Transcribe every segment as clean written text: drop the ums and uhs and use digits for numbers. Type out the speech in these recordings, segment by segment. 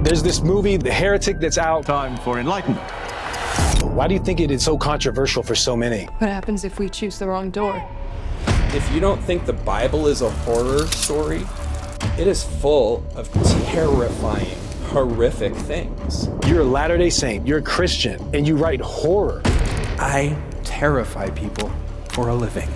There's this movie, The Heretic, that's out. Time for enlightenment. Why do you think it is so controversial for so many? What happens if we choose the wrong door? If you don't think the Bible is a horror story, it is full of terrifying, horrific things. You're a Latter-day Saint, you're a Christian, and you write horror. I terrify people for a living.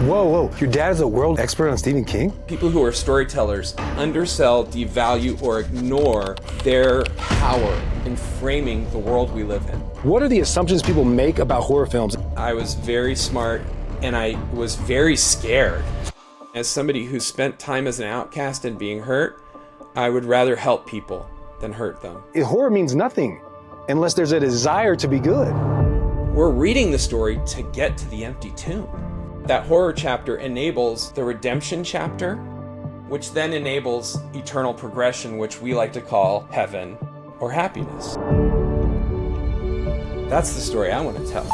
Whoa, your dad is a world expert on Stephen King? People who are storytellers undersell, devalue, or ignore their power in framing the world we live in. What are the assumptions people make about horror films? I was very smart and I was very scared. As somebody who spent time as an outcast and being hurt, I would rather help people than hurt them. Horror means nothing unless there's a desire to be good. We're reading the story to get to the empty tomb. That horror chapter enables the redemption chapter, which then enables eternal progression, which we like to call heaven or happiness. That's the story I want to tell.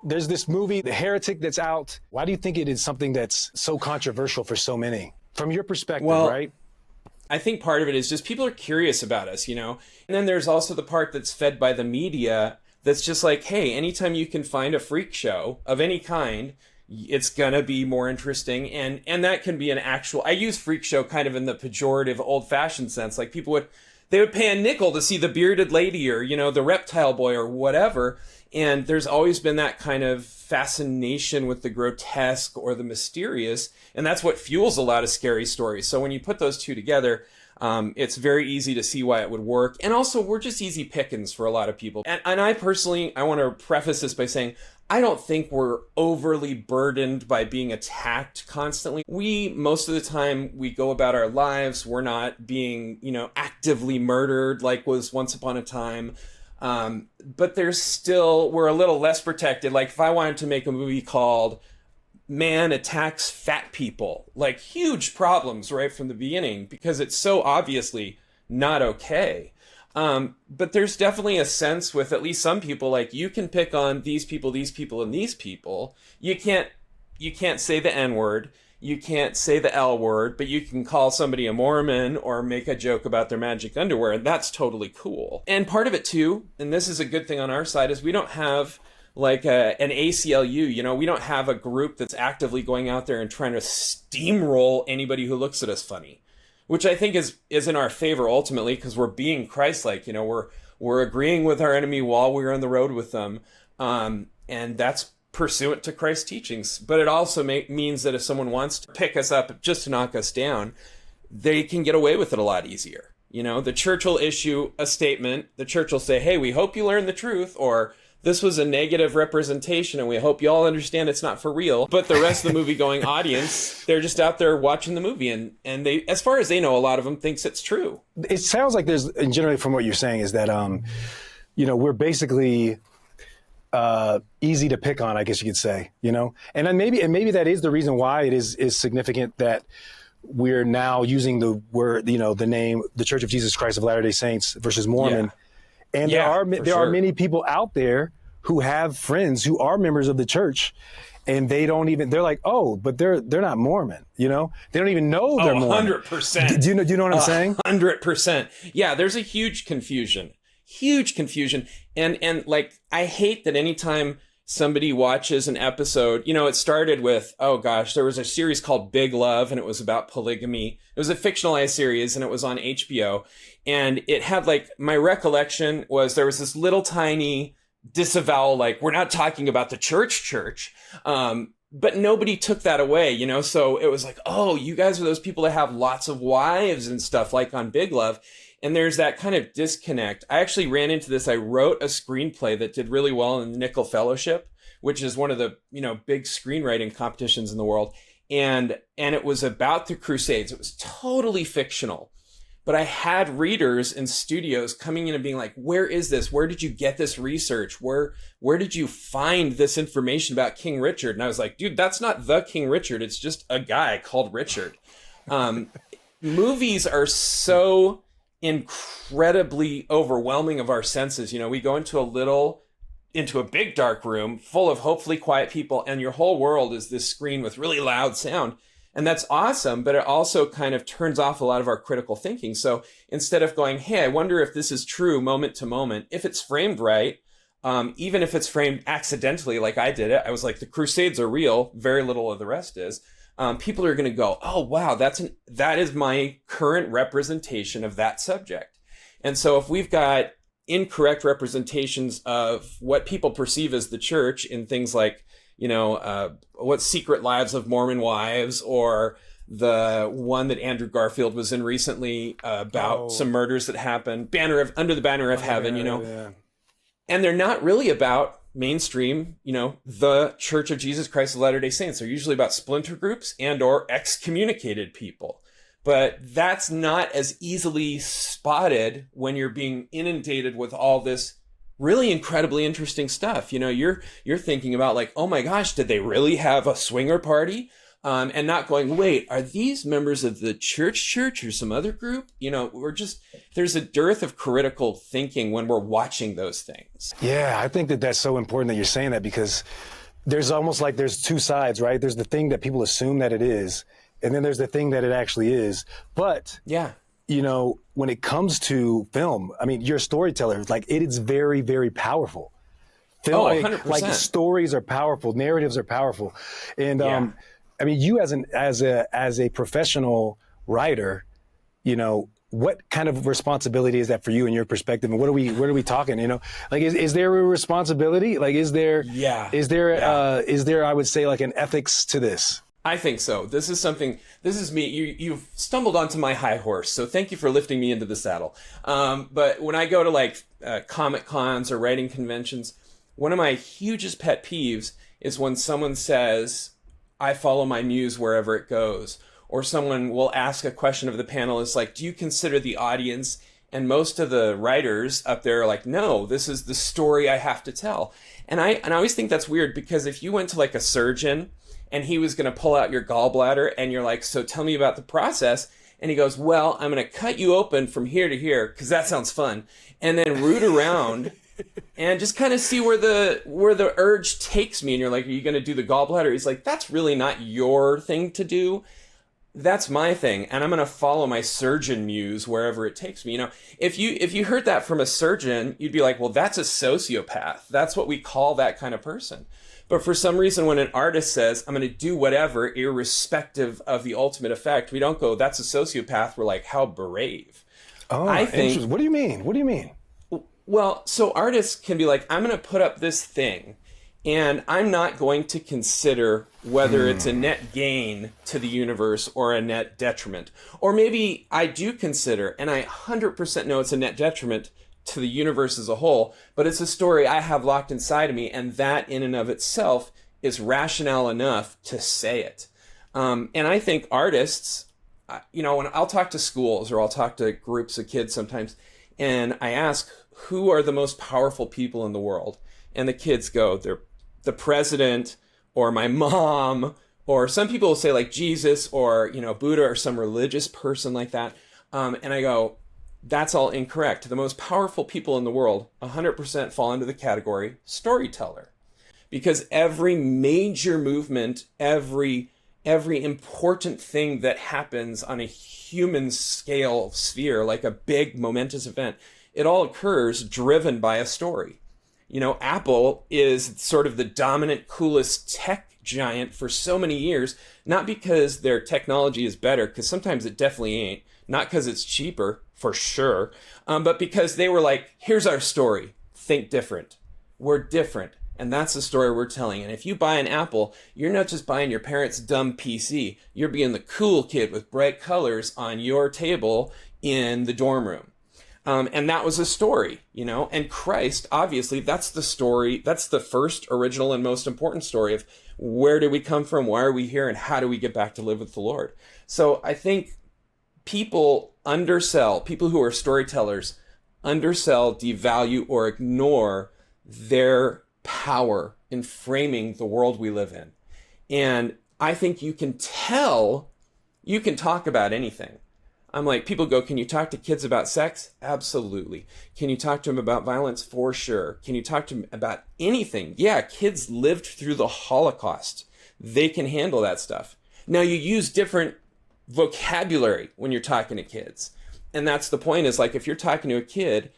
There's this movie, The Heretic, that's out. Why do you think it is something that's so controversial for so many? From your perspective, right? I think part of it is just people are curious about us, you know? And then there's also the part that's fed by the media that's just like, hey, anytime you can find a freak show of any kind, it's gonna be more interesting. And that can be an actual, I use freak show kind of in the pejorative old-fashioned sense. Like they would pay a nickel to see the bearded lady or, you know, the reptile boy or whatever. And there's always been that kind of fascination with the grotesque or the mysterious. And that's what fuels a lot of scary stories. So when you put those two together, it's very easy to see why it would work. And also, we're just easy pickings for a lot of people. And I personally, I want to preface this by saying, I don't think we're overly burdened by being attacked constantly. Most of the time, we go about our lives. We're not being, you know, actively murdered like was once upon a time. But we're a little less protected. Like if I wanted to make a movie called Man Attacks Fat People, like huge problems right from the beginning because it's so obviously not okay. But there's definitely a sense with at least some people, like you can pick on these people, and these people. You can't say the N-word. You can't say the L word, but you can call somebody a Mormon or make a joke about their magic underwear, and that's totally cool. And part of it too, and this is a good thing on our side, is we don't have like an ACLU, you know, we don't have a group that's actively going out there and trying to steamroll anybody who looks at us funny, which I think is in our favor ultimately because we're being Christ-like, you know, we're agreeing with our enemy while we're on the road with them, and that's pursuant to Christ's teachings. But it also means that if someone wants to pick us up just to knock us down, they can get away with it a lot easier. You know, the church will issue a statement. The church will say, hey, we hope you learn the truth, or this was a negative representation and we hope you all understand it's not for real. But the rest of the movie-going audience, they're just out there watching the movie and they, as far as they know, a lot of them thinks it's true. It sounds like there's, and generally from what you're saying is that, you know, we're basically easy to pick on, I guess you could say, you know, and then maybe that is the reason why it is significant that we're now using the word, you know, the name, the Church of Jesus Christ of Latter-day Saints versus Mormon. Yeah. And there are many people out there who have friends who are members of the church and they're like, oh, but they're not Mormon, you know, they don't even know they're Mormon. 100%. Do you know what I'm saying? 100%. Yeah. There's a huge confusion. And like, I hate that anytime somebody watches an episode, you know, it started with, oh gosh, there was a series called Big Love and it was about polygamy. It was a fictionalized series and it was on HBO. And it had like, my recollection was there was this little tiny disavowal, like, we're not talking about the church. But nobody took that away, you know? So it was like, oh, you guys are those people that have lots of wives and stuff like on Big Love. And there's that kind of disconnect. I actually ran into this. I wrote a screenplay that did really well in the Nickel Fellowship, which is one of the, you know, big screenwriting competitions in the world. And it was about the Crusades. It was totally fictional. But I had readers in studios coming in and being like, where is this? Where did you get this research? Where did you find this information about King Richard? And I was like, dude, that's not the King Richard. It's just a guy called Richard. Movies are so incredibly overwhelming of our senses. You know, we go into a big dark room full of hopefully quiet people, and your whole world is this screen with really loud sound. And that's awesome, but it also kind of turns off a lot of our critical thinking. So instead of going, hey, I wonder if this is true moment to moment, if it's framed right, even if it's framed accidentally like I did it, I was like, the Crusades are real, very little of the rest is. People are going to go, oh, wow, that is my current representation of that subject. And so if we've got incorrect representations of what people perceive as the church in things like, what Secret Lives of Mormon Wives, or the one that Andrew Garfield was in recently about some murders that happened, Under the Banner of Heaven, Yeah. And they're not really about mainstream, the Church of Jesus Christ of Latter-day Saints. They're usually about splinter groups and or excommunicated people. But that's not as easily spotted when you're being inundated with all this really incredibly interesting stuff. You're thinking about like, oh my gosh, did they really have a swinger party? And not going, wait, are these members of the church or some other group? There's a dearth of critical thinking when we're watching those things. Yeah, I think that's so important that you're saying that, because there's almost like there's two sides, right? There's the thing that people assume that it is, and then there's the thing that it actually is. But, yeah, when it comes to film, I mean, you're a storyteller, like it is very, very powerful. Film, 100%. Like stories are powerful, narratives are powerful. And, I mean, you as a professional writer, what kind of responsibility is that for you in your perspective? And what are we talking? Like, is there a responsibility? Like, is there, I would say, like an ethics to this? I think so. This is me. You've stumbled onto my high horse, so thank you for lifting me into the saddle. But when I go to like Comic Cons or writing conventions, one of my hugest pet peeves is when someone says, I follow my muse wherever it goes. Or someone will ask a question of the panelists like, do you consider the audience? And most of the writers up there are like, no, this is the story I have to tell. And I always think that's weird, because if you went to like a surgeon and he was going to pull out your gallbladder and you're like, so tell me about the process. And he goes, well, I'm going to cut you open from here to here because that sounds fun. And then root around and just kind of see where the urge takes me. And you're like, are you going to do the gallbladder? He's like, that's really not your thing to do. That's my thing. And I'm going to follow my surgeon muse wherever it takes me. If you heard that from a surgeon, you'd be like, well, that's a sociopath. That's what we call that kind of person. But for some reason, when an artist says, I'm going to do whatever, irrespective of the ultimate effect, we don't go, that's a sociopath. We're like, how brave. Oh, I think. What do you mean? Well, so artists can be like, I'm going to put up this thing, and I'm not going to consider whether it's a net gain to the universe or a net detriment. Or maybe I do consider, and I 100% know it's a net detriment to the universe as a whole, but it's a story I have locked inside of me, and that in and of itself is rationale enough to say it. And I think artists, when I'll talk to schools or I'll talk to groups of kids sometimes, and I ask, who are the most powerful people in the world? And the kids go, they're the president or my mom, or some people will say like Jesus or, Buddha or some religious person like that. And I go, that's all incorrect. The most powerful people in the world 100% fall into the category storyteller, because every major movement, every important thing that happens on a human scale sphere, like a big momentous event, it all occurs driven by a story. Apple is sort of the dominant, coolest tech giant for so many years, not because their technology is better, because sometimes it definitely ain't, not because it's cheaper, for sure, but because they were like, here's our story, think different. We're different, and that's the story we're telling. And if you buy an Apple, you're not just buying your parents' dumb PC, you're being the cool kid with bright colors on your table in the dorm room. And that was a story, and Christ, obviously, that's the story. That's the first, original, and most important story of where did we come from? Why are we here? And how do we get back to live with the Lord? So I think people who are storytellers undersell, devalue, or ignore their power in framing the world we live in. And I think you can talk about anything. I'm like, people go, can you talk to kids about sex? Absolutely. Can you talk to them about violence? For sure. Can you talk to them about anything? Yeah, kids lived through the Holocaust. They can handle that stuff. Now, you use different vocabulary when you're talking to kids. And that's the point, is like, if you're talking to a kid,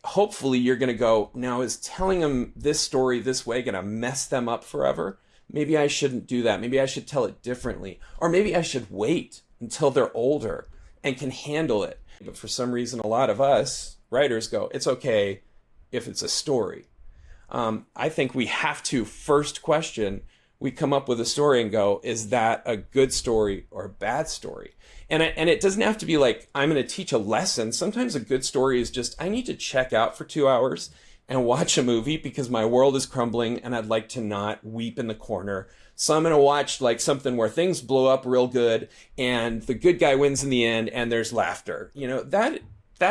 hopefully you're going to go, now, is telling them this story this way going to mess them up forever? Maybe I shouldn't do that. Maybe I should tell it differently. Or maybe I should wait until they're older and can handle it. But for some reason, a lot of us writers go, it's okay if it's a story. I think we have to first question, we come up with a story and go, is that a good story or a bad story? And it doesn't have to be like, I'm going to teach a lesson. Sometimes a good story is just, I need to check out for 2 hours and watch a movie because my world is crumbling and I'd like to not weep in the corner. So I'm going to watch like something where things blow up real good and the good guy wins in the end and there's laughter. You know, that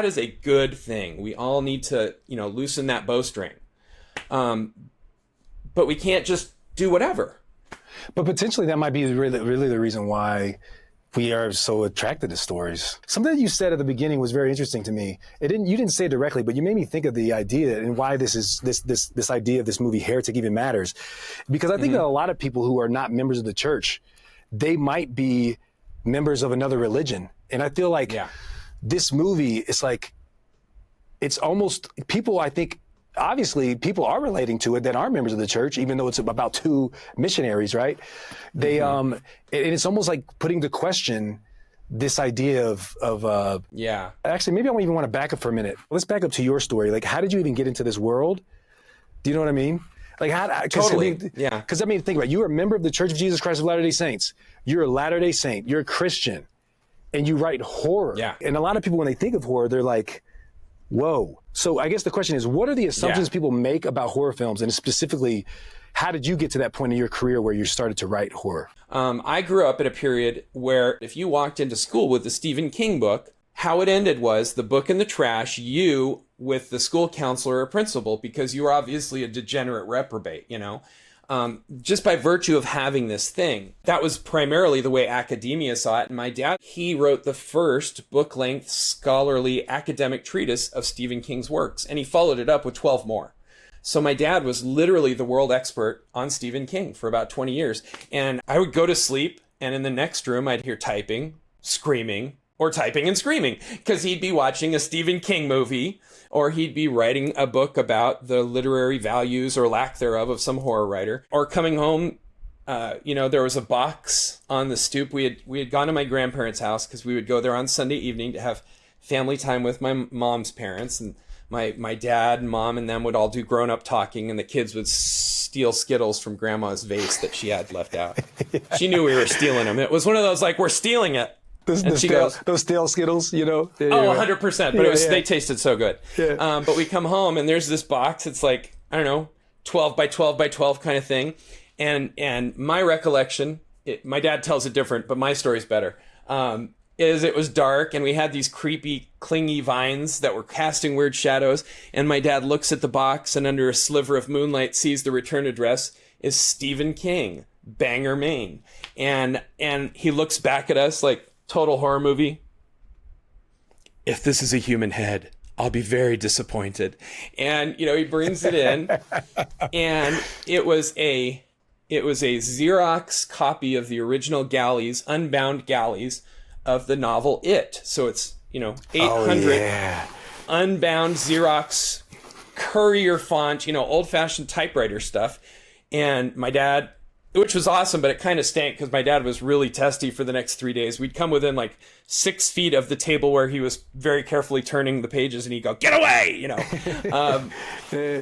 is a good thing. We all need to, loosen that bowstring. But we can't just do whatever. But potentially that might be really the reason why we are so attracted to stories. Something that you said at the beginning was very interesting to me. You didn't say it directly, but you made me think of the idea and why this idea of this movie Heretic even matters. Because I think that a lot of people who are not members of the church, they might be members of another religion. And I feel like this movie is like, it's almost, people, I think, obviously people are relating to it that aren't members of the church, even though it's about two missionaries, right? They, and it's almost like putting to question this idea of actually, maybe I don't even want to back up for a minute. Let's back up to your story. Like, how did you even get into this world? Do you know what I mean? Like, Totally. Because I mean, think about it. You're a member of the Church of Jesus Christ of Latter-day Saints. You're a Latter-day Saint. You're a Christian. And you write horror. Yeah. And a lot of people, when they think of horror, they're like, whoa. So I guess the question is, what are the assumptions people make about horror films? And specifically, how did you get to that point in your career where you started to write horror? I grew up at a period where if you walked into school with the Stephen King book, how it ended was the book in the trash, you with the school counselor or principal, because you were obviously a degenerate reprobate, just by virtue of having this thing. That was primarily the way academia saw it. And my dad, he wrote the first book-length scholarly academic treatise of Stephen King's works, and he followed it up with 12 more. So my dad was literally the world expert on Stephen King for about 20 years. And I would go to sleep, and in the next room, I'd hear typing, screaming, or typing and screaming, because he'd be watching a Stephen King movie, or he'd be writing a book about the literary values or lack thereof of some horror writer, or coming home. There was a box on the stoop. We had gone to my grandparents' house because we would go there on Sunday evening to have family time with my mom's parents, and my dad and mom and them would all do grown-up talking, and the kids would steal Skittles from grandma's vase that she had left out. She knew we were stealing them. It was one of those, like, we're stealing it. Those stale Skittles, 100%. But they tasted so good. Yeah. But we come home and there's this box. It's like, I don't know, 12 by 12 by 12 kind of thing. And my recollection, my dad tells it different, but my story's better, is it was dark and we had these creepy, clingy vines that were casting weird shadows. And my dad looks at the box and under a sliver of moonlight sees the return address is Stephen King, Bangor, Maine. And he looks back at us like, total horror movie. If this is a human head, I'll be very disappointed. And he brings it in, and it was a Xerox copy of the original galleys, unbound galleys of the novel It. So it's 800 unbound Xerox courier font, old-fashioned typewriter stuff. And my dad, which was awesome, but it kind of stank because my dad was really testy for the next 3 days. We'd come within like 6 feet of the table where he was very carefully turning the pages, and he'd go, "Get away!"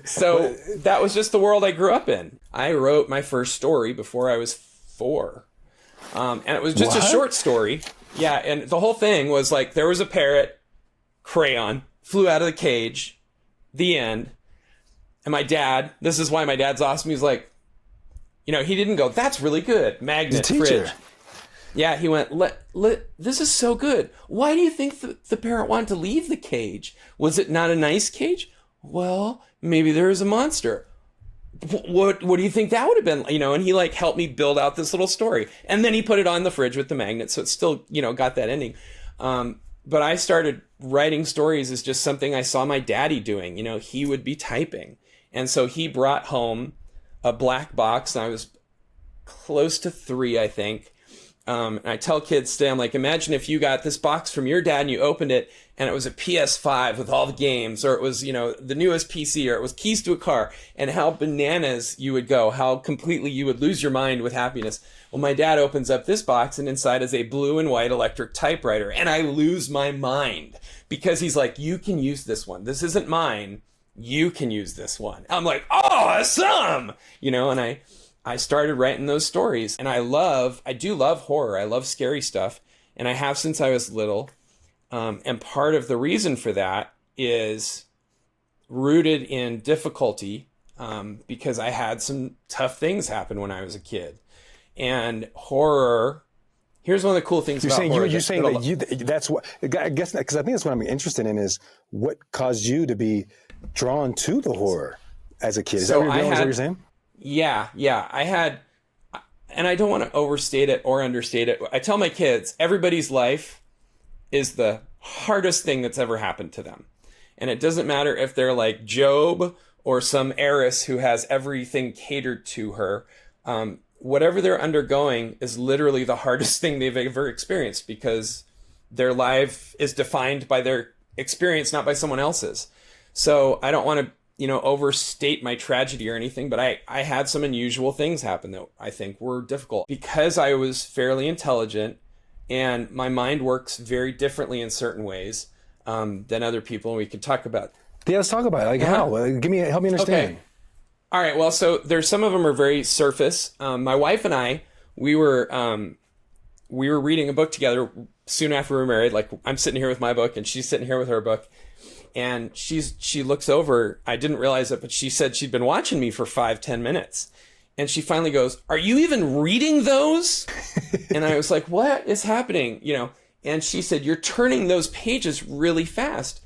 So that was just the world I grew up in. I wrote my first story before I was 4, and it was just a short story. Yeah, and the whole thing was like there was a parrot, crayon, flew out of the cage, the end. And my dad, this is why my dad's awesome. He's like, he didn't go, "That's really good. Magnet, fridge." Yeah, he went, this is so good. Why do you think the parrot wanted to leave the cage? Was it not a nice cage? Well, maybe there is a monster. What do you think that would have been? And he like helped me build out this little story. And then he put it on the fridge with the magnet. So it still, got that ending. But I started writing stories as just something I saw my daddy doing. He would be typing. And so he brought home a black box, and I was close to 3, I think. And I tell kids today, I'm like, imagine if you got this box from your dad and you opened it and it was a PS5 with all the games, or it was, the newest PC, or it was keys to a car, and how bananas you would go, how completely you would lose your mind with happiness. Well, my dad opens up this box and inside is a blue and white electric typewriter, and I lose my mind because he's like, you can use this one. This isn't mine. You can use this one. I'm like, awesome! And I started writing those stories, and I do love horror. I love scary stuff, and I have since I was little. And part of the reason for that is rooted in difficulty, because I had some tough things happen when I was a kid. And horror, here's one of the cool things about horror. You're saying that that's what, I guess, because I think that's what I'm interested in, is what caused you to be drawn to the horror as a kid. Is that what you're saying? Yeah. I had, and I don't want to overstate it or understate it. I tell my kids, everybody's life is the hardest thing that's ever happened to them. And it doesn't matter if they're like Job or some heiress who has everything catered to her. Whatever they're undergoing is literally the hardest thing they've ever experienced, because their life is defined by their experience, not by someone else's. So I don't want to, overstate my tragedy or anything, but I had some unusual things happen that I think were difficult because I was fairly intelligent and my mind works very differently in certain ways than other people. And we could talk about. Yeah, let's talk about it. Like how? Help me understand. Okay. All right. Well, so there's some of them are very surface. My wife and I, we were reading a book together soon after we were married. Like, I'm sitting here with my book and she's sitting here with her book. And she looks over, I didn't realize it, but she said she'd been watching me for 5-10 minutes. And she finally goes, "Are you even reading those?" And I was like, "What is happening?" And she said, "You're turning those pages really fast."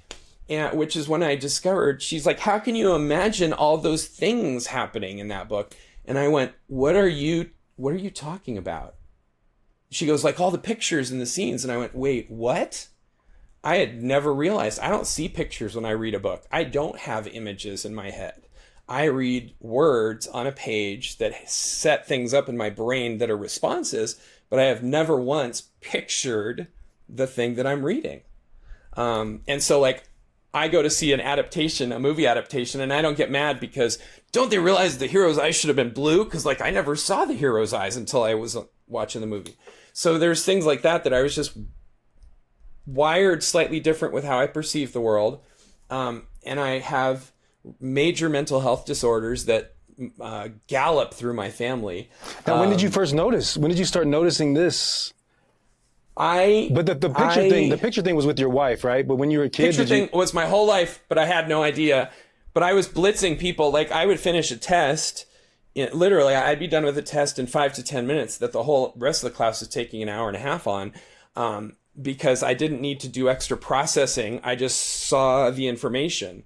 And which is when I discovered, she's like, "How can you imagine all those things happening in that book?" And I went, what are you talking about? She goes, "Like all the pictures and the scenes." And I went, "Wait, what?" I had never realized I don't see pictures when I read a book. I don't have images in my head. I read words on a page that set things up in my brain that are responses, but I have never once pictured the thing that I'm reading. And so like I go to see a movie adaptation, and I don't get mad because don't they realize the hero's eyes should have been blue? Because like I never saw the hero's eyes until I was watching the movie. So there's things like that I was just wired slightly different with how I perceive the world. And I have major mental health disorders that gallop through my family. Now, when did you first notice? When did you start noticing this? But the picture thing was with your wife, right? But when you were a kid, picture thing was my whole life, but I had no idea. But I was blitzing people. Like I would finish a test, literally, I'd be done with a test in 5 to 10 minutes that the whole rest of the class was taking an hour and a half on. Because I didn't need to do extra processing. I just saw the information.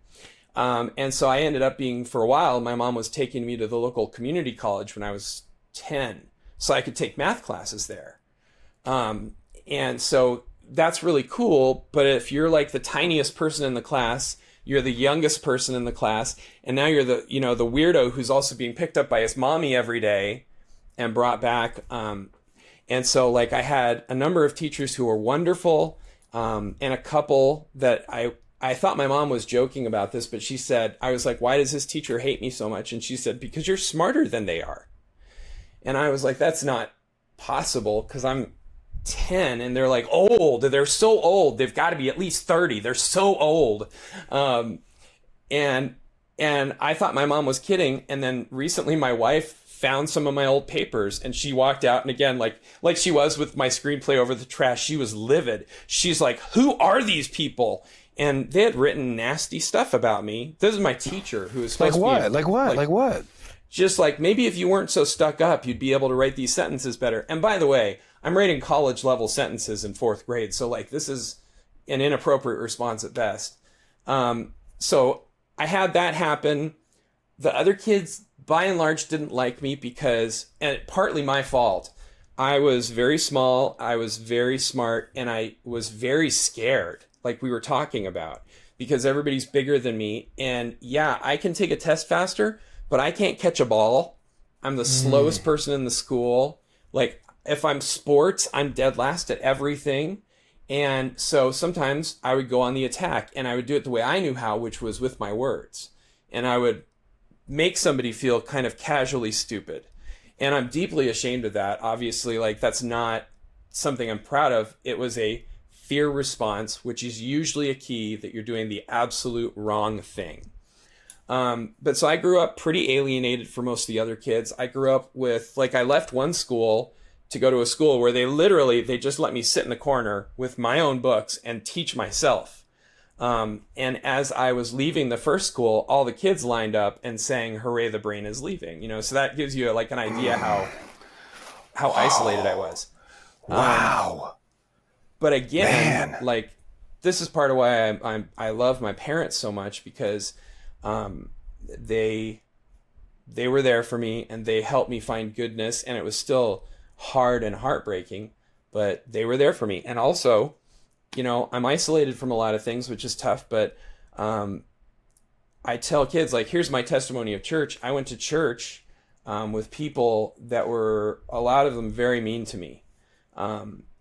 And so I ended up being, for a while, my mom was taking me to the local community college when I was 10, so I could take math classes there. And so that's really cool. But if you're like the tiniest person in the class, you're the youngest person in the class, and now you're the weirdo who's also being picked up by his mommy every day and brought back. And so like I had a number of teachers who were wonderful, and a couple that I thought my mom was joking about this, but she said, I was like, "Why does this teacher hate me so much?" And she said, "Because you're smarter than they are." And I was like, that's not possible, because I'm 10 and they're like old. They're so old. They've got to be at least 30. They're so old. And I thought my mom was kidding. And then recently my wife found some of my old papers and she walked out, and again, like she was with my screenplay over the trash, she was livid. She's like, "Who are these people?" And they had written nasty stuff about me. This is my teacher who was supposed to be... Like what? Just like, maybe if you weren't so stuck up, you'd be able to write these sentences better. And by the way, I'm writing college level sentences in 4th grade. So like, this is an inappropriate response at best. So I had that happen. The other kids, by and large, didn't like me because, and partly my fault, I was very small, I was very smart, and I was very scared, like we were talking about, because everybody's bigger than me. And yeah, I can take a test faster, but I can't catch a ball. I'm the slowest person in the school. Like, if I'm sports, I'm dead last at everything. And so sometimes I would go on the attack, and I would do it the way I knew how, which was with my words. And I would make somebody feel kind of casually stupid. And I'm deeply ashamed of that. Obviously, like, that's not something I'm proud of. It was a fear response, which is usually a key that you're doing the absolute wrong thing. But so I grew up pretty alienated for most of the other kids. I grew up with, like, I left one school to go to a school where they just let me sit in the corner with my own books and teach myself. And as I was leaving the first school, all the kids lined up and sang, "Hooray, the brain is leaving." You know, so that gives you like an idea how isolated I was. Wow. But again, like, this is part of why I love my parents so much, because they were there for me and they helped me find goodness, and it was still hard and heartbreaking, but they were there for me. And also, you know, I'm isolated from a lot of things, which is tough, but I tell kids, like, here's my testimony of church. I went to church with people that were, a lot of them, very mean to me.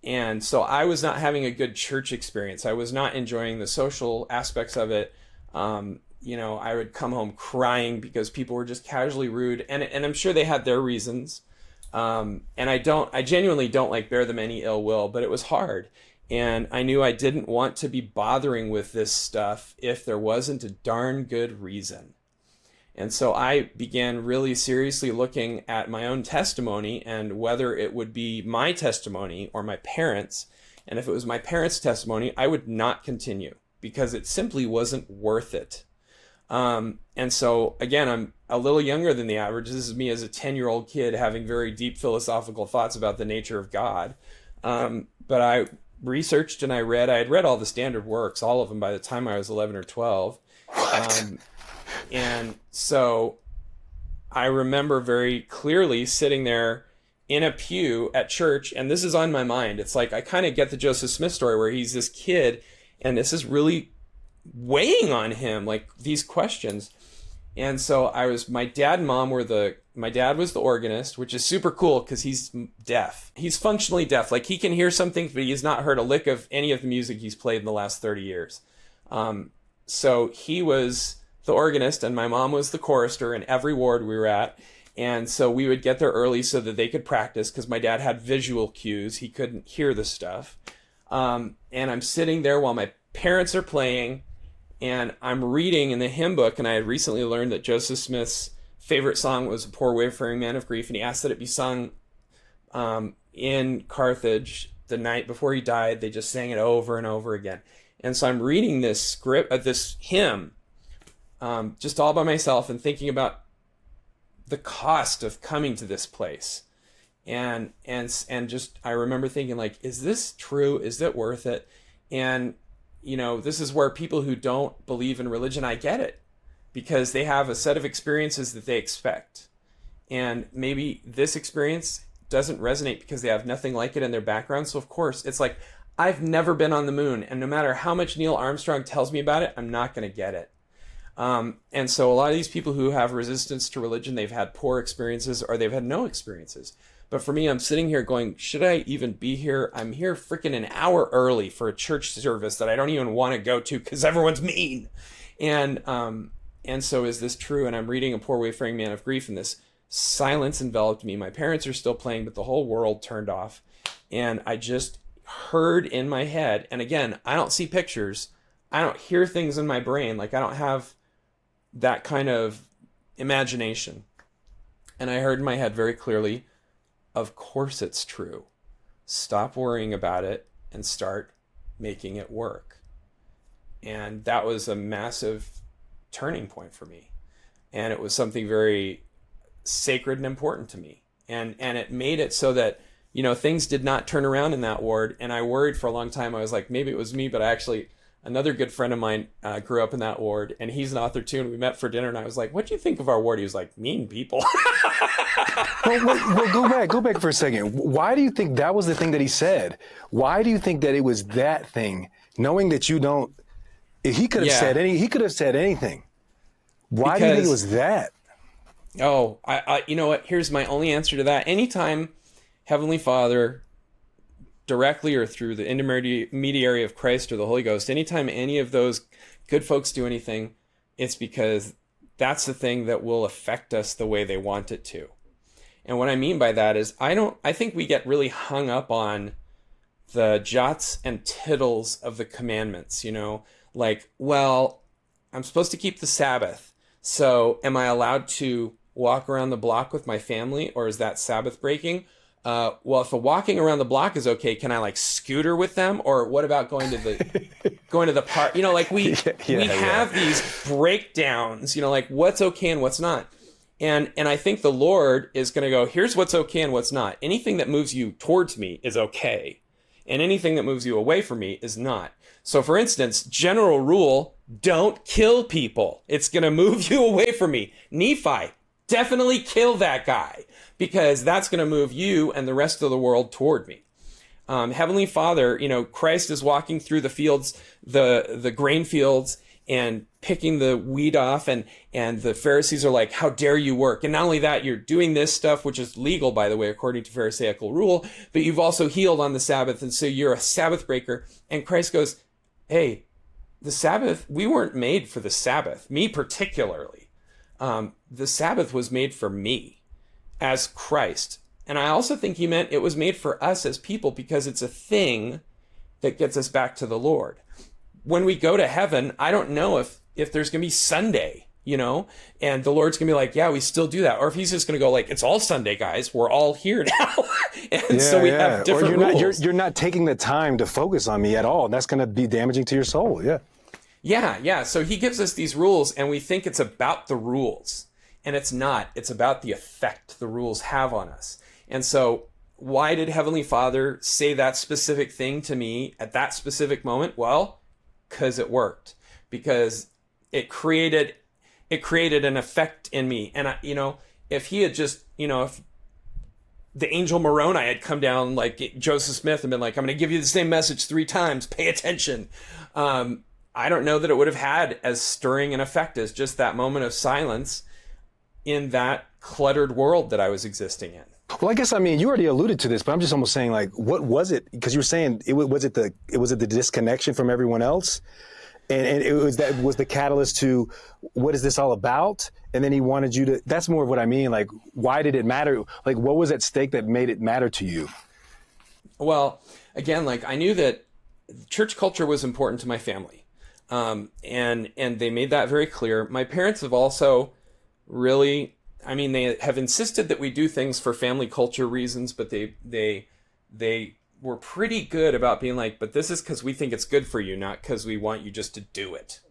And so I was not having a good church experience. I was not enjoying the social aspects of it. You know, I would come home crying because people were just casually rude, and I'm sure they had their reasons. And I genuinely don't like bear them any ill will, but it was hard. And I knew I didn't want to be bothering with this stuff if there wasn't a darn good reason. And so I began really seriously looking at my own testimony and whether it would be my testimony or my parents'. And if it was my parents' testimony, I would not continue because it simply wasn't worth it. And so, again, I'm a little younger than the average. This is me as a 10-year-old kid having very deep philosophical thoughts about the nature of God. But I researched and I had read all the standard works, all of them, by the time I was 11 or 12. And so I remember very clearly sitting there in a pew at church, and this is on my mind. It's like, I kind of get the Joseph Smith story where he's this kid and this is really weighing on him, like these questions. And so my dad and mom my dad was the organist, which is super cool because he's deaf. He's functionally deaf. Like, he can hear something, but he's not heard a lick of any of the music he's played in the last 30 years. So he was the organist and my mom was the chorister in every ward we were at. And so we would get there early so that they could practice, because my dad had visual cues. He couldn't hear the stuff. And I'm sitting there while my parents are playing, and I'm reading in the hymn book, and I had recently learned that Joseph Smith's favorite song was "A Poor Wayfaring Man of Grief," and he asked that it be sung in Carthage the night before he died. They just sang it over and over again. And so I'm reading this script of this hymn, just all by myself, and thinking about the cost of coming to this place. And just, I remember thinking, like, is this true? Is it worth it? And, you know, this is where people who don't believe in religion, I get it, because they have a set of experiences that they expect. And maybe this experience doesn't resonate because they have nothing like it in their background. So of course, it's like, I've never been on the moon, and no matter how much Neil Armstrong tells me about it, I'm not going to get it. And so a lot of these people who have resistance to religion, they've had poor experiences or they've had no experiences. But for me, I'm sitting here going, should I even be here? I'm here freaking an hour early for a church service that I don't even want to go to because everyone's mean. And so is this true? And I'm reading A Poor Wayfaring Man of Grief, and this silence enveloped me. My parents are still playing, but the whole world turned off. And I just heard in my head, and again, I don't see pictures. I don't hear things in my brain. Like, I don't have that kind of imagination. And I heard in my head very clearly, of course it's true. Stop worrying about it and start making it work. And that was a massive turning point for me. And it was something very sacred and important to me. And it made it so that, you know, things did not turn around in that ward. And I worried for a long time. I was like, maybe it was me, but another good friend of mine grew up in that ward, and he's an author too. And we met for dinner, and I was like, what do you think of our ward? He was like, mean people. Well, go back for a second. Why do you think that was the thing that he said? Why do you think that it was that thing, knowing that you don't, he could have said anything. Why do you think it was that? Oh, I you know what? Here's my only answer to that. Anytime, Heavenly Father, directly or through the intermediary of Christ or the Holy Ghost, anytime any of those good folks do anything, it's because that's the thing that will affect us the way they want it to. And what I mean by that is I think we get really hung up on the jots and tittles of the commandments, like, well, I'm supposed to keep the Sabbath. So am I allowed to walk around the block with my family, or is that Sabbath breaking? Well, if the walking around the block is okay, can I like scooter with them? Or what about going to the park? Like we have these breakdowns, like what's okay and what's not. And I think the Lord is going to go, here's what's okay and what's not. Anything that moves you towards me is okay. And anything that moves you away from me is not. So for instance, general rule, don't kill people. It's going to move you away from me. Nephi, definitely kill that guy, because that's going to move you and the rest of the world toward me. Heavenly Father, Christ is walking through the fields, the grain fields, and picking the wheat off, and the Pharisees are like, how dare you work? And not only that, you're doing this stuff, which is legal, by the way, according to Pharisaical rule, but you've also healed on the Sabbath, and so you're a Sabbath breaker. And Christ goes, hey, the Sabbath, we weren't made for the Sabbath, me particularly. The Sabbath was made for me as Christ. And I also think he meant it was made for us as people, because it's a thing that gets us back to the Lord. When we go to heaven, I don't know if there's going to be Sunday, and the Lord's going to be like, yeah, we still do that. Or if he's just going to go like, it's all Sunday, guys. We're all here now. And so we have different rules. You're not taking the time to focus on me at all. That's going to be damaging to your soul. Yeah. Yeah. So he gives us these rules, and we think it's about the rules. And it's not. It's about the effect the rules have on us. And so why did Heavenly Father say that specific thing to me at that specific moment? Well, because it worked. Because it created an effect in me. And if he had just, if the angel Moroni had come down like Joseph Smith and been like, I'm going to give you the same message 3 times, pay attention. I don't know that it would have had as stirring an effect as just that moment of silence in that cluttered world that I was existing in. Well, I guess, you already alluded to this, but I'm just almost saying, like, what was it? Because you were saying, was it the disconnection from everyone else? And was the catalyst to, what is this all about? And then he wanted you to, that's more of what I mean. Like, why did it matter? Like, what was at stake that made it matter to you? Well, again, like, I knew that church culture was important to my family. And they made that very clear. My parents have also really, they have insisted that we do things for family culture reasons, but they were pretty good about being like, but this is because we think it's good for you, not because we want you just to do it.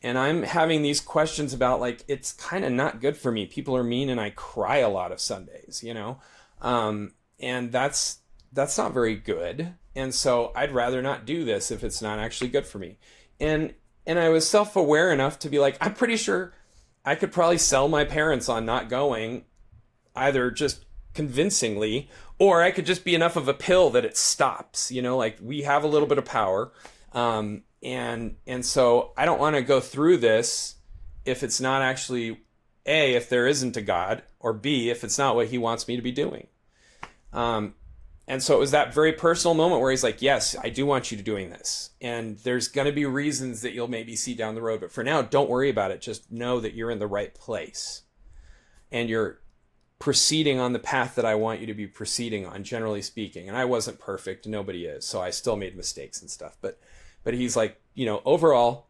And I'm having these questions about, like, it's kind of not good for me. People are mean and I cry a lot of Sundays, and that's not very good. And so I'd rather not do this if it's not actually good for me. And I was self-aware enough to be like, I'm pretty sure I could probably sell my parents on not going, either just convincingly, or I could just be enough of a pill that it stops, like we have a little bit of power. And so I don't want to go through this if it's not actually, A, if there isn't a God, or B, if it's not what he wants me to be doing. And so it was that very personal moment where he's like, yes, I do want you to doing this. And there's going to be reasons that you'll maybe see down the road. But for now, don't worry about it. Just know that you're in the right place. And you're proceeding on the path that I want you to be proceeding on, generally speaking. And I wasn't perfect. Nobody is. So I still made mistakes and stuff. But he's like, overall,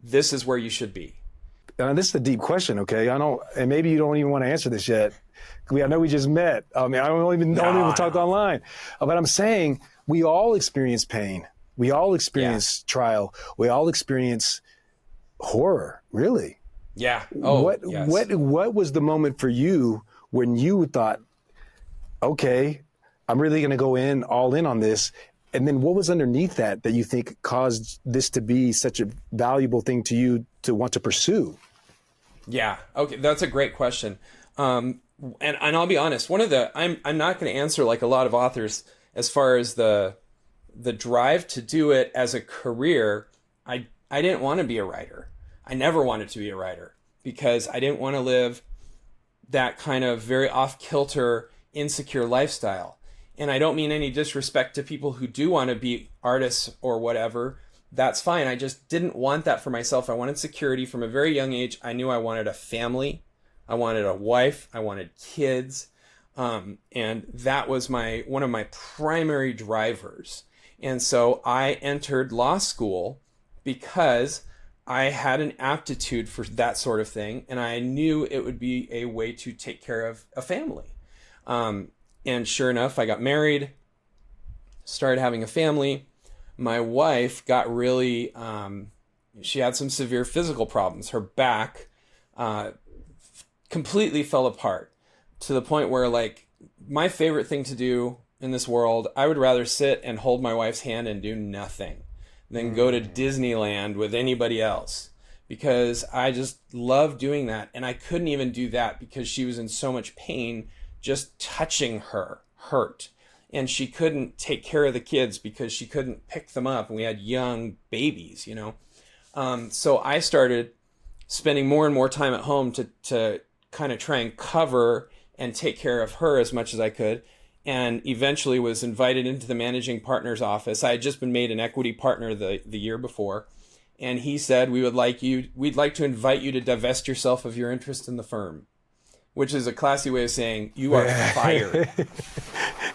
this is where you should be. This is a deep question, okay? And maybe you don't even want to answer this yet. I know we just met. I don't even talk online. But I'm saying we all experience pain. We all experience trial. We all experience horror, really. Yeah. What was the moment for you when you thought, okay, I'm really going to go all in on this? And then what was underneath that you think caused this to be such a valuable thing to you to want to pursue? Yeah. Okay. That's a great question. And I'll be honest, I'm not going to answer like a lot of authors as far as the drive to do it as a career. I didn't want to be a writer. I never wanted to be a writer because I didn't want to live that kind of very off-kilter, insecure lifestyle. And I don't mean any disrespect to people who do want to be artists or whatever. That's fine. I just didn't want that for myself. I wanted security from a very young age. I knew I wanted a family. I wanted a wife. I wanted kids. And that was one of my primary drivers. And so I entered law school because I had an aptitude for that sort of thing. And I knew it would be a way to take care of a family. And sure enough, I got married, started having a family. My wife got really, she had some severe physical problems. Her back completely fell apart to the point where, like, my favorite thing to do in this world, I would rather sit and hold my wife's hand and do nothing than go to Disneyland with anybody else, because I just love doing that. And I couldn't even do that because she was in so much pain. Just touching her hurt. And she couldn't take care of the kids because she couldn't pick them up. And we had young babies, you know. So I started spending more and more time at home to kind of try and cover and take care of her as much as I could. And eventually was invited into the managing partner's office. I had just been made an equity partner the year before. And he said, we'd like to invite you to divest yourself of your interest in the firm, which is a classy way of saying you are fired.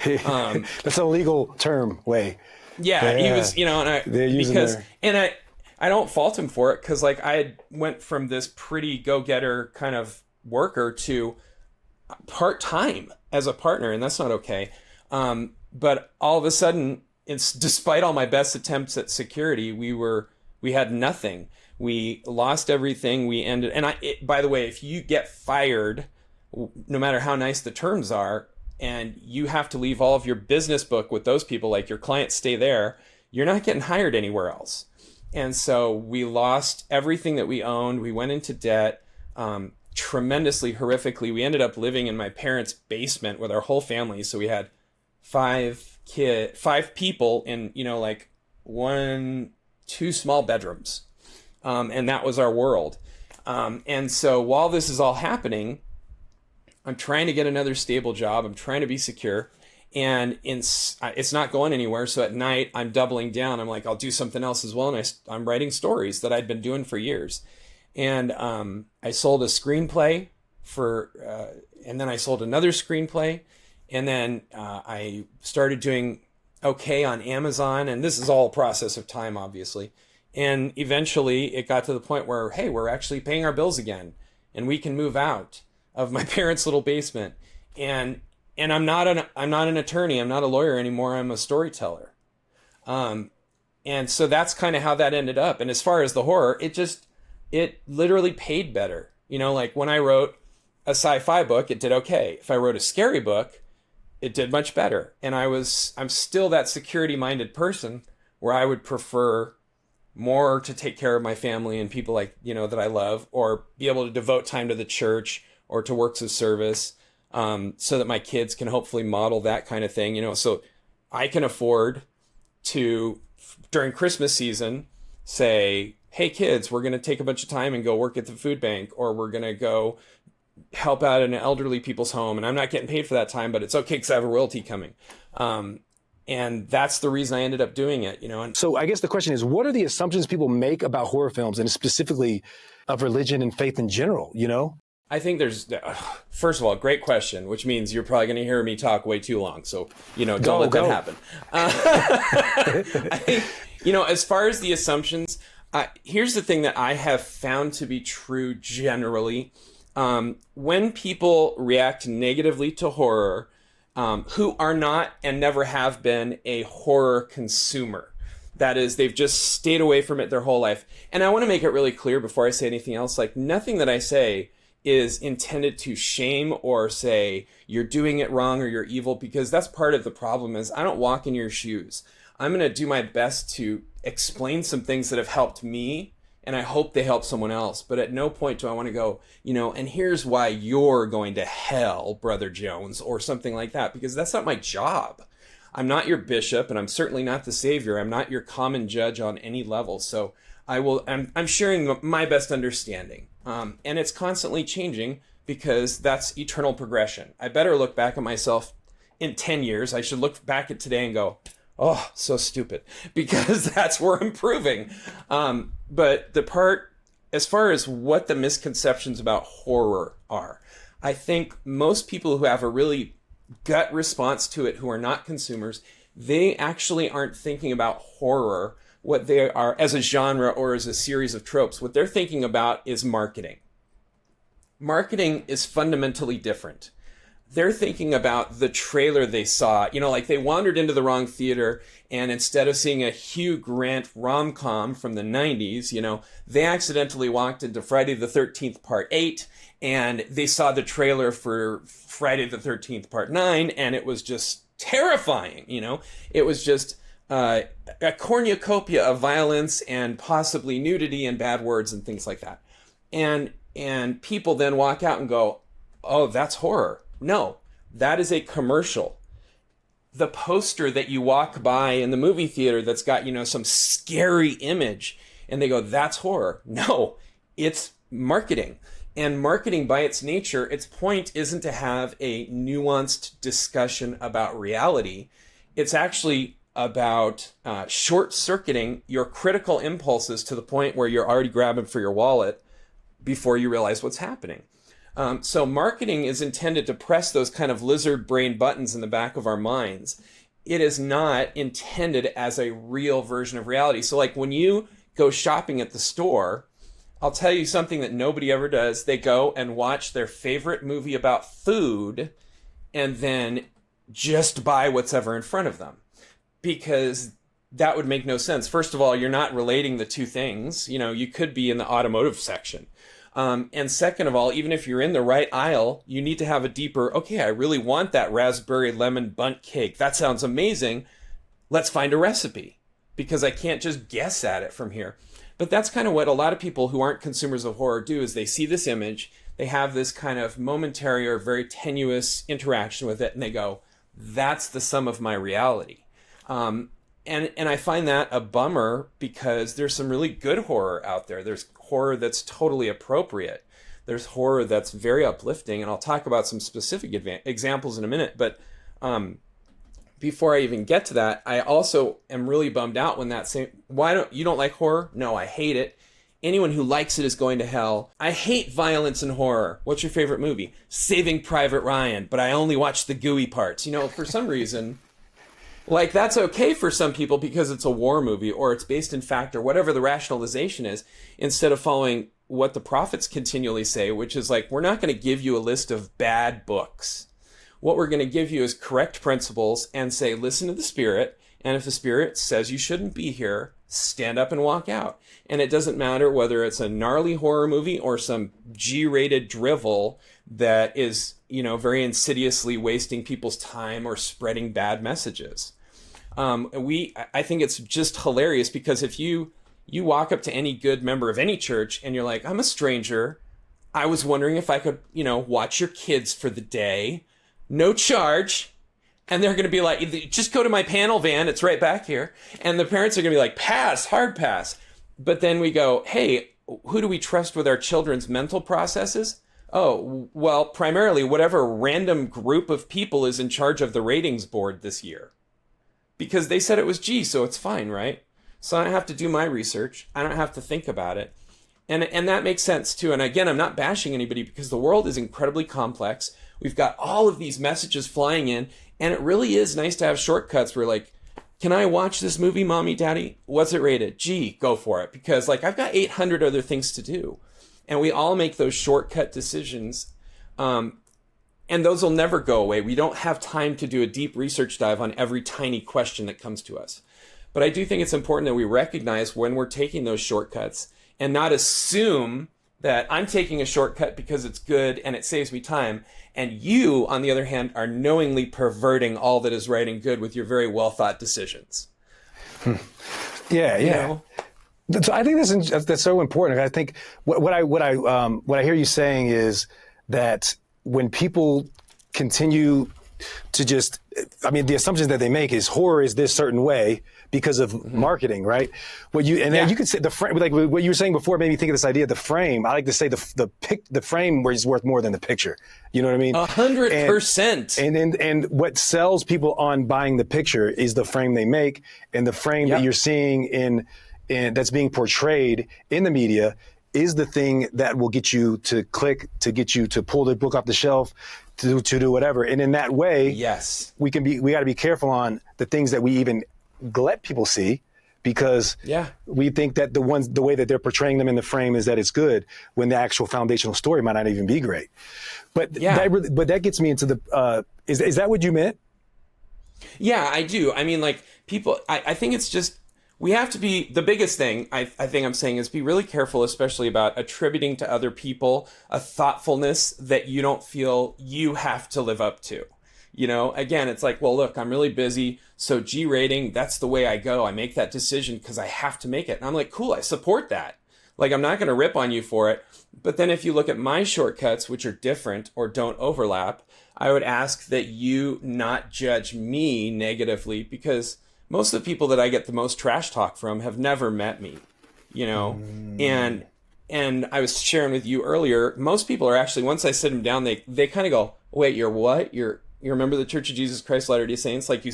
That's a legal term way. Yeah, he was, you know, and I don't fault him for it, because like I went from this pretty go-getter kind of worker to part-time as a partner, and that's not okay. But all of a sudden, despite all my best attempts at security, we had nothing. We lost everything. We ended, and by the way, if you get fired, no matter how nice the terms are, and you have to leave all of your business book with those people, like your clients stay there, you're not getting hired anywhere else. And so we lost everything that we owned. We went into debt, tremendously, horrifically. We ended up living in my parents' basement with our whole family. So we had five people in, you know, like 2 small bedrooms. And that was our world. And so while this is all happening, I'm trying to get another stable job. I'm trying to be secure, and it's not going anywhere. So at night, I'm doubling down. I'm like, I'll do something else as well. And I'm writing stories that I'd been doing for years. And I sold a screenplay and then I sold another screenplay. And then I started doing okay on Amazon. And this is all a process of time, obviously. And eventually it got to the point where, hey, we're actually paying our bills again, and we can move out of my parents' little basement. And I'm not an attorney. I'm not a lawyer anymore. I'm a storyteller. And so that's kind of how that ended up. And as far as the horror, it literally paid better. You know, like when I wrote a sci-fi book, it did okay. If I wrote a scary book, it did much better. And I'm still that security-minded person where I would prefer more to take care of my family and people, like, you know, that I love, or be able to devote time to the church or to works of service, so that my kids can hopefully model that kind of thing, you know, so I can afford to, during Christmas season, say, hey kids, we're going to take a bunch of time and go work at the food bank, or we're going to go help out in an elderly people's home. And I'm not getting paid for that time, but it's okay because I have a royalty coming. And that's the reason I ended up doing it, you know. And so I guess the question is, what are the assumptions people make about horror films, and specifically of religion and faith in general, you know? I think there's, first of all, great question, which means you're probably going to hear me talk way too long. So, you know, don't let that happen. I think, you know, as far as the assumptions, here's the thing that I have found to be true generally. When people react negatively to horror, who are not and never have been a horror consumer, that is, they've just stayed away from it their whole life. And I want to make it really clear before I say anything else, like, nothing that I say is intended to shame or say you're doing it wrong or you're evil, because that's part of the problem. Is I don't walk in your shoes. I'm going to do my best to explain some things that have helped me, and I hope they help someone else. But at no point do I want to go, you know, and here's why you're going to hell, Brother Jones, or something like that, because that's not my job. I'm not your bishop, and I'm certainly not the savior. I'm not your common judge on any level. So I'm sharing my best understanding. And it's constantly changing, because that's eternal progression. I better look back at myself in 10 years, I should look back at today and go, oh, so stupid, because that's where I'm improving. But the part, as far as what the misconceptions about horror are, I think most people who have a really gut response to it, who are not consumers, they actually aren't thinking about horror, what they are as a genre or as a series of tropes. What they're thinking about is marketing. Marketing is fundamentally different. They're thinking about the trailer they saw, like they wandered into the wrong theater, and instead of seeing a Hugh Grant rom-com from the 90s, they accidentally walked into Friday the 13th Part 8, and they saw the trailer for Friday the 13th Part 9, and it was just terrifying. It was just a cornucopia of violence and possibly nudity and bad words and things like that. And people then walk out and go, oh, that's horror. No, that is a commercial. The poster that you walk by in the movie theater that's got, some scary image, and they go, that's horror. No, it's marketing. And marketing by its nature, its point isn't to have a nuanced discussion about reality. It's actually about short-circuiting your critical impulses to the point where you're already grabbing for your wallet before you realize what's happening. So marketing is intended to press those kind of lizard brain buttons in the back of our minds. It is not intended as a real version of reality. So like when you go shopping at the store, I'll tell you something that nobody ever does. They go and watch their favorite movie about food and then just buy what's ever in front of them, because that would make no sense. First of all, you're not relating the two things. You could be in the automotive section. And second of all, even if you're in the right aisle, you need to have a deeper, okay, I really want that raspberry lemon bundt cake. That sounds amazing. Let's find a recipe, because I can't just guess at it from here. But that's kind of what a lot of people who aren't consumers of horror do, is they see this image, they have this kind of momentary or very tenuous interaction with it, and they go, that's the sum of my reality. And I find that a bummer, because there's some really good horror out there. There's horror that's totally appropriate. There's horror that's very uplifting, and I'll talk about some specific examples in a minute. But before I even get to that, I also am really bummed out when you don't like horror? No, I hate it. Anyone who likes it is going to hell. I hate violence and horror. What's your favorite movie? Saving Private Ryan, but I only watch the gooey parts. For some reason, like that's okay for some people because it's a war movie or it's based in fact or whatever the rationalization is, instead of following what the prophets continually say, which is like, we're not going to give you a list of bad books. What we're going to give you is correct principles and say, listen to the Spirit. And if the Spirit says you shouldn't be here, stand up and walk out. And it doesn't matter whether it's a gnarly horror movie or some G-rated drivel that is, very insidiously wasting people's time or spreading bad messages. I think it's just hilarious, because if you walk up to any good member of any church and you're like, I'm a stranger, I was wondering if I could, watch your kids for the day, no charge. And they're going to be like, just go to my panel van. It's right back here. And the parents are going to be like, pass, hard pass. But then we go, hey, who do we trust with our children's mental processes? Oh, well, primarily whatever random group of people is in charge of the ratings board this year. Because they said it was G, so it's fine, right? So I don't have to do my research. I don't have to think about it. And that makes sense too. And again, I'm not bashing anybody, because the world is incredibly complex. We've got all of these messages flying in, and it really is nice to have shortcuts where like, can I watch this movie, Mommy, Daddy? What's it rated? G, go for it. Because like I've got 800 other things to do. And we all make those shortcut decisions. And those will never go away. We don't have time to do a deep research dive on every tiny question that comes to us. But I do think it's important that we recognize when we're taking those shortcuts and not assume that I'm taking a shortcut because it's good and it saves me time. And you, on the other hand, are knowingly perverting all that is right and good with your very well thought decisions. Yeah. So I think that's so important. I think what I hear you saying is that when people continue to the assumptions that they make is horror is this certain way because of marketing, right? Then you could say the frame, like what you were saying before, made me think of this idea of the frame. I like to say the frame where is worth more than the picture. You know what I mean? 100%. And what sells people on buying the picture is the frame they make, and the frame that you're seeing in that's being portrayed in the media is the thing that will get you to click, to get you to pull the book off the shelf, to do whatever. And in that way, we got to be careful on the things that we even let people see, because we think that the way that they're portraying them in the frame is that it's good, when the actual foundational story might not even be great. But that gets me into the is that what you meant? Yeah, I do. I mean, like, people, I think it's just, we have to be, the biggest thing I think I'm saying is be really careful, especially about attributing to other people a thoughtfulness that you don't feel you have to live up to. You know, again, it's like, well, look, I'm really busy, so G rating, that's the way I go. I make that decision because I have to make it. And I'm like, cool, I support that. Like, I'm not going to rip on you for it. But then if you look at my shortcuts, which are different or don't overlap, I would ask that you not judge me negatively, because most of the people that I get the most trash talk from have never met me, you know? And I was sharing with you earlier, most people are actually, once I sit them down, they kind of go, wait, you're what? You remember the Church of Jesus Christ Latter-day Saints? Like,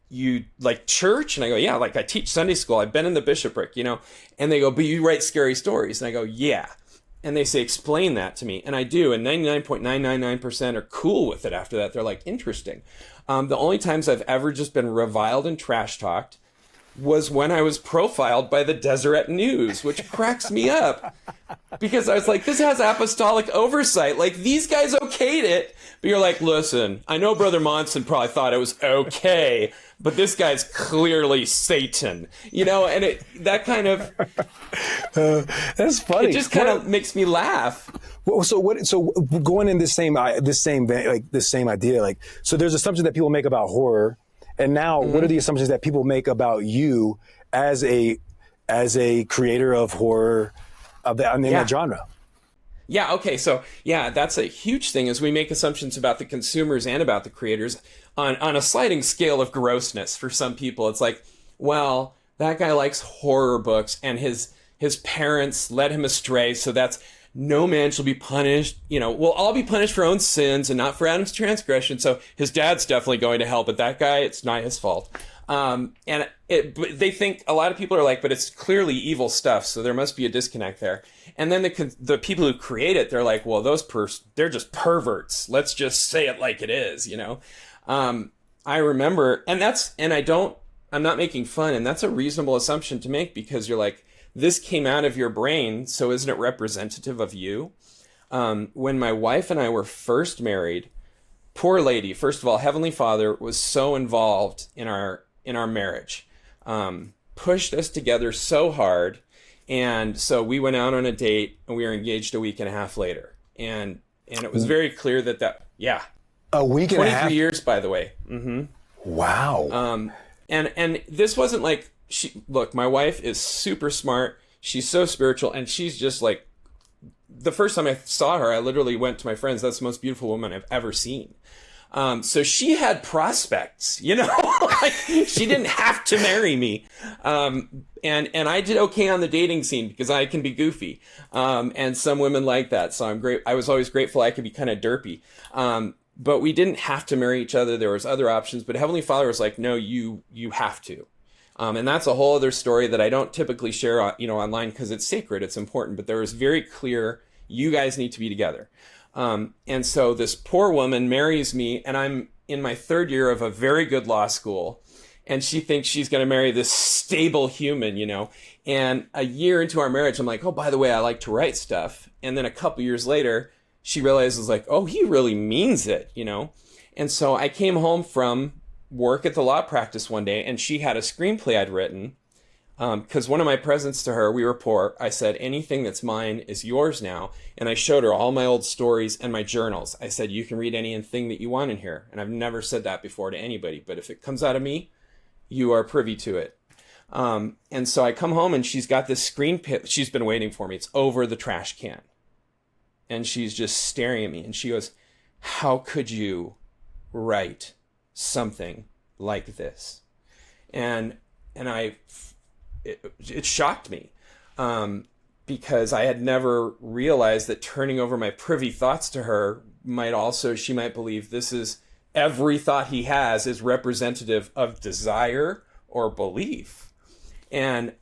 you like church? And I go, yeah, like I teach Sunday school. I've been in the bishopric, you know? And they go, but you write scary stories. And I go, yeah. And they say, explain that to me. And I do. And 99.999% are cool with it after that. They're like, interesting. The only times I've ever just been reviled and trash talked was when I was profiled by the Deseret News, which cracks me up, because I was like, this has apostolic oversight. Like, these guys okayed it. But you're like, listen, I know Brother Monson probably thought it was okay, but this guy's clearly Satan, you know? And that kind of, that's funny. It just kind of makes me laugh. Well, so going in this same idea, like, so there's assumptions that people make about horror, and now what are the assumptions that people make about you as a creator of horror of that genre? Yeah, okay, so yeah, that's a huge thing, is we make assumptions about the consumers and about the creators on a sliding scale of grossness. For some people, it's like, well, that guy likes horror books and his parents led him astray, so that's, no man shall be punished. You know, we'll all be punished for our own sins and not for Adam's transgression. So his dad's definitely going to hell, but that guy, it's not his fault. But they think, a lot of people are like, but it's clearly evil stuff, so there must be a disconnect there. And then the people who create it, they're like, well, they're just perverts. Let's just say it like it is, you know? I remember, I'm not making fun, and that's a reasonable assumption to make, because you're like, this came out of your brain, so isn't it representative of you? When my wife and I were first married, poor lady, first of all, Heavenly Father was so involved in our marriage, pushed us together so hard, and so we went out on a date, and we were engaged a week and a half later, and it was very clear that a week and a half, 23 years, by the way. Wow. And this wasn't like, look, my wife is super smart. She's so spiritual, and she's just like, the first time I saw her, I literally went to my friends, that's the most beautiful woman I've ever seen. So she had prospects, you know, like, she didn't have to marry me. And I did okay on the dating scene because I can be goofy. And some women like that. So I was always grateful I could be kind of derpy. But we didn't have to marry each other. There was other options, but Heavenly Father was like, no, you have to. And that's a whole other story that I don't typically share, online, because it's sacred, it's important. But there was very clear, you guys need to be together. And so this poor woman marries me, and I'm in my third year of a very good law school, and she thinks she's going to marry this stable human, you know. And a year into our marriage, I'm like, oh, by the way, I like to write stuff. And then a couple years later, she realizes, like, oh, he really means it, you know. And so I came home from work at the law practice one day, and she had a screenplay I'd written, because one of my presents to her, we were poor, I said, anything that's mine is yours now. And I showed her all my old stories and my journals. I said, you can read anything that you want in here. And I've never said that before to anybody, but if it comes out of me, you are privy to it. And so I come home, and she's got this screenplay. She's been waiting for me. It's over the trash can. And she's just staring at me, and she goes, how could you write something like this? And it shocked me, because I had never realized that turning over my privy thoughts to her she might believe this is every thought he has is representative of desire or belief. And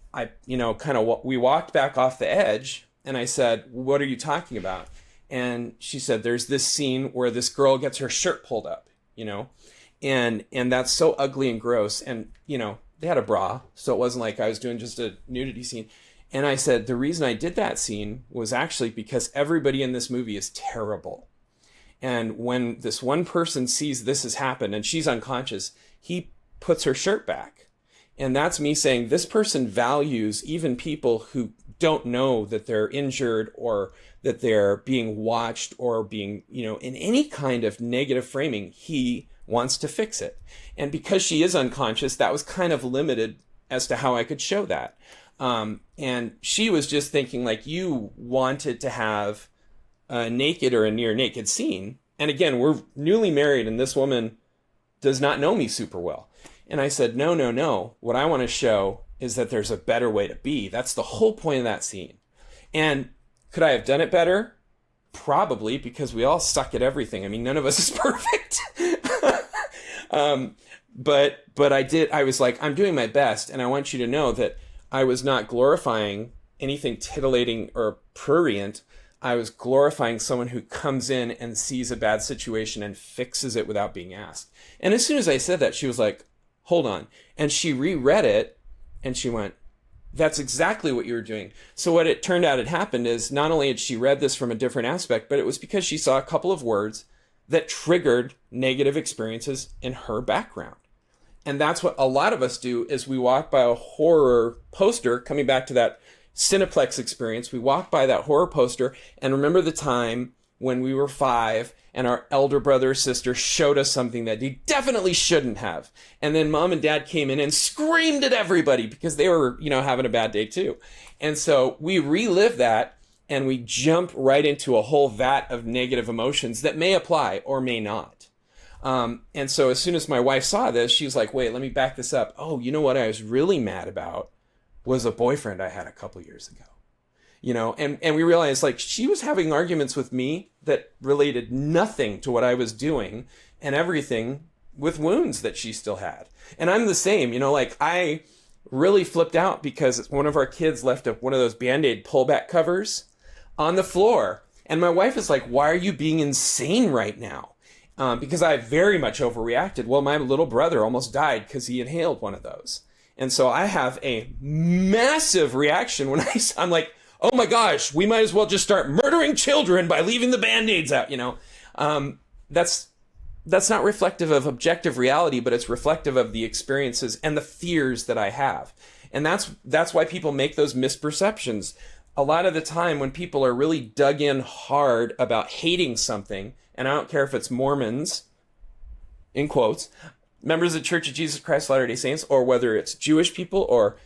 we walked back off the edge, and I said, "What are you talking about?" And she said, "There's this scene where this girl gets her shirt pulled up, and that's so ugly and gross. And, they had a bra, so it wasn't like I was doing just a nudity scene." And I said, "The reason I did that scene was actually because everybody in this movie is terrible. And when this one person sees this has happened and she's unconscious, he puts her shirt back. And that's me saying this person values even people who don't know that they're injured or that they're being watched or being, in any kind of negative framing. He wants to fix it. And because she is unconscious, that was kind of limited as to how I could show that. And she was just thinking, like, you wanted to have a naked or a near naked scene. And again, we're newly married and this woman does not know me super well. And I said, no. What I want to show is that there's a better way to be. That's the whole point of that scene. And could I have done it better? Probably, because we all suck at everything. I mean, none of us is perfect. But I did. I was like, I'm doing my best. And I want you to know that I was not glorifying anything titillating or prurient. I was glorifying someone who comes in and sees a bad situation and fixes it without being asked. And as soon as I said that, she was like, hold on. And she reread it and she went, that's exactly what you were doing. So what it turned out had happened is not only had she read this from a different aspect, but it was because she saw a couple of words that triggered negative experiences in her background. And that's what a lot of us do is we walk by a horror poster, coming back to that Cineplex experience. We walk by that horror poster and remember the time when we were 5 and our elder brother or sister showed us something that he definitely shouldn't have. And then mom and dad came in and screamed at everybody because they were, having a bad day too. And so we relive that and we jump right into a whole vat of negative emotions that may apply or may not. And so as soon as my wife saw this, she was like, wait, let me back this up. Oh, you know what I was really mad about was a boyfriend I had a couple years ago, and we realized like she was having arguments with me that related nothing to what I was doing and everything with wounds that she still had. And I'm the same, I really flipped out because one of our kids left one of those Band-Aid pullback covers on the floor. And my wife is like, why are you being insane right now? Because I very much overreacted. Well, my little brother almost died because he inhaled one of those. And so I have a massive reaction when I'm like, oh my gosh, we might as well just start murdering children by leaving the Band-Aids out, That's not reflective of objective reality, but it's reflective of the experiences and the fears that I have. And that's why people make those misperceptions. A lot of the time when people are really dug in hard about hating something, and I don't care if it's Mormons, in quotes, members of the Church of Jesus Christ Latter-day Saints, or whether it's Jewish people or,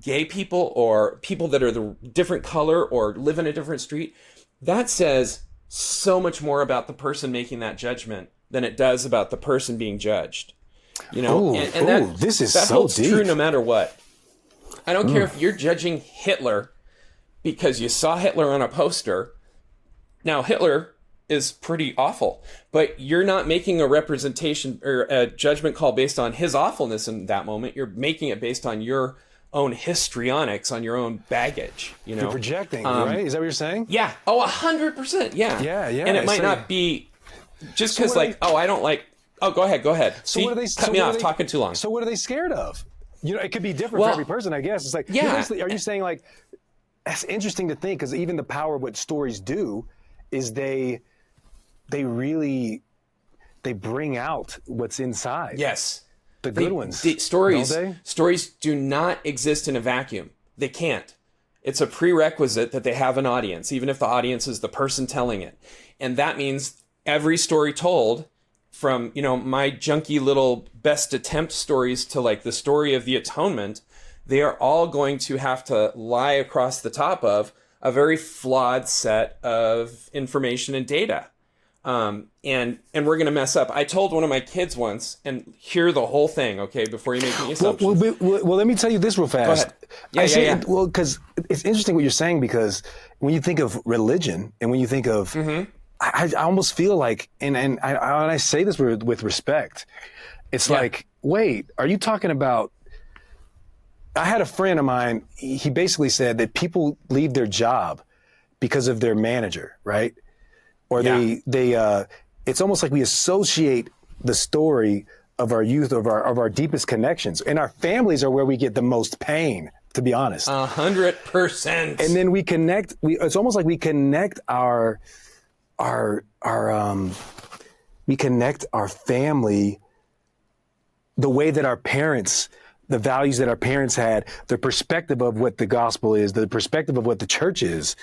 gay people or people that are the different color or live in a different street, that says so much more about the person making that judgment than it does about the person being judged. This is that so holds deep. true no matter what. I don't care if you're judging Hitler because you saw Hitler on a poster. Now, Hitler is pretty awful, but you're not making a representation or a judgment call based on his awfulness in that moment. You're making it based on your own histrionics, on your own baggage. You're projecting, right? Is that what you're saying? Yeah. Oh, 100%. Yeah. Yeah. And it might not be just because, I don't like. Oh, go ahead. So See, what are they? Cut me off. Talking too long. So what are they scared of? It could be different for every person, I guess. It's like, yeah. Are you saying like that's interesting to think because even the power of what stories do is they bring out what's inside. Yes. The good ones. Stories do not exist in a vacuum. They can't. It's a prerequisite that they have an audience, even if the audience is the person telling it. And that means every story told, from, my junky little best attempt stories to like the story of the atonement, they are all going to have to lie across the top of a very flawed set of information and data. And we're going to mess up. I told one of my kids once, and hear the whole thing, okay, before you make any assumptions. Well, let me tell you this real fast. Go ahead. Yeah. Well, because it's interesting what you're saying, because when you think of religion and when you think of, I almost feel like, and I say this with respect, it's like, wait, are you talking about, I had a friend of mine, he basically said that people leave their job because of their manager, right? Or they it's almost like we associate the story of our youth, of our deepest connections, and our families are where we get the most pain, to be honest. 100%. And then we connect. It's almost like we connect our family the way that our parents, the values that our parents had, the perspective of what the gospel is, the perspective of what the church is.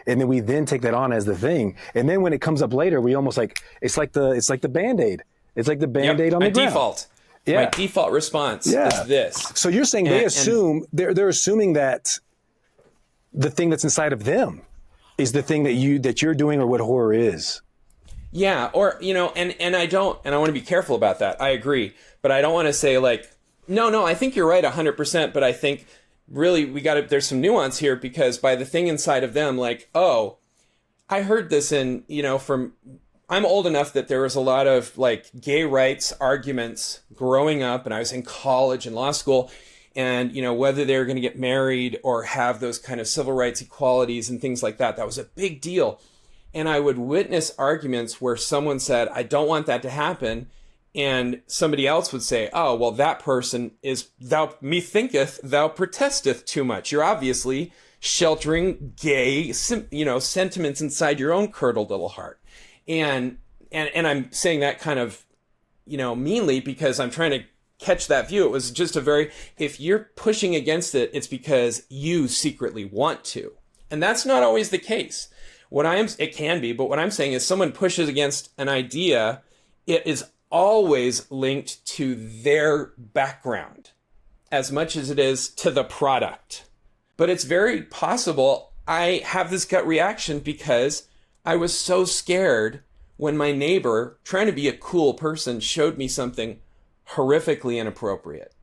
And then we then take that on as the thing. And then when it comes up later, we almost like, it's like the Band-Aid. It's like the Band-Aid on the ground. Default. Yeah. My default response is this. So you're saying they're assuming that the thing that's inside of them is the thing that you're doing, or what horror is. Yeah. Or, and I want to be careful about that. I agree. But I don't want to say like, no, I think you're right 100%, but I think really there's some nuance here, because by the thing inside of them, like, oh, I heard this I'm old enough that there was a lot of like gay rights arguments growing up, and I was in college and law school, and, whether they were going to get married or have those kind of civil rights equalities and things like that, that was a big deal. And I would witness arguments where someone said, I don't want that to happen. And somebody else would say, oh, well, that person is, methinketh, thou protesteth too much. You're obviously sheltering gay, sentiments inside your own curdled little heart. And I'm saying that kind of, meanly, because I'm trying to catch that view. It was just if you're pushing against it, it's because you secretly want to. And that's not always the case. It can be, but what I'm saying is someone pushes against an idea, it is always linked to their background as much as it is to the product. But it's very possible I have this gut reaction because I was so scared when my neighbor, trying to be a cool person, showed me something horrifically inappropriate.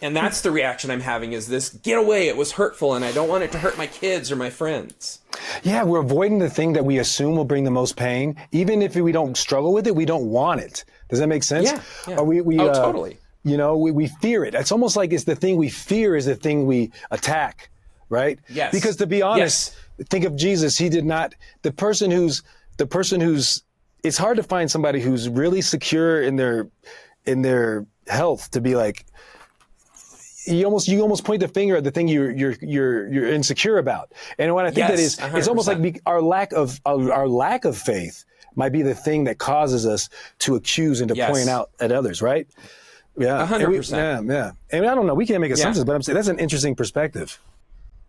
And that's the reaction I'm having, is this, get away, it was hurtful, and I don't want it to hurt my kids or my friends. Yeah, we're avoiding the thing that we assume will bring the most pain. Even if we don't struggle with it, we don't want it. Does that make sense? Yeah. Or Totally. We fear it. It's almost like it's the thing we fear is the thing we attack, right? Yes. Because to be honest, think of Jesus. He did not, the person who's, it's hard to find somebody who's really secure in their health to be like, you almost point the finger at the thing you're insecure about. And what I think that is, 100%. it's almost like our lack of faith might be the thing that causes us to accuse and to point out at others, right? Yeah, 100%. Yeah. And I don't know, we can't make assumptions, but I'm saying that's an interesting perspective.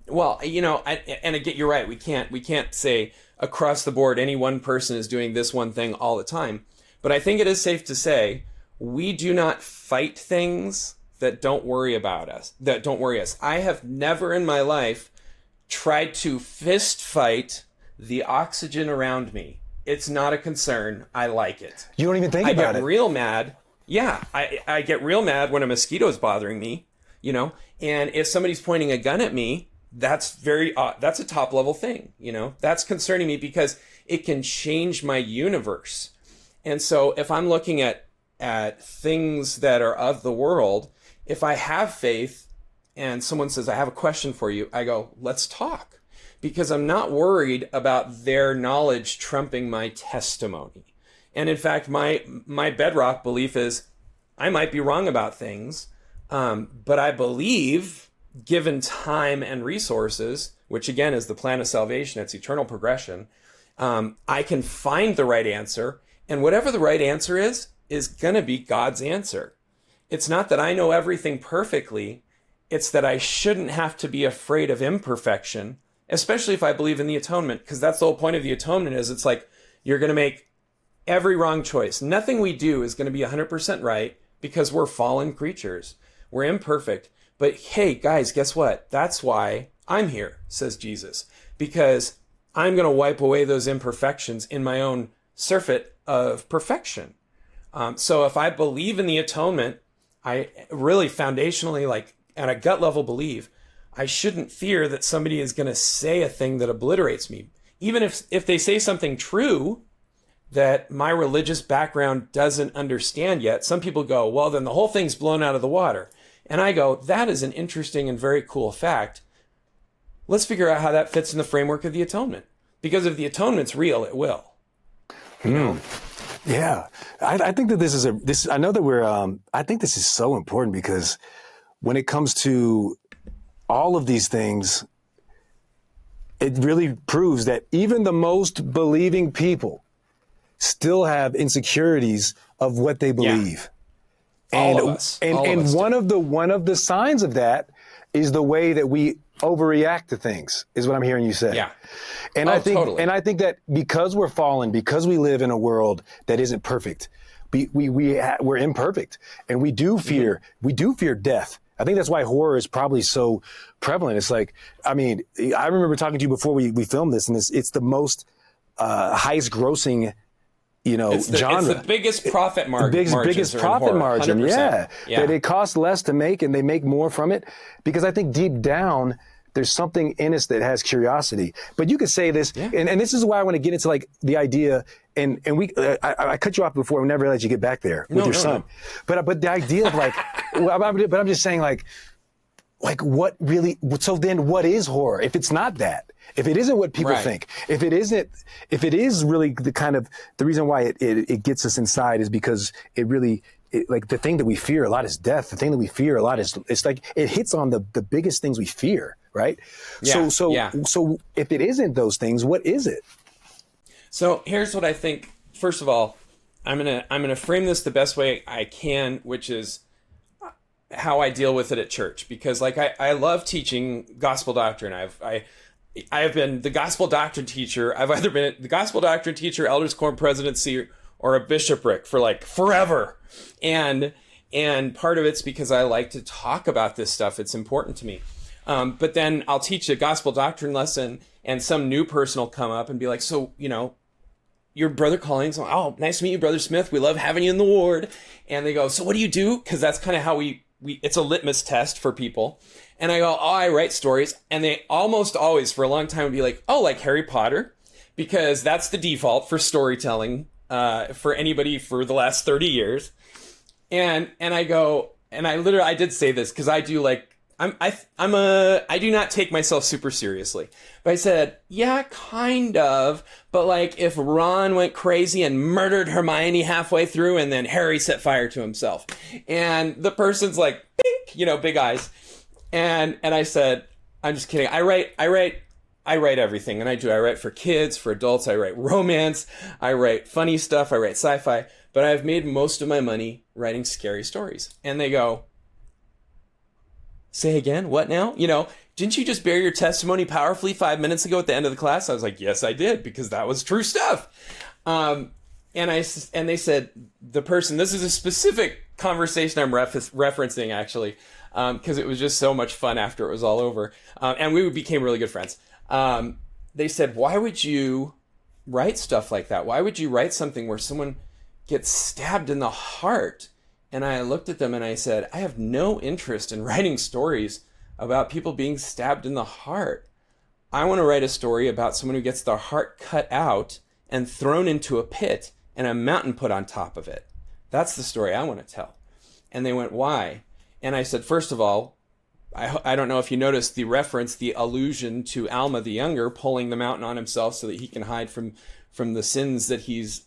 Well, and again, you're right. We can't say across the board any one person is doing this one thing all the time. But I think it is safe to say we do not fight things that don't worry us. I have never in my life tried to fist fight the oxygen around me. It's not a concern. I like it. You don't even think about it. I get real mad. Yeah, I get real mad when a mosquito is bothering me, and if somebody's pointing a gun at me, that's that's a top level thing, that's concerning me because it can change my universe. And so if I'm looking at things that are of the world, if I have faith and someone says, I have a question for you, I go, let's talk, because I'm not worried about their knowledge trumping my testimony. And in fact, my bedrock belief is I might be wrong about things, but I believe, given time and resources, which again is the plan of salvation, it's eternal progression, I can find the right answer. And whatever the right answer is going to be God's answer. It's not that I know everything perfectly. It's that I shouldn't have to be afraid of imperfection, especially if I believe in the atonement, because that's the whole point of the atonement is it's like you're going to make every wrong choice. Nothing we do is going to be 100% right because we're fallen creatures. We're imperfect. But hey, guys, guess what? That's why I'm here, says Jesus, because I'm going to wipe away those imperfections in my own surfeit of perfection. So if I believe in the atonement, I really foundationally, like at a gut level, believe I shouldn't fear that somebody is going to say a thing that obliterates me. Even if they say something true that my religious background doesn't understand yet, some people go, well, then the whole thing's blown out of the water. And I go, that is an interesting and very cool fact. Let's figure out how that fits in the framework of the atonement. Because if the atonement's real, it will. Yeah, I think that this. I know that I think this is so important because when it comes to all of these things, it really proves that even the most believing people still have insecurities of what they believe. Yeah. And, all of us. And one of the signs of that is the way that we overreact to things, is what I'm hearing you say. Yeah. And Totally. I think that because we're fallen, because we live in a world that isn't perfect, we're imperfect, and we do fear death. I think that's why horror is probably so prevalent. It's like, I mean, I remember talking to you before we filmed this, and it's the most highest grossing, genre. It's the biggest profit margin. Biggest profit margin. 100%. Yeah. That it costs less to make and they make more from it. Because I think deep down, there's something in us that has curiosity. But you could say this, and this is why I want to get into like the idea, and I cut you off before, we never let you get back there with your son. No. But the idea of like, but I'm just saying like what really, so then what is horror? If it's not that, if it isn't what people think, if it is really the kind of, the reason why it gets us inside is because it really, like the thing that we fear a lot is death. The thing that we fear a lot is, it's like, it hits on the biggest things we fear, right? Yeah, so if it isn't those things, what is it? So here's what I think. First of all, I'm gonna frame this the best way I can, which is how I deal with it at church. Because like I love teaching gospel doctrine. I have been the gospel doctrine teacher. I've either been the gospel doctrine teacher, elders quorum presidency, or a bishopric for like forever. And part of it's because I like to talk about this stuff. It's important to me. But then I'll teach a gospel doctrine lesson and some new person will come up and be like, so, you're Brother Collings. Oh, nice to meet you, Brother Smith. We love having you in the ward. And they go, so what do you do? Because that's kind of how we it's a litmus test for people. And I go, I write stories. And they almost always for a long time would be like, oh, like Harry Potter, because that's the default for storytelling for anybody for the last 30 years. And I go, and I did say this because I do like, I do not take myself super seriously. But I said, yeah, kind of. But like if Ron went crazy and murdered Hermione halfway through and then Harry set fire to himself. And the person's like, bink, big eyes. And I said, I'm just kidding. I write everything. And I write for kids, for adults. I write romance. I write funny stuff. I write sci-fi. But I've made most of my money writing scary stories. And they go, say again? What now? Didn't you just bear your testimony powerfully 5 minutes ago at the end of the class? I was like, yes, I did, because that was true stuff. And they said, the person, this is a specific conversation I'm referencing actually, because it was just so much fun after it was all over. And we became really good friends. They said, why would you write stuff like that? Why would you write something where someone gets stabbed in the heart? And I looked at them and I said, I have no interest in writing stories about people being stabbed in the heart. I want to write a story about someone who gets their heart cut out and thrown into a pit and a mountain put on top of it. That's the story I want to tell. And they went, why? And I said, first of all, I don't know if you noticed the reference, the allusion to Alma the Younger pulling the mountain on himself so that he can hide from the sins that he's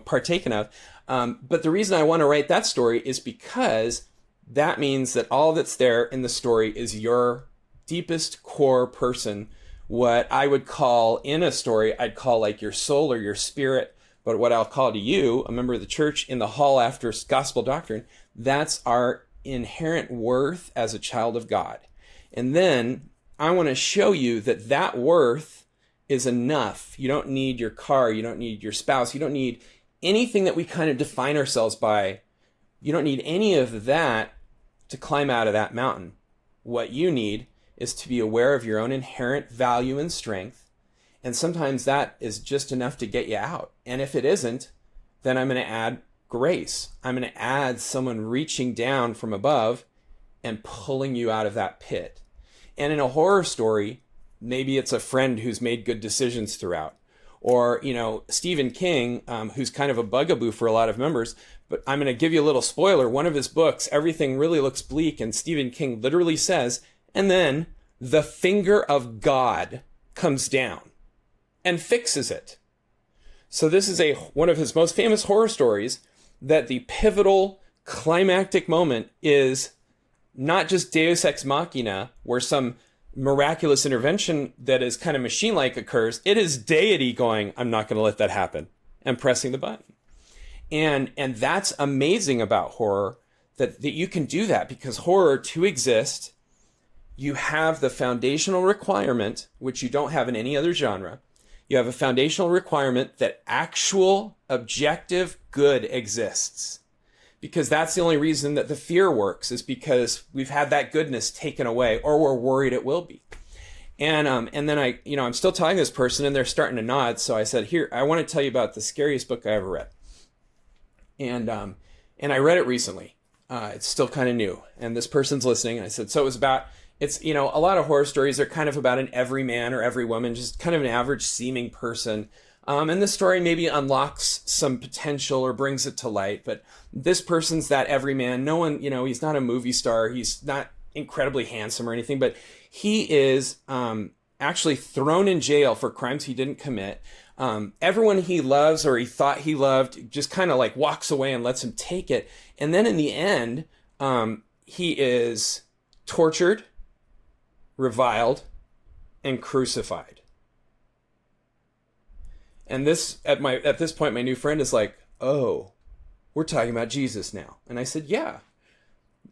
partaken of. But the reason I want to write that story is because that means that all that's there in the story is your deepest core person. What I would call in a story, I'd call like your soul or your spirit. But what I'll call to you, a member of the church in the hall after gospel doctrine, that's our inherent worth as a child of God. And then I want to show you that that worth is enough. You don't need your car. You don't need your spouse. You don't need anything that we kind of define ourselves by. You don't need any of that to climb out of that mountain. What you need is to be aware of your own inherent value and strength And sometimes that is just enough to get you out. And if it isn't, then I'm going to add grace. I'm going to add someone reaching down from above and pulling you out of that pit. And in a horror story, maybe it's a friend who's made good decisions throughout. Or, Stephen King, who's kind of a bugaboo for a lot of members, but I'm going to give you a little spoiler. One of his books, everything really looks bleak, and Stephen King literally says, and then the finger of God comes down and fixes it. So this is one of his most famous horror stories, that the pivotal climactic moment is not just Deus Ex Machina, where some miraculous intervention that is kind of machine-like occurs. It is deity going, I'm not going to let that happen, and pressing the button. And that's amazing about horror, that you can do that, because horror, to exist, you have the foundational requirement, which you don't have in any other genre. You have a foundational requirement that actual objective good exists. Because that's the only reason that the fear works, is because we've had that goodness taken away, or we're worried it will be. And then I'm still telling this person, and they're starting to nod. So I said, here, I want to tell you about the scariest book I ever read. And I read it recently. It's still kind of new. And this person's listening. And I said, so it was about, a lot of horror stories are kind of about an everyman or every woman, just kind of an average seeming person. And the story maybe unlocks some potential or brings it to light. But this person's that everyman. No one, he's not a movie star. He's not incredibly handsome or anything, but he is actually thrown in jail for crimes he didn't commit. Everyone he loves, or he thought he loved, just kind of like walks away and lets him take it. And then in the end, he is tortured, reviled, and crucified. And at this point, my new friend is like, oh, we're talking about Jesus now. And I said, yeah.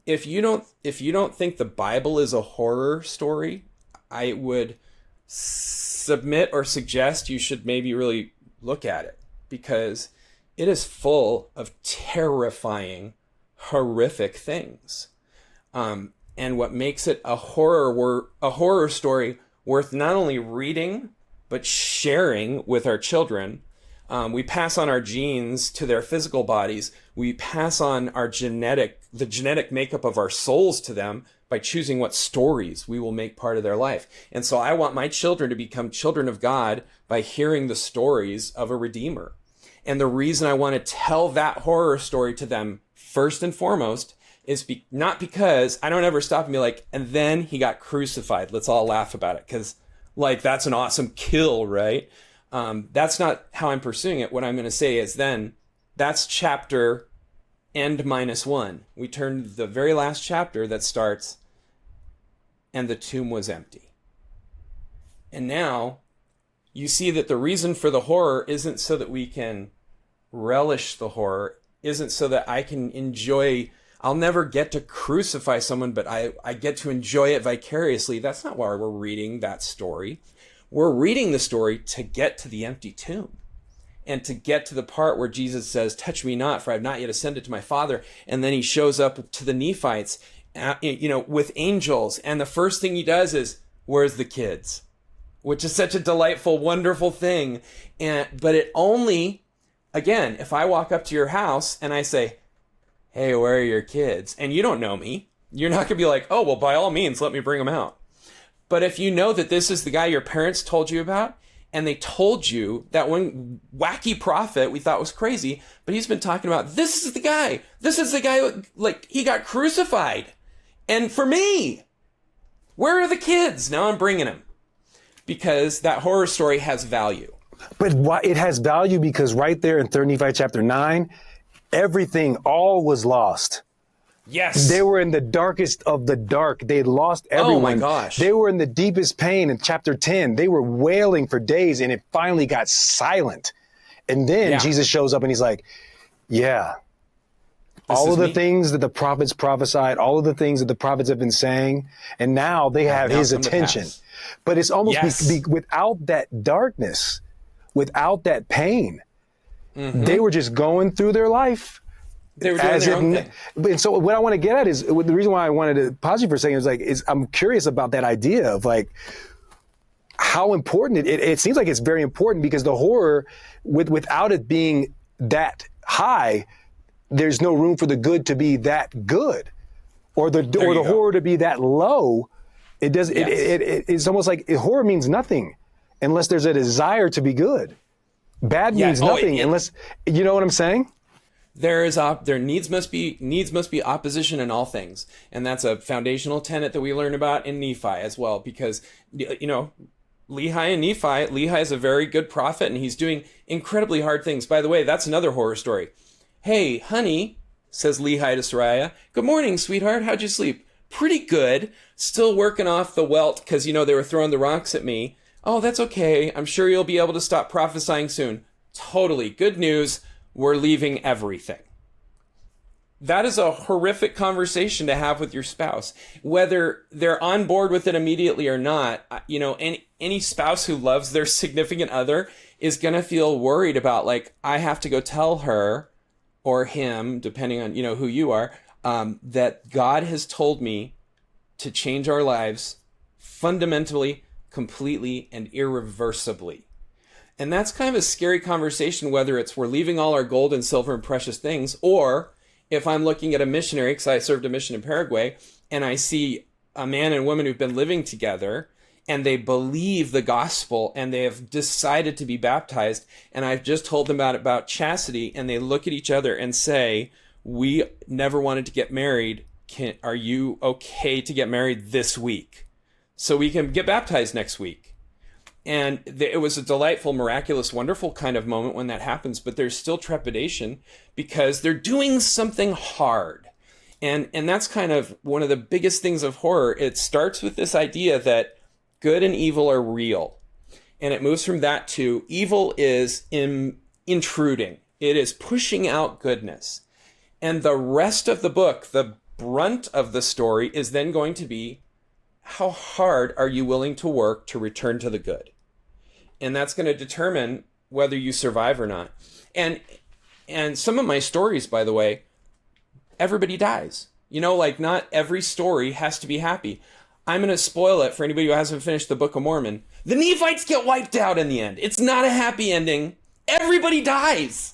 If you don't think the Bible is a horror story, I would submit or suggest you should maybe really look at it, because it is full of terrifying, horrific things. And what makes it a horror story worth not only reading, but sharing with our children. We pass on our genes to their physical bodies. We pass on the genetic makeup of our souls to them by choosing what stories we will make part of their life. And so I want my children to become children of God by hearing the stories of a Redeemer. And the reason I want to tell that horror story to them first and foremost is not because I don't ever stop and be like, and then he got crucified. Let's all laugh about it, because that's an awesome kill, right? That's not how I'm pursuing it. What I'm going to say is then that's chapter end -1. We turn to the very last chapter that starts, and the tomb was empty. And now you see that the reason for the horror isn't so that we can relish the horror, isn't so that I can enjoy. I'll never get to crucify someone, but I get to enjoy it vicariously. That's not why we're reading that story. We're reading the story to get to the empty tomb, and to get to the part where Jesus says, touch me not, for I have not yet ascended to my Father. And then he shows up to the Nephites, with angels. And the first thing he does is, where's the kids? Which is such a delightful, wonderful thing. But it only, again, if I walk up to your house and I say, hey, where are your kids? And you don't know me, you're not going to be like, oh, well, by all means, let me bring them out. But if you know that this is the guy your parents told you about, and they told you that one wacky prophet we thought was crazy, but he's been talking about, this is the guy, he got crucified. And for me, where are the kids? Now I'm bringing them. Because that horror story has value. But why it has value? Because right there in 3 Nephi chapter 9, everything, all was lost. Yes. They were in the darkest of the dark. They lost everyone. Oh my gosh. They were in the deepest pain in chapter 10. They were wailing for days, and it finally got silent. And then Jesus shows up and he's like, yeah, all of the things that the prophets prophesied, all of the things that the prophets have been saying, and now they have his attention. But it's almost without that darkness, without that pain, they were just going through their life. They were doing their own thing. And so what I want to get at is, the reason why I wanted to pause you for a second is I'm curious about that idea of how important it seems like it's very important, because the horror, without it being that high, there's no room for the good to be that good, or the horror to be that low. It does. Yes. It's almost like horror means nothing unless there's a desire to be good. Bad means nothing unless, you know what I'm saying? There must be opposition in all things, and that's a foundational tenet that we learn about in Nephi as well. Because Lehi and Nephi, Lehi is a very good prophet, and he's doing incredibly hard things. By the way, that's another horror story. Hey, honey, says Lehi to Sariah. Good morning, sweetheart. How'd you sleep? Pretty good. Still working off the welt because, they were throwing the rocks at me. Oh, that's okay. I'm sure you'll be able to stop prophesying soon. Totally. Good news. We're leaving everything. That is a horrific conversation to have with your spouse. Whether they're on board with it immediately or not, any spouse who loves their significant other is going to feel worried about, like, I have to go tell her or him, depending on, who you are, that God has told me to change our lives fundamentally, completely, and irreversibly. And that's kind of a scary conversation, whether it's we're leaving all our gold and silver and precious things, or if I'm looking at a missionary, because I served a mission in Paraguay, and I see a man and woman who've been living together, and they believe the gospel, and they have decided to be baptized, and I've just told them about chastity, and they look at each other and say, we never wanted to get married. Are you okay to get married this week so we can get baptized next week? And it was a delightful, miraculous, wonderful kind of moment when that happens, but there's still trepidation because they're doing something hard. And that's kind of one of the biggest things of horror. It starts with this idea that good and evil are real. And it moves from that to evil is intruding. It is pushing out goodness. And the rest of the book, the brunt of the story, is then going to be, how hard are you willing to work to return to the good? And that's going to determine whether you survive or not. And some of my stories, by the way, everybody dies. Not every story has to be happy. I'm going to spoil it for anybody who hasn't finished the Book of Mormon. The Nephites get wiped out in the end. It's not a happy ending. Everybody dies.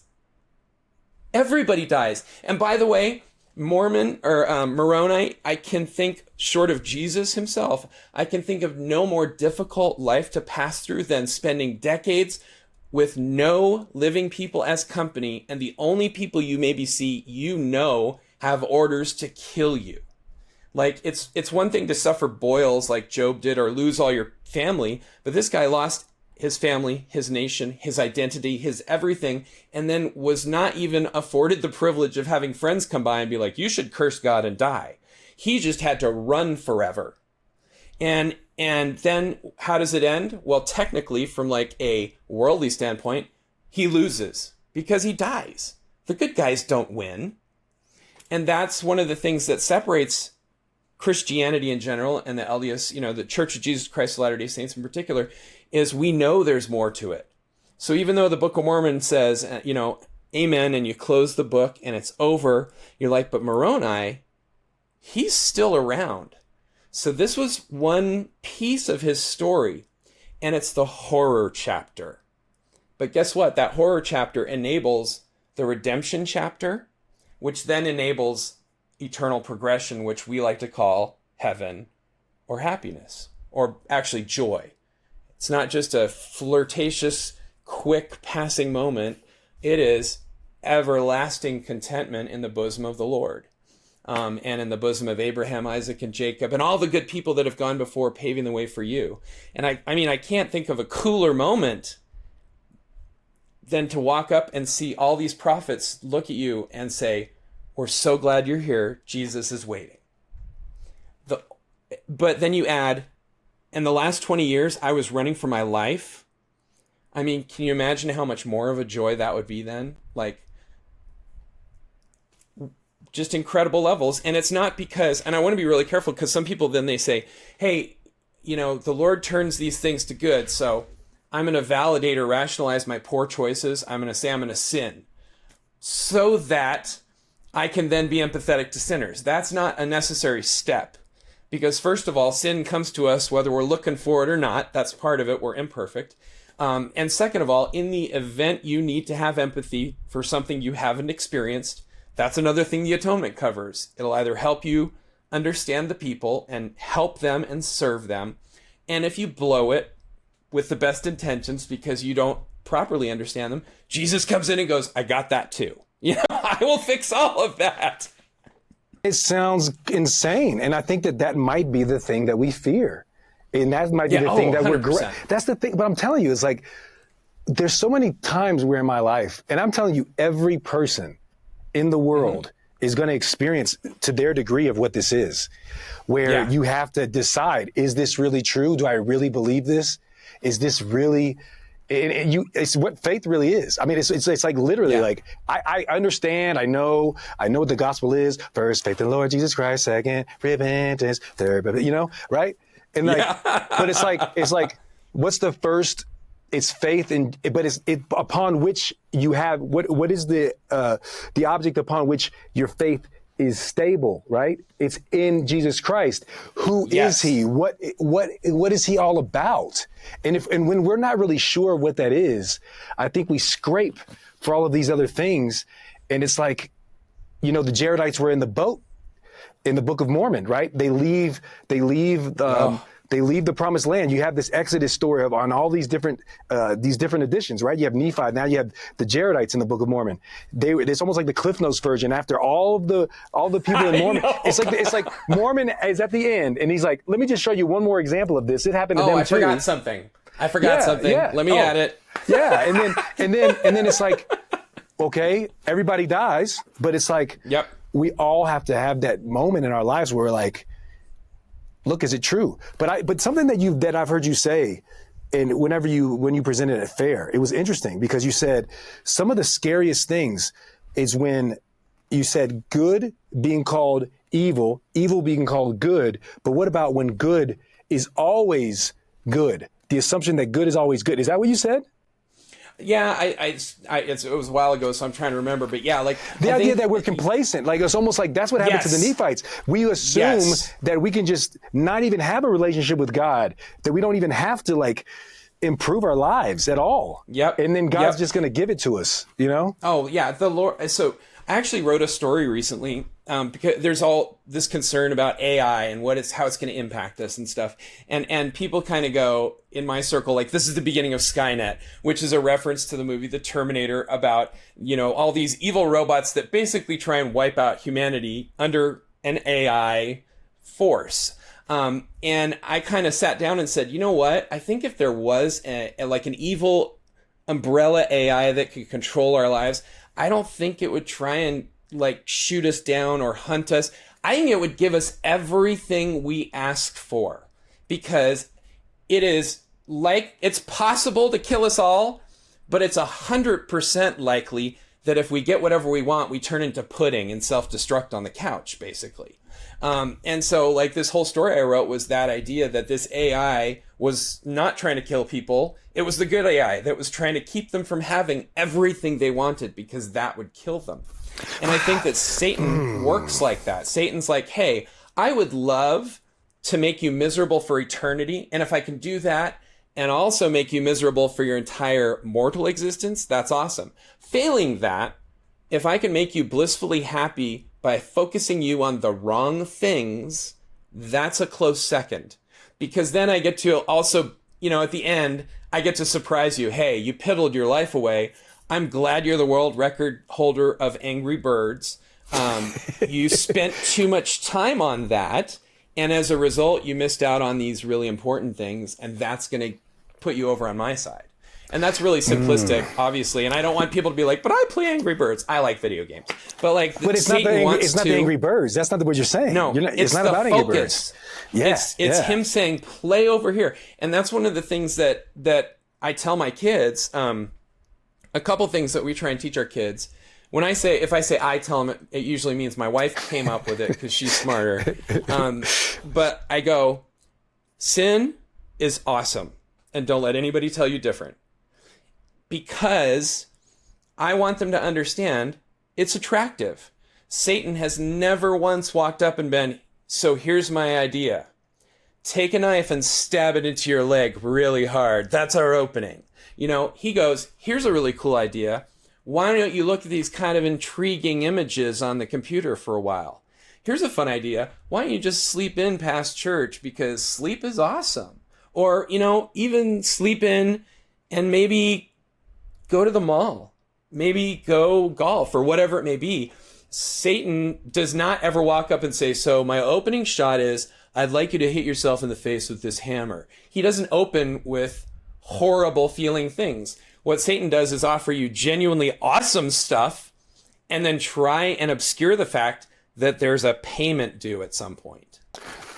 Everybody dies. And by the way, Mormon or Moroni, I can think, short of Jesus himself, I can think of no more difficult life to pass through than spending decades with no living people as company, and the only people you maybe see have orders to kill you. Like, it's one thing to suffer boils like Job did, or lose all your family, but this guy lost his family, his nation, his identity, his everything, and then was not even afforded the privilege of having friends come by and be like, you should curse God and die. He just had to run forever. And then how does it end? Well, technically, from like a worldly standpoint, he loses because he dies. The good guys don't win. And that's one of the things that separates Christianity in general and the LDS, the Church of Jesus Christ of Latter-day Saints in particular, is we know there's more to it. So even though the Book of Mormon says, amen, and you close the book and it's over, you're like, but Moroni, he's still around. So this was one piece of his story, and it's the horror chapter. But guess what? That horror chapter enables the redemption chapter, which then enables eternal progression, which we like to call heaven or happiness, or actually joy. It's not just a flirtatious, quick passing moment. It is everlasting contentment in the bosom of the Lord, and in the bosom of Abraham, Isaac, and Jacob, and all the good people that have gone before, paving the way for you. And I can't think of a cooler moment than to walk up and see all these prophets look at you and say, we're so glad you're here. Jesus is waiting. But then you add, in the last 20 years, I was running for my life. I mean, can you imagine how much more of a joy that would be then? Like, just incredible levels. And it's not because, and I want to be really careful, because some people then they say, hey, the Lord turns these things to good, so I'm going to validate or rationalize my poor choices. I'm going to say I'm going to sin so that I can then be empathetic to sinners. That's not a necessary step. Because first of all, sin comes to us whether we're looking for it or not. That's part of it. We're imperfect. And second of all, in the event you need to have empathy for something you haven't experienced, that's another thing the atonement covers. It'll either help you understand the people and help them and serve them. And if you blow it with the best intentions because you don't properly understand them, Jesus comes in and goes, I got that too. I will fix all of that. It sounds insane. And I think that might be the thing that we fear. And that might be the thing that 100%. That's the thing. But I'm telling you, it's like, there's so many times where in my life, and I'm telling you, every person in the world is going to experience to their degree of what this is, where you have to decide, is this really true? Do I really believe this? Is this really, it's what faith really is. I mean, it's like literally like, I understand, I know what the gospel is. First, faith in the Lord Jesus Christ. Second, repentance. Third, right? And like, but it's like, what's the first? It's faith but it's upon which you have, what is the object upon which your faith is stable, right? It's in Jesus Christ. Who is he? What is he all about? And when we're not really sure what that is, I think we scrape for all of these other things. And it's like, the Jaredites were in the boat in the Book of Mormon, right? They leave the promised land. You have this Exodus story on all these different editions, right? You have Nephi. Now you have the Jaredites in the Book of Mormon. It's almost like the Cliff Notes version. After all the people in Mormon, it's like Mormon is at the end, and he's like, "Let me just show you one more example of this. It happened to them too." I forgot something. Let me add it. Yeah, and then it's like, okay, everybody dies, but it's like, we all have to have that moment in our lives where we're like, look, is it true? But something that I've heard you say, and when you presented at fair, it was interesting because you said some of the scariest things is when you said good being called evil, evil being called good. But what about when good is always good? The assumption that good is always good. Is that what you said? Yeah, it was a while ago, so I'm trying to remember. But yeah, like the idea that we're complacent, like it's almost like that's what happened to the Nephites. We assume that we can just not even have a relationship with God, that we don't even have to like improve our lives at all. Yep. And then God's just going to give it to us, Oh yeah, the Lord. So I actually wrote a story recently because there's all this concern about AI and how it's going to impact us and stuff. And people kind of go in my circle, like, this is the beginning of Skynet, which is a reference to the movie The Terminator about, all these evil robots that basically try and wipe out humanity under an AI force. And I kind of sat down and said, you know what? I think if there was like an evil umbrella AI that could control our lives, I don't think it would try and like shoot us down or hunt us. I think it would give us everything we asked for, because it is like, it's possible to kill us all, but it's 100% likely that if we get whatever we want, we turn into pudding and self-destruct on the couch, basically. And so like this whole story I wrote was that idea that this AI was not trying to kill people. It was the good AI that was trying to keep them from having everything they wanted, because that would kill them. And I think that Satan works like that. Satan's like, hey, I would love to make you miserable for eternity. And if I can do that and also make you miserable for your entire mortal existence, that's awesome. Failing that, if I can make you blissfully happy by focusing you on the wrong things, that's a close second. Because then I get to also, at the end, I get to surprise you. Hey, you piddled your life away. I'm glad you're the world record holder of Angry Birds. You spent too much time on that. And as a result, you missed out on these really important things. And that's going to put you over on my side. And that's really simplistic, obviously. And I don't want people to be like, but I play Angry Birds. I like video games. But like, but it's not the Angry Birds. That's not what you're saying. No, it's not about Angry Birds. It's him saying, play over here. And that's one of the things that I tell my kids. A couple things that we try and teach our kids. If I say I tell them, it usually means my wife came up with it because she's smarter. But I go, sin is awesome. And don't let anybody tell you different. Because I want them to understand it's attractive. Satan has never once walked up and been, So here's my idea. Take a knife and stab it into your leg really hard. That's our opening. You know, he goes, here's a really cool idea. Why don't you look at these kind of intriguing images on the computer for a while? Here's a fun idea. Why don't you just sleep in past church, because sleep is awesome. Or, you know, even sleep in and maybe go to the mall. Maybe go golf or whatever it may be. Satan does not ever walk up and say, so my opening shot is, I'd like you to hit yourself in the face with this hammer. He doesn't open with horrible feeling things. What Satan does is offer you genuinely awesome stuff and then try and obscure the fact that there's a payment due at some point.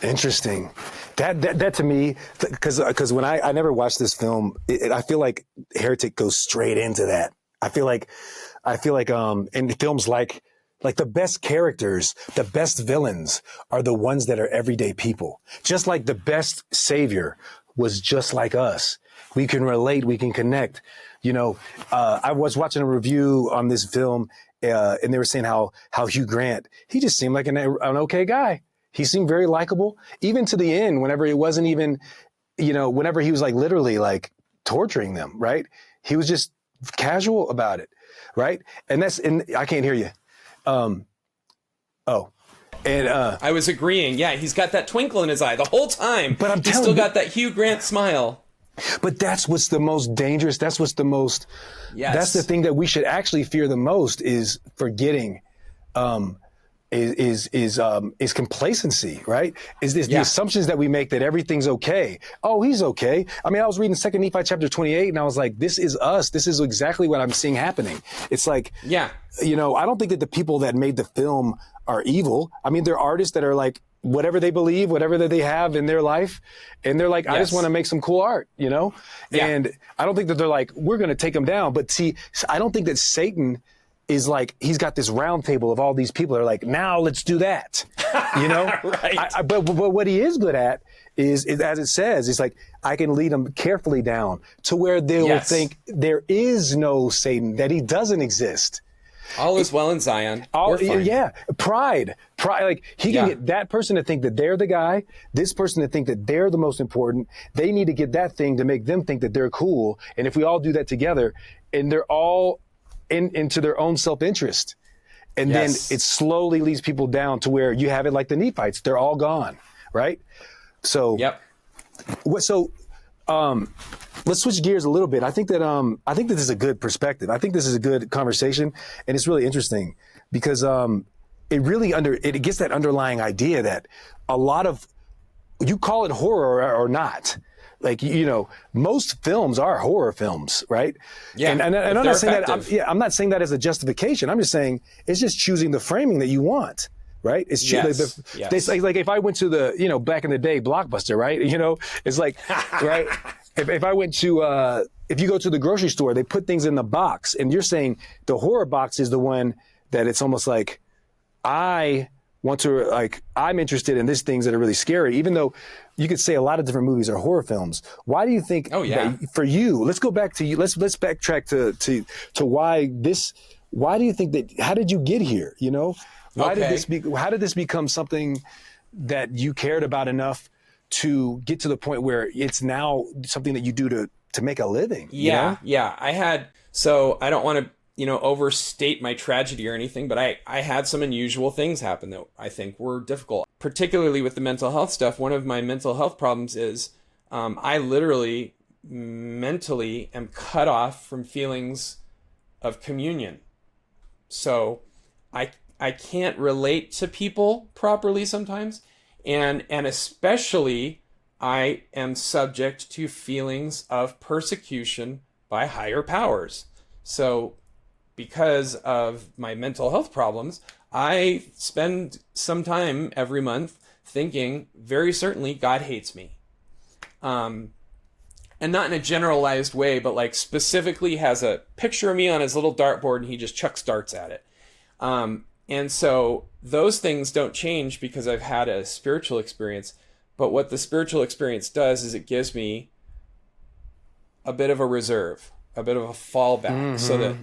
Interesting. That to me, because when I never watched this film, I feel like Heretic goes straight into that. I feel like in films like the best characters, the best villains are the ones that are everyday people. Just like the best savior was just like us. We can relate, we can connect. You know, I was watching a review on this film, and they were saying how Hugh Grant, he just seemed like an okay guy. He seemed very likable, even to the end, whenever it wasn't even, you know, whenever he was like literally like torturing them, right? He was just casual about it, right? And I can't hear you. I was agreeing. Yeah, he's got that twinkle in his eye the whole time. But he's still got that Hugh Grant smile. But that's what's the most dangerous. That's what's the most. Yes. That's the thing that we should actually fear the most is forgetting. Is complacency, right? Is this the assumptions that we make that everything's okay? Oh, he's okay. I mean, I was reading 2 Nephi chapter 28, and I was like, this is us. This is exactly what I'm seeing happening. It's like, you know, I don't think that the people that made the film are evil. I mean, they're artists that are like, whatever they believe, whatever that they have in their life. And they're like, I just want to make some cool art, you know? Yeah. And I don't think that they're like, we're going to take them down. But see, I don't think that Satan is like, he's got this round table of all these people that are like, now let's do that, you know? Right. But what he is good at is, as it says, it's like, I can lead them carefully down to where they will think there is no Satan, that he doesn't exist. All is well in Zion. Yeah. Pride. Like he can get that person to think that they're the guy, this person to think that they're the most important. They need to get that thing to make them think that they're cool. And if we all do that together, and they're all into their own self-interest, and then it slowly leads people down to where you have it like the Nephites. They're all gone, right? So, let's switch gears a little bit. I think that this is a good perspective. I think this is a good conversation, and it's really interesting because it gets that underlying idea that a lot of, you call it horror or not, like, you know, most films are horror films, right? Yeah, and I'm not saying that. I'm not saying that as a justification. I'm just saying it's just choosing the framing that you want. Right? It's like if I went to the, you know, back in the day, Blockbuster, right? You know, it's like, right? If I went to, if you go to the grocery store, they put things in the box, and you're saying the horror box is the one that it's almost like, I'm interested in these things that are really scary, even though you could say a lot of different movies are horror films. Why do you think, that for you, let's go back to you, let's backtrack to why do you think that, how did you get here? You know? How did this become something that you cared about enough to get to the point where it's now something that you do to make a living? Yeah. So I don't want to, you know, overstate my tragedy or anything, but I had some unusual things happen that I think were difficult, particularly with the mental health stuff. One of my mental health problems is I literally mentally am cut off from feelings of communion. So I can't relate to people properly sometimes. And especially I am subject to feelings of persecution by higher powers. So because of my mental health problems, I spend some time every month thinking very certainly God hates me. And not in a generalized way, but like specifically has a picture of me on his little dartboard and he just chucks darts at it. And so those things don't change because I've had a spiritual experience. But what the spiritual experience does is it gives me a bit of a reserve, a bit of a fallback, so that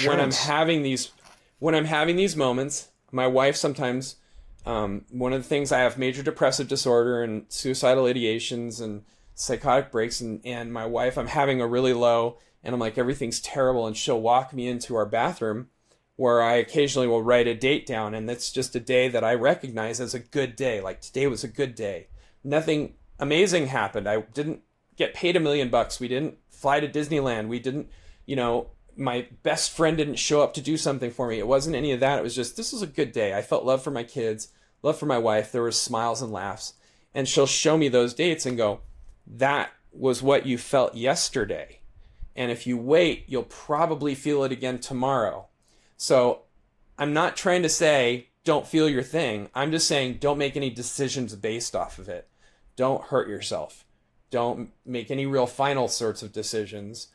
when I'm having these moments, my wife sometimes One of the things, I have major depressive disorder and suicidal ideations and psychotic breaks, and my wife, I'm having a really low, and I'm like, everything's terrible, and she'll walk me into our bathroom where I occasionally will write a date down, and it's just a day that I recognize as a good day. Like, today was a good day. Nothing amazing happened. I didn't get paid $1 million. We didn't fly to Disneyland. We didn't, my best friend didn't show up to do something for me. It wasn't any of that. It was just, this was a good day. I felt love for my kids, love for my wife. There was smiles and laughs. And she'll show me those dates and go, that was what you felt yesterday. And if you wait, you'll probably feel it again tomorrow. So I'm not trying to say, don't feel your thing. I'm just saying, don't make any decisions based off of it. Don't hurt yourself. Don't make any real final sorts of decisions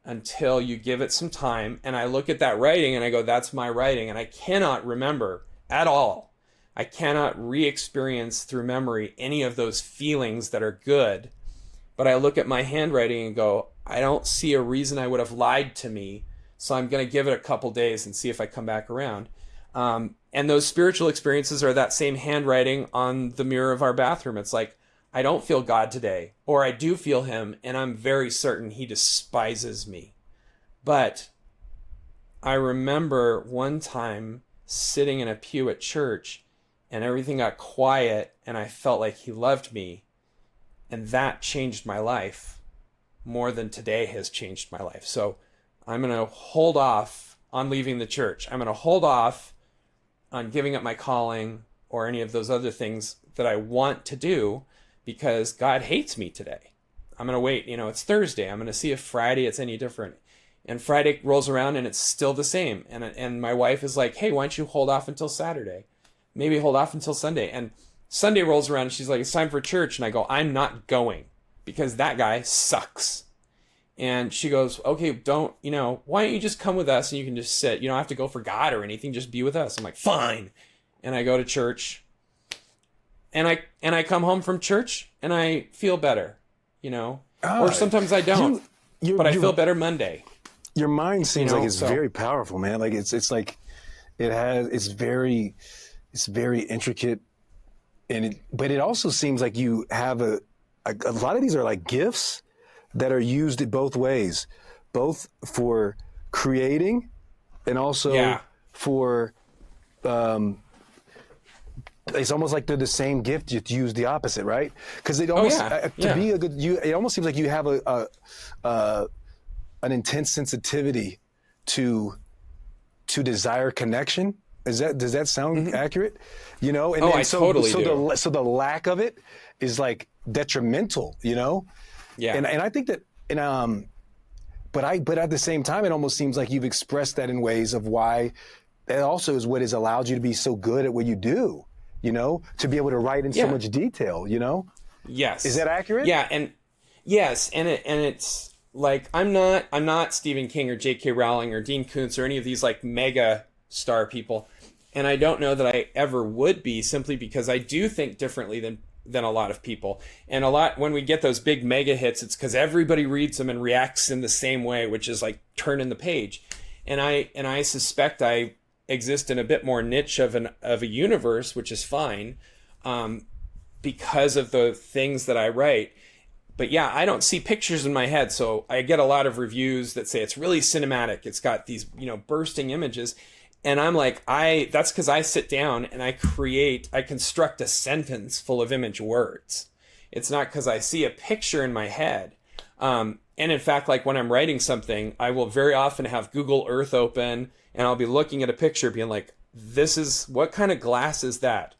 until you give it some time. And I look at that writing and I go, that's my writing. And I cannot remember at all. I cannot re-experience through memory any of those feelings that are good. But I look at my handwriting and go, I don't see a reason I would have lied to me. So I'm going to give it a couple days and see if I come back around. And those spiritual experiences are that same handwriting on the mirror of our bathroom. It's like, I don't feel God today, or I do feel him, and I'm very certain he despises me. But I remember one time sitting in a pew at church, and everything got quiet, and I felt like he loved me. And that changed my life more than today has changed my life. So I'm going to hold off on leaving the church. I'm going to hold off on giving up my calling or any of those other things that I want to do, because God hates me today. I'm going to wait. It's Thursday. I'm going to see if Friday it's any different. And Friday rolls around and it's still the same. And my wife is like, hey, why don't you hold off until Saturday? Maybe hold off until Sunday. And Sunday rolls around and she's like, it's time for church. And I go, I'm not going because that guy sucks. And she goes, okay, why don't you just come with us and you can just sit. You don't have to go for God or anything. Just be with us. I'm like, fine. And I go to church. And I come home from church and I feel better, or sometimes I don't, but I feel better Monday. Your mind seems like it's very powerful, man. Like it's like it's very intricate, but it also seems like you have a lot of these are like gifts that are used both ways, both for creating and also for, it's almost like they're the same gift, you use the opposite, right? Because it almost be a good, it almost seems like you have an intense sensitivity to desire connection. Does that sound accurate? And I totally do. So the lack of it is like detrimental, Yeah. And I think that but at the same time, it almost seems like you've expressed that in ways of why that also is what has allowed you to be so good at what you do. To be able to write in so much detail, Yes. Is that accurate? Yeah, and yes, and it's like I'm not Stephen King or J.K. Rowling or Dean Koontz or any of these like mega star people, and I don't know that I ever would be, simply because I do think differently than a lot of people. And when we get those big mega hits, it's because everybody reads them and reacts in the same way, which is like turning the page. And I suspect I exist in a bit more niche of a universe, which is fine, because of the things that I write. But yeah, I don't see pictures in my head, so I get a lot of reviews that say it's really cinematic. It's got these bursting images, and I'm like, that's because I sit down and I construct a sentence full of image words. It's not because I see a picture in my head. And in fact, like when I'm writing something, I will very often have Google Earth open, and I'll be looking at a picture being like, what kind of glass is that?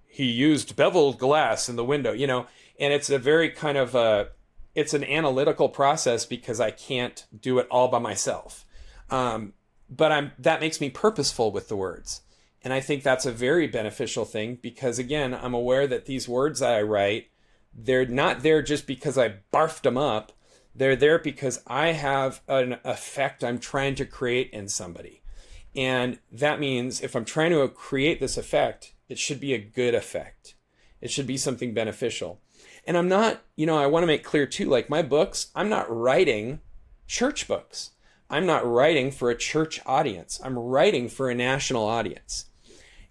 He used beveled glass in the window, and it's a very kind of it's an analytical process because I can't do it all by myself. But that makes me purposeful with the words. And I think that's a very beneficial thing because, again, I'm aware that these words that I write, they're not there just because I barfed them up. They're there because I have an effect I'm trying to create in somebody. And that means if I'm trying to create this effect, it should be a good effect. It should be something beneficial. And I'm not, I want to make clear too, like my books, I'm not writing church books. I'm not writing for a church audience. I'm writing for a national audience.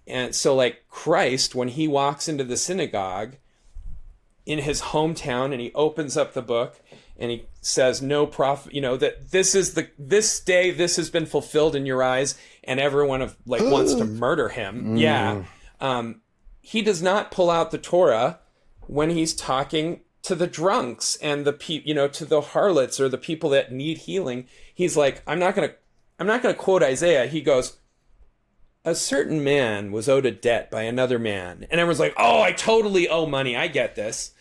And so like Christ, when he walks into the synagogue in his hometown and he opens up the book and he says, no prophet, that this day, this has been fulfilled in your eyes, and everyone wants to murder him. Yeah. He does not pull out the Torah when he's talking to the drunks and to the harlots or the people that need healing. He's like, I'm not going to quote Isaiah. He goes, a certain man was owed a debt by another man. And everyone's like, oh, I totally owe money. I get this.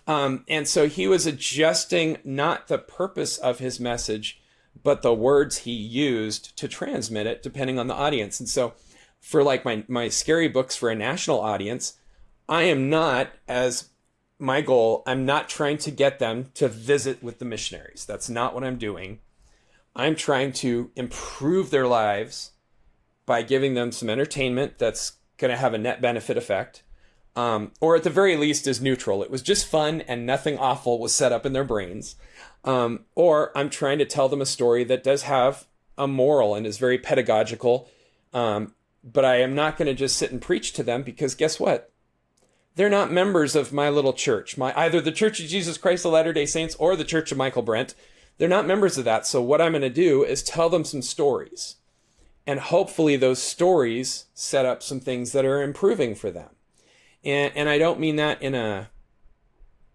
And so he was adjusting not the purpose of his message, but the words he used to transmit it, depending on the audience. And so for like my scary books for a national audience, I am not, as my goal, I'm not trying to get them to visit with the missionaries. That's not what I'm doing. I'm trying to improve their lives by giving them some entertainment that's going to have a net benefit effect, or at the very least is neutral. It was just fun and nothing awful was set up in their brains. Or I'm trying to tell them a story that does have a moral and is very pedagogical. But I am not going to just sit and preach to them, because guess what? They're not members of my little church, either the Church of Jesus Christ of Latter-day Saints or the Church of Michaelbrent. They're not members of that. So what I'm going to do is tell them some stories. And hopefully those stories set up some things that are improving for them. And I don't mean that in a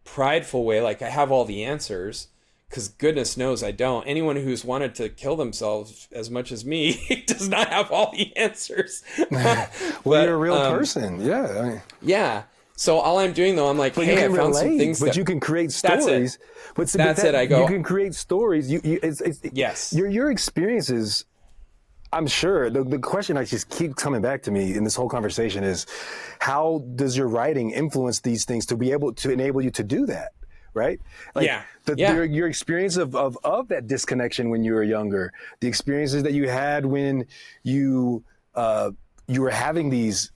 prideful way, like I have all the answers, because goodness knows I don't. Anyone who's wanted to kill themselves as much as me does not have all the answers. Well, you're a real person. Yeah. Yeah. So all I'm doing, though, I'm like, hey, I found some things. But you can create stories. That's it. I go. You can create stories. Yes. Your experiences. I'm sure the question I just keep coming back to me in this whole conversation is, how does your writing influence these things to be able to enable you to do that? Right? Like your experience of that disconnection when you were younger, the experiences that you had when you were having these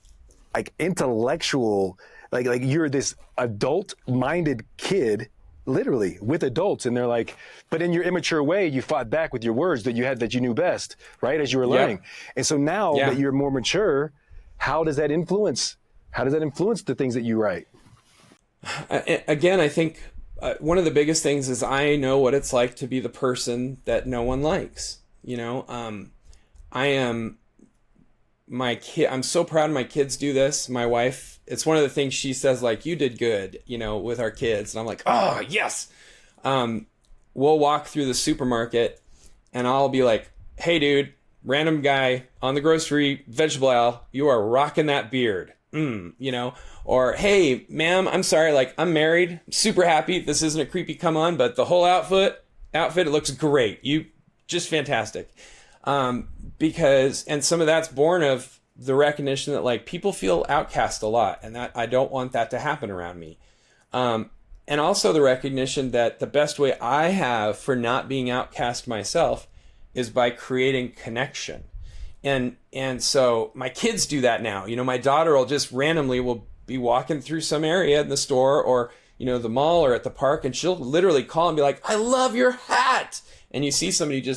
like intellectual, like you're this adult-minded kid, literally with adults, and they're like, but in your immature way, you fought back with your words that you knew best, right? As you were learning. And so now that you're more mature, how does that influence the things that you write? Again, I think one of the biggest things is I know what it's like to be the person that no one likes. I'm so proud of my kids do this. My wife, it's one of the things she says, like, you did good, with our kids. And I'm like, oh, yes. We'll walk through the supermarket and I'll be like, hey, dude, random guy on the grocery vegetable aisle, you are rocking that beard. Or, hey, ma'am, I'm sorry, like, I'm married, super happy. This isn't a creepy come on, but the whole outfit, it looks great. You just fantastic. Because some of that's born of the recognition that like people feel outcast a lot, and that I don't want that to happen around me. And also the recognition that the best way I have for not being outcast myself is by creating connection. And so my kids do that now. My daughter will just randomly be walking through some area in the store or, the mall or at the park, and she'll literally call and be like, I love your hat. And you see somebody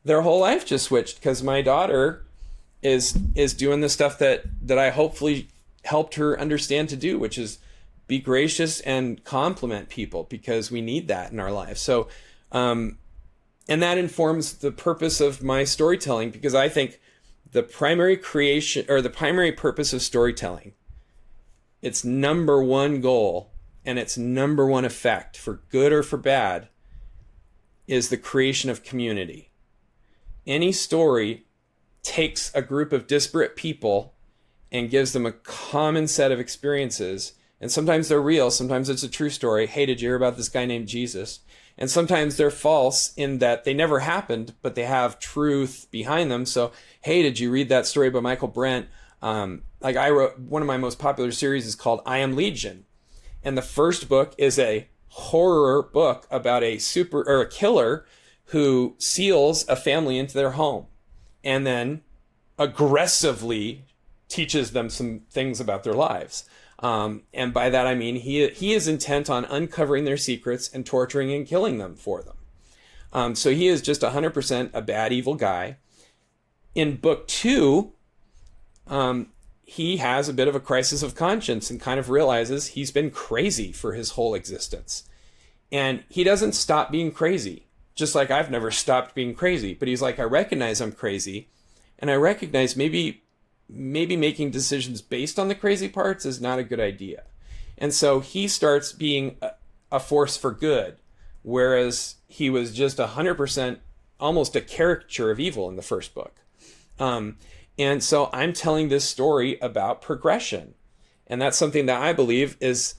their whole life just switched because my daughter is doing the stuff that I hopefully helped her understand to do, which is be gracious and compliment people, because we need that in our lives. So, and that informs the purpose of my storytelling, because I think the primary purpose of storytelling, its number one goal and its number one effect, for good or for bad, is the creation of community. Any story takes a group of disparate people and gives them a common set of experiences. And sometimes they're real. Sometimes it's a true story. Hey, did you hear about this guy named Jesus? And sometimes they're false in that they never happened, but they have truth behind them. So, hey, did you read that story by Michaelbrent? Like I wrote, one of my most popular series is called I Am Legion. And the first book is a horror book about a killer who seals a family into their home and then aggressively teaches them some things about their lives. And by that, I mean, he is intent on uncovering their secrets and torturing and killing them for them. So he is just 100% a bad, evil guy. In book 2, he has a bit of a crisis of conscience and kind of realizes he's been crazy for his whole existence. And he doesn't stop being crazy, just like I've never stopped being crazy. But he's like, I recognize I'm crazy, and I recognize maybe making decisions based on the crazy parts is not a good idea. And so he starts being a force for good, whereas he was just 100% almost a caricature of evil in the first book. And so I'm telling this story about progression. And that's something that I believe is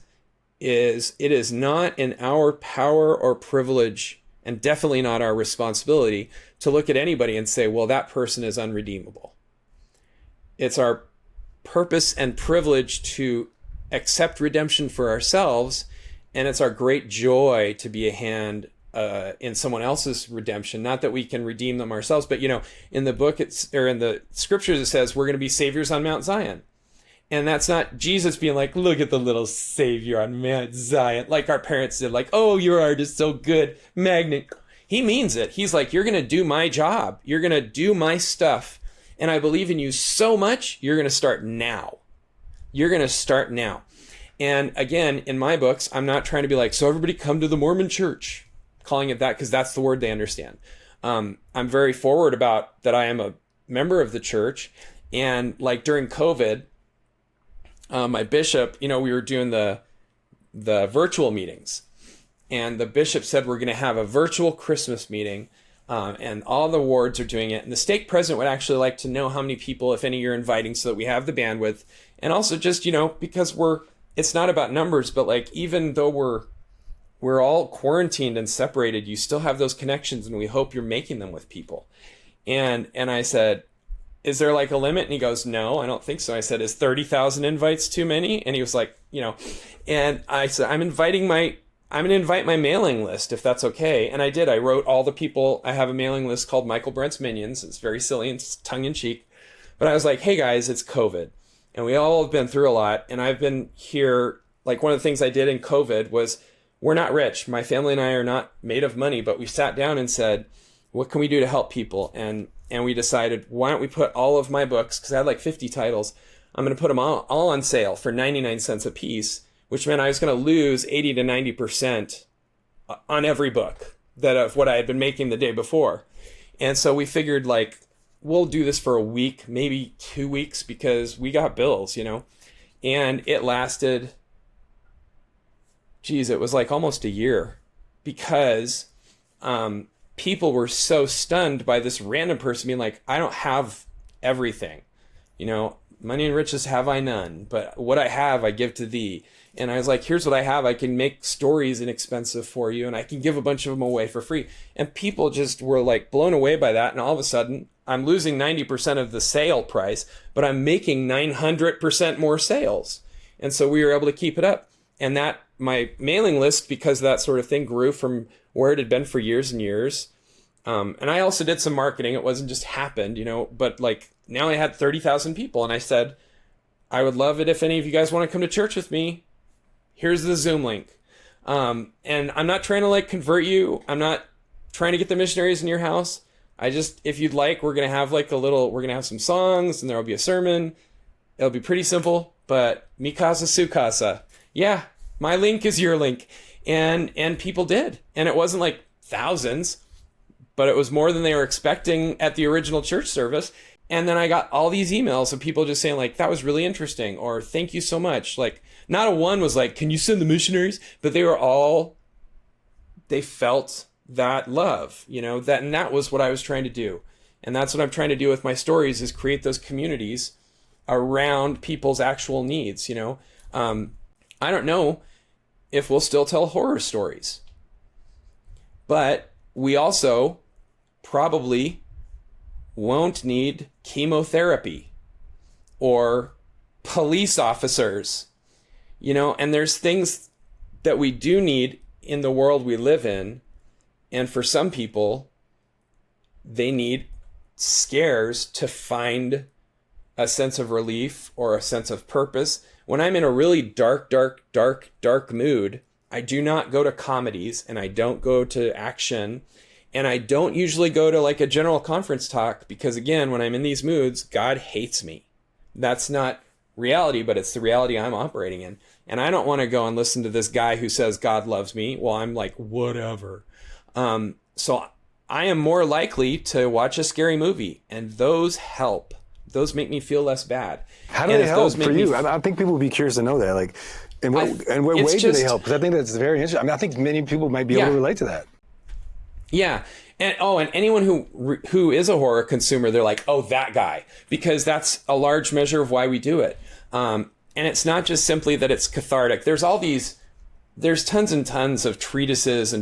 it is not in our power or privilege, and definitely not our responsibility, to look at anybody and say, well, that person is unredeemable. It's our purpose and privilege to accept redemption for ourselves, and it's our great joy to be a hand in someone else's redemption. Not that we can redeem them ourselves, but in the book in the scriptures it says we're going to be saviors on Mount Zion, and that's not Jesus being like, look at the little savior on Mount Zion, like our parents did, like, oh, your art is so good, magnet. He means it. He's like, you're going to do my job, you're going to do my stuff, and I believe in you so much, you're going to start now. You're going to start now. And again, in my books, I'm not trying to be like, so everybody come to the Mormon church, calling it that because that's the word they understand. I'm very forward about that I am a member of the church. And like during COVID, my bishop, we were doing the virtual meetings. And the bishop said, we're going to have a virtual Christmas meeting. And all the wards are doing it. And the stake president would actually like to know how many people, if any, you're inviting so that we have the bandwidth. And also just, because it's not about numbers, but like, even though we're all quarantined and separated, you still have those connections, and we hope you're making them with people. And I said, is there like a limit? And he goes, no, I don't think so. I said, is 30,000 invites too many? And he was like, and I said, I'm going to invite my mailing list, if that's okay. And I did. I wrote all the people. I have a mailing list called Michaelbrent's Minions. It's very silly and it's tongue-in-cheek. But I was like, hey, guys, it's COVID. And we all have been through a lot. And I've been here. Like, one of the things I did in COVID was, we're not rich. My family and I are not made of money. But we sat down and said, what can we do to help people? And we decided, why don't we put all of my books, because I had like 50 titles, I'm going to put them all on sale for 99 cents a piece, which meant I was going to lose 80 to 90% on every book of what I had been making the day before. And so we figured, like, we'll do this for a week, maybe 2 weeks, because we got bills, and it lasted, it was like almost a year, because people were so stunned by this random person being like, I don't have everything, money and riches have I none, but what I have I give to thee. And I was like, here's what I have. I can make stories inexpensive for you, and I can give a bunch of them away for free. And people just were like blown away by that. And all of a sudden, I'm losing 90% of the sale price, but I'm making 900% more sales. And so we were able to keep it up. And that, my mailing list, because that sort of thing, grew from where it had been for years and years. And I also did some marketing. It wasn't just happened, but like now I had 30,000 people. And I said, I would love it if any of you guys want to come to church with me. Here's the Zoom link. And I'm not trying to like convert you. I'm not trying to get the missionaries in your house. If you'd like, we're going to have we're going to have some songs, and there'll be a sermon. It'll be pretty simple, but mi casa su casa. Yeah, my link is your link. And people did. And it wasn't like thousands, but it was more than they were expecting at the original church service. And then I got all these emails of people just saying like, that was really interesting, or thank you so much. Like, not a one was like, can you send the missionaries? But they felt that love, and that was what I was trying to do. And that's what I'm trying to do with my stories, is create those communities around people's actual needs. I don't know if we'll still tell horror stories, but we also probably won't need chemotherapy or police officers, and there's things that we do need in the world we live in. And for some people, they need scares to find a sense of relief or a sense of purpose. When I'm in a really dark mood, I do not go to comedies, and I don't go to action, and I don't usually go to like a general conference talk, because again, when I'm in these moods, God hates me. That's not reality, but it's the reality I'm operating in. And I don't want to go and listen to this guy who says God loves me. Well, I'm like, whatever. So I am more likely to watch a scary movie, and those help. Those make me feel less bad. How do they help for you? I think people would be curious to know that. Like, in what way do they help? Because I think that's very interesting. I mean, I think many people might be able to relate to that. Yeah. And anyone who is a horror consumer, they're like, oh, that guy, because that's a large measure of why we do it. And it's not just simply that it's cathartic. There's tons and tons of treatises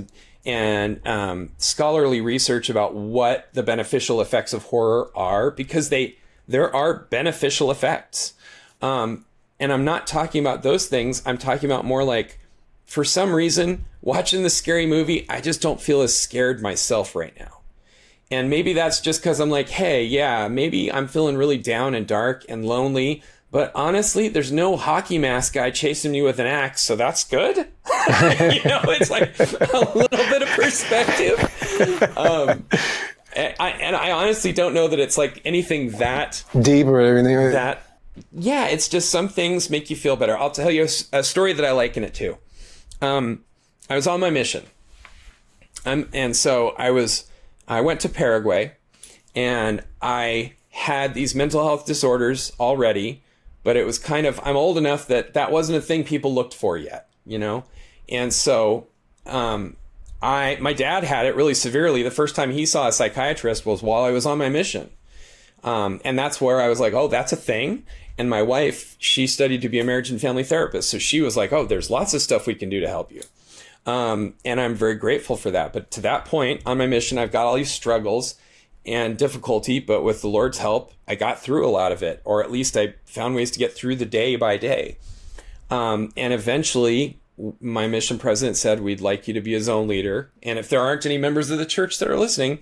and scholarly research about what the beneficial effects of horror are, because there are beneficial effects. And I'm not talking about those things. I'm talking about more like, for some reason, watching the scary movie, I just don't feel as scared myself right now. And maybe that's just because I'm like, hey, yeah, maybe I'm feeling really down and dark and lonely. But honestly, there's no hockey mask guy chasing me with an axe, so that's good. It's like a little bit of perspective. And I honestly don't know that it's like anything that deep or everything. Yeah, it's just some things make you feel better. I'll tell you a story that I like in it too. I was on my mission. And so I went to Paraguay, and I had these mental health disorders already, but it was kind of, I'm old enough that wasn't a thing people looked for yet, And so, my dad had it really severely. The first time he saw a psychiatrist was while I was on my mission. And that's where I was like, oh, that's a thing. And my wife, she studied to be a marriage and family therapist. So she was like, oh, there's lots of stuff we can do to help you. And I'm very grateful for that. But to that point on my mission, I've got all these struggles and difficulty, but with the Lord's help, I got through a lot of it, or at least I found ways to get through the day by day. And eventually my mission president said, we'd like you to be a zone leader. And if there aren't any members of the church that are listening,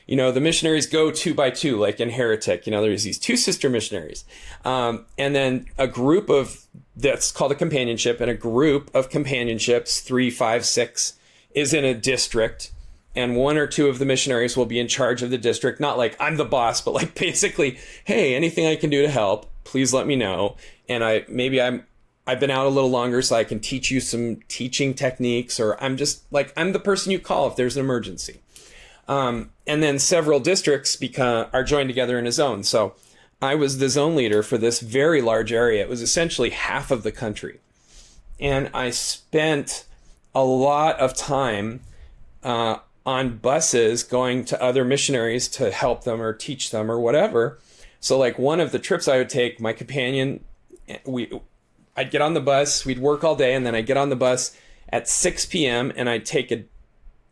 the missionaries go 2 by 2, like in Heretic. There's these 2 sister missionaries. And then a group that's called a companionship, and a group of companionships, 3, 5, 6, is in a district. And 1 or 2 of the missionaries will be in charge of the district. Not like I'm the boss, but like basically, hey, anything I can do to help, please let me know. And I've been out a little longer, so I can teach you some teaching techniques, or I'm just like, I'm the person you call if there's an emergency. And then several districts are joined together in a zone. So I was the zone leader for this very large area. It was essentially half of the country. And I spent a lot of time on buses going to other missionaries to help them or teach them or whatever. So like one of the trips I would take, my companion, I'd get on the bus, we'd work all day, and then I'd get on the bus at 6 p.m. and I'd take an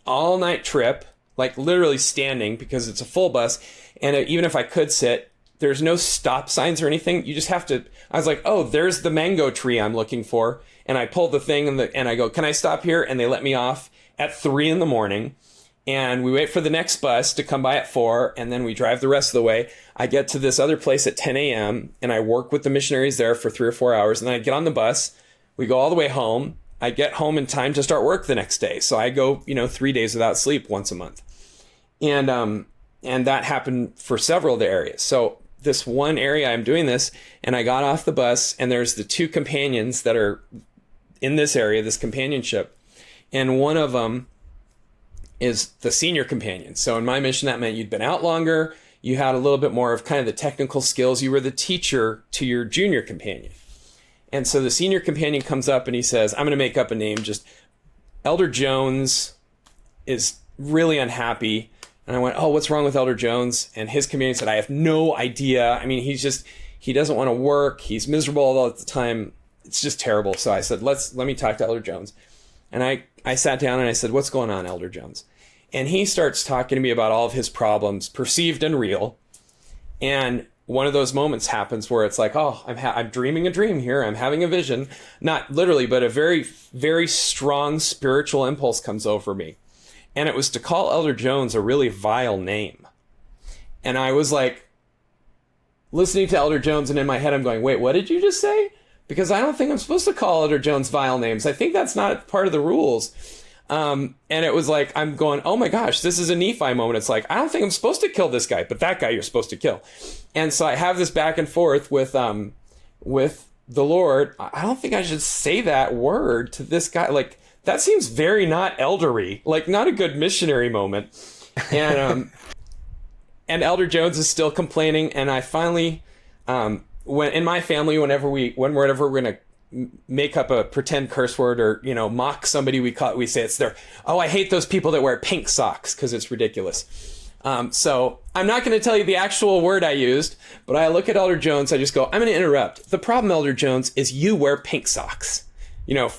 all-night trip, like literally standing because it's a full bus. And even if I could sit, there's no stop signs or anything. You just have to, I was like, oh, there's the mango tree I'm looking for. And I pull the thing and I go, can I stop here? And they let me off at 3 a.m. And we wait for the next bus to come by at 4. And then we drive the rest of the way. I get to this other place at 10 a.m. and I work with the missionaries there for 3 or 4 hours. And then I get on the bus. We go all the way home. I get home in time to start work the next day. So I go, 3 days without sleep once a month. And that happened for several of the areas. So this one area I'm doing this, and I got off the bus, and there's the 2 companions that are in this area, this companionship. And one of them is the senior companion. So in my mission, that meant you'd been out longer. You had a little bit more of kind of the technical skills. You were the teacher to your junior companion. And so the senior companion comes up and he says, I'm going to make up a name. Just Elder Jones is really unhappy. And I went, oh, what's wrong with Elder Jones? And his companion said, I have no idea. I mean, he doesn't want to work. He's miserable all the time. It's just terrible. So I said, let me talk to Elder Jones. And I sat down and I said, what's going on, Elder Jones? And he starts talking to me about all of his problems, perceived and real. And one of those moments happens where it's like, oh, I'm dreaming a dream here. I'm having a vision. Not literally, but a very, very strong spiritual impulse comes over me. And it was to call Elder Jones a really vile name. And I was like, listening to Elder Jones, and in my head I'm going, wait, what did you just say? Because I don't think I'm supposed to call Elder Jones vile names. I think that's not part of the rules. And it was like, I'm going, oh my gosh, this is a Nephi moment. It's like, I don't think I'm supposed to kill this guy, but that guy you're supposed to kill. And so I have this back and forth with with the Lord, I don't think I should say that word to this guy. Like, that seems very not eldery, like not a good missionary moment. And and Elder Jones is still complaining. And I finally, when in my family, whenever we're gonna make up a pretend curse word or mock somebody, we say it's their, oh, I hate those people that wear pink socks, because it's ridiculous. So I'm not going to tell you the actual word I used, but I look at Elder Jones, I just go, I'm going to interrupt. The problem, Elder Jones, is you wear pink socks.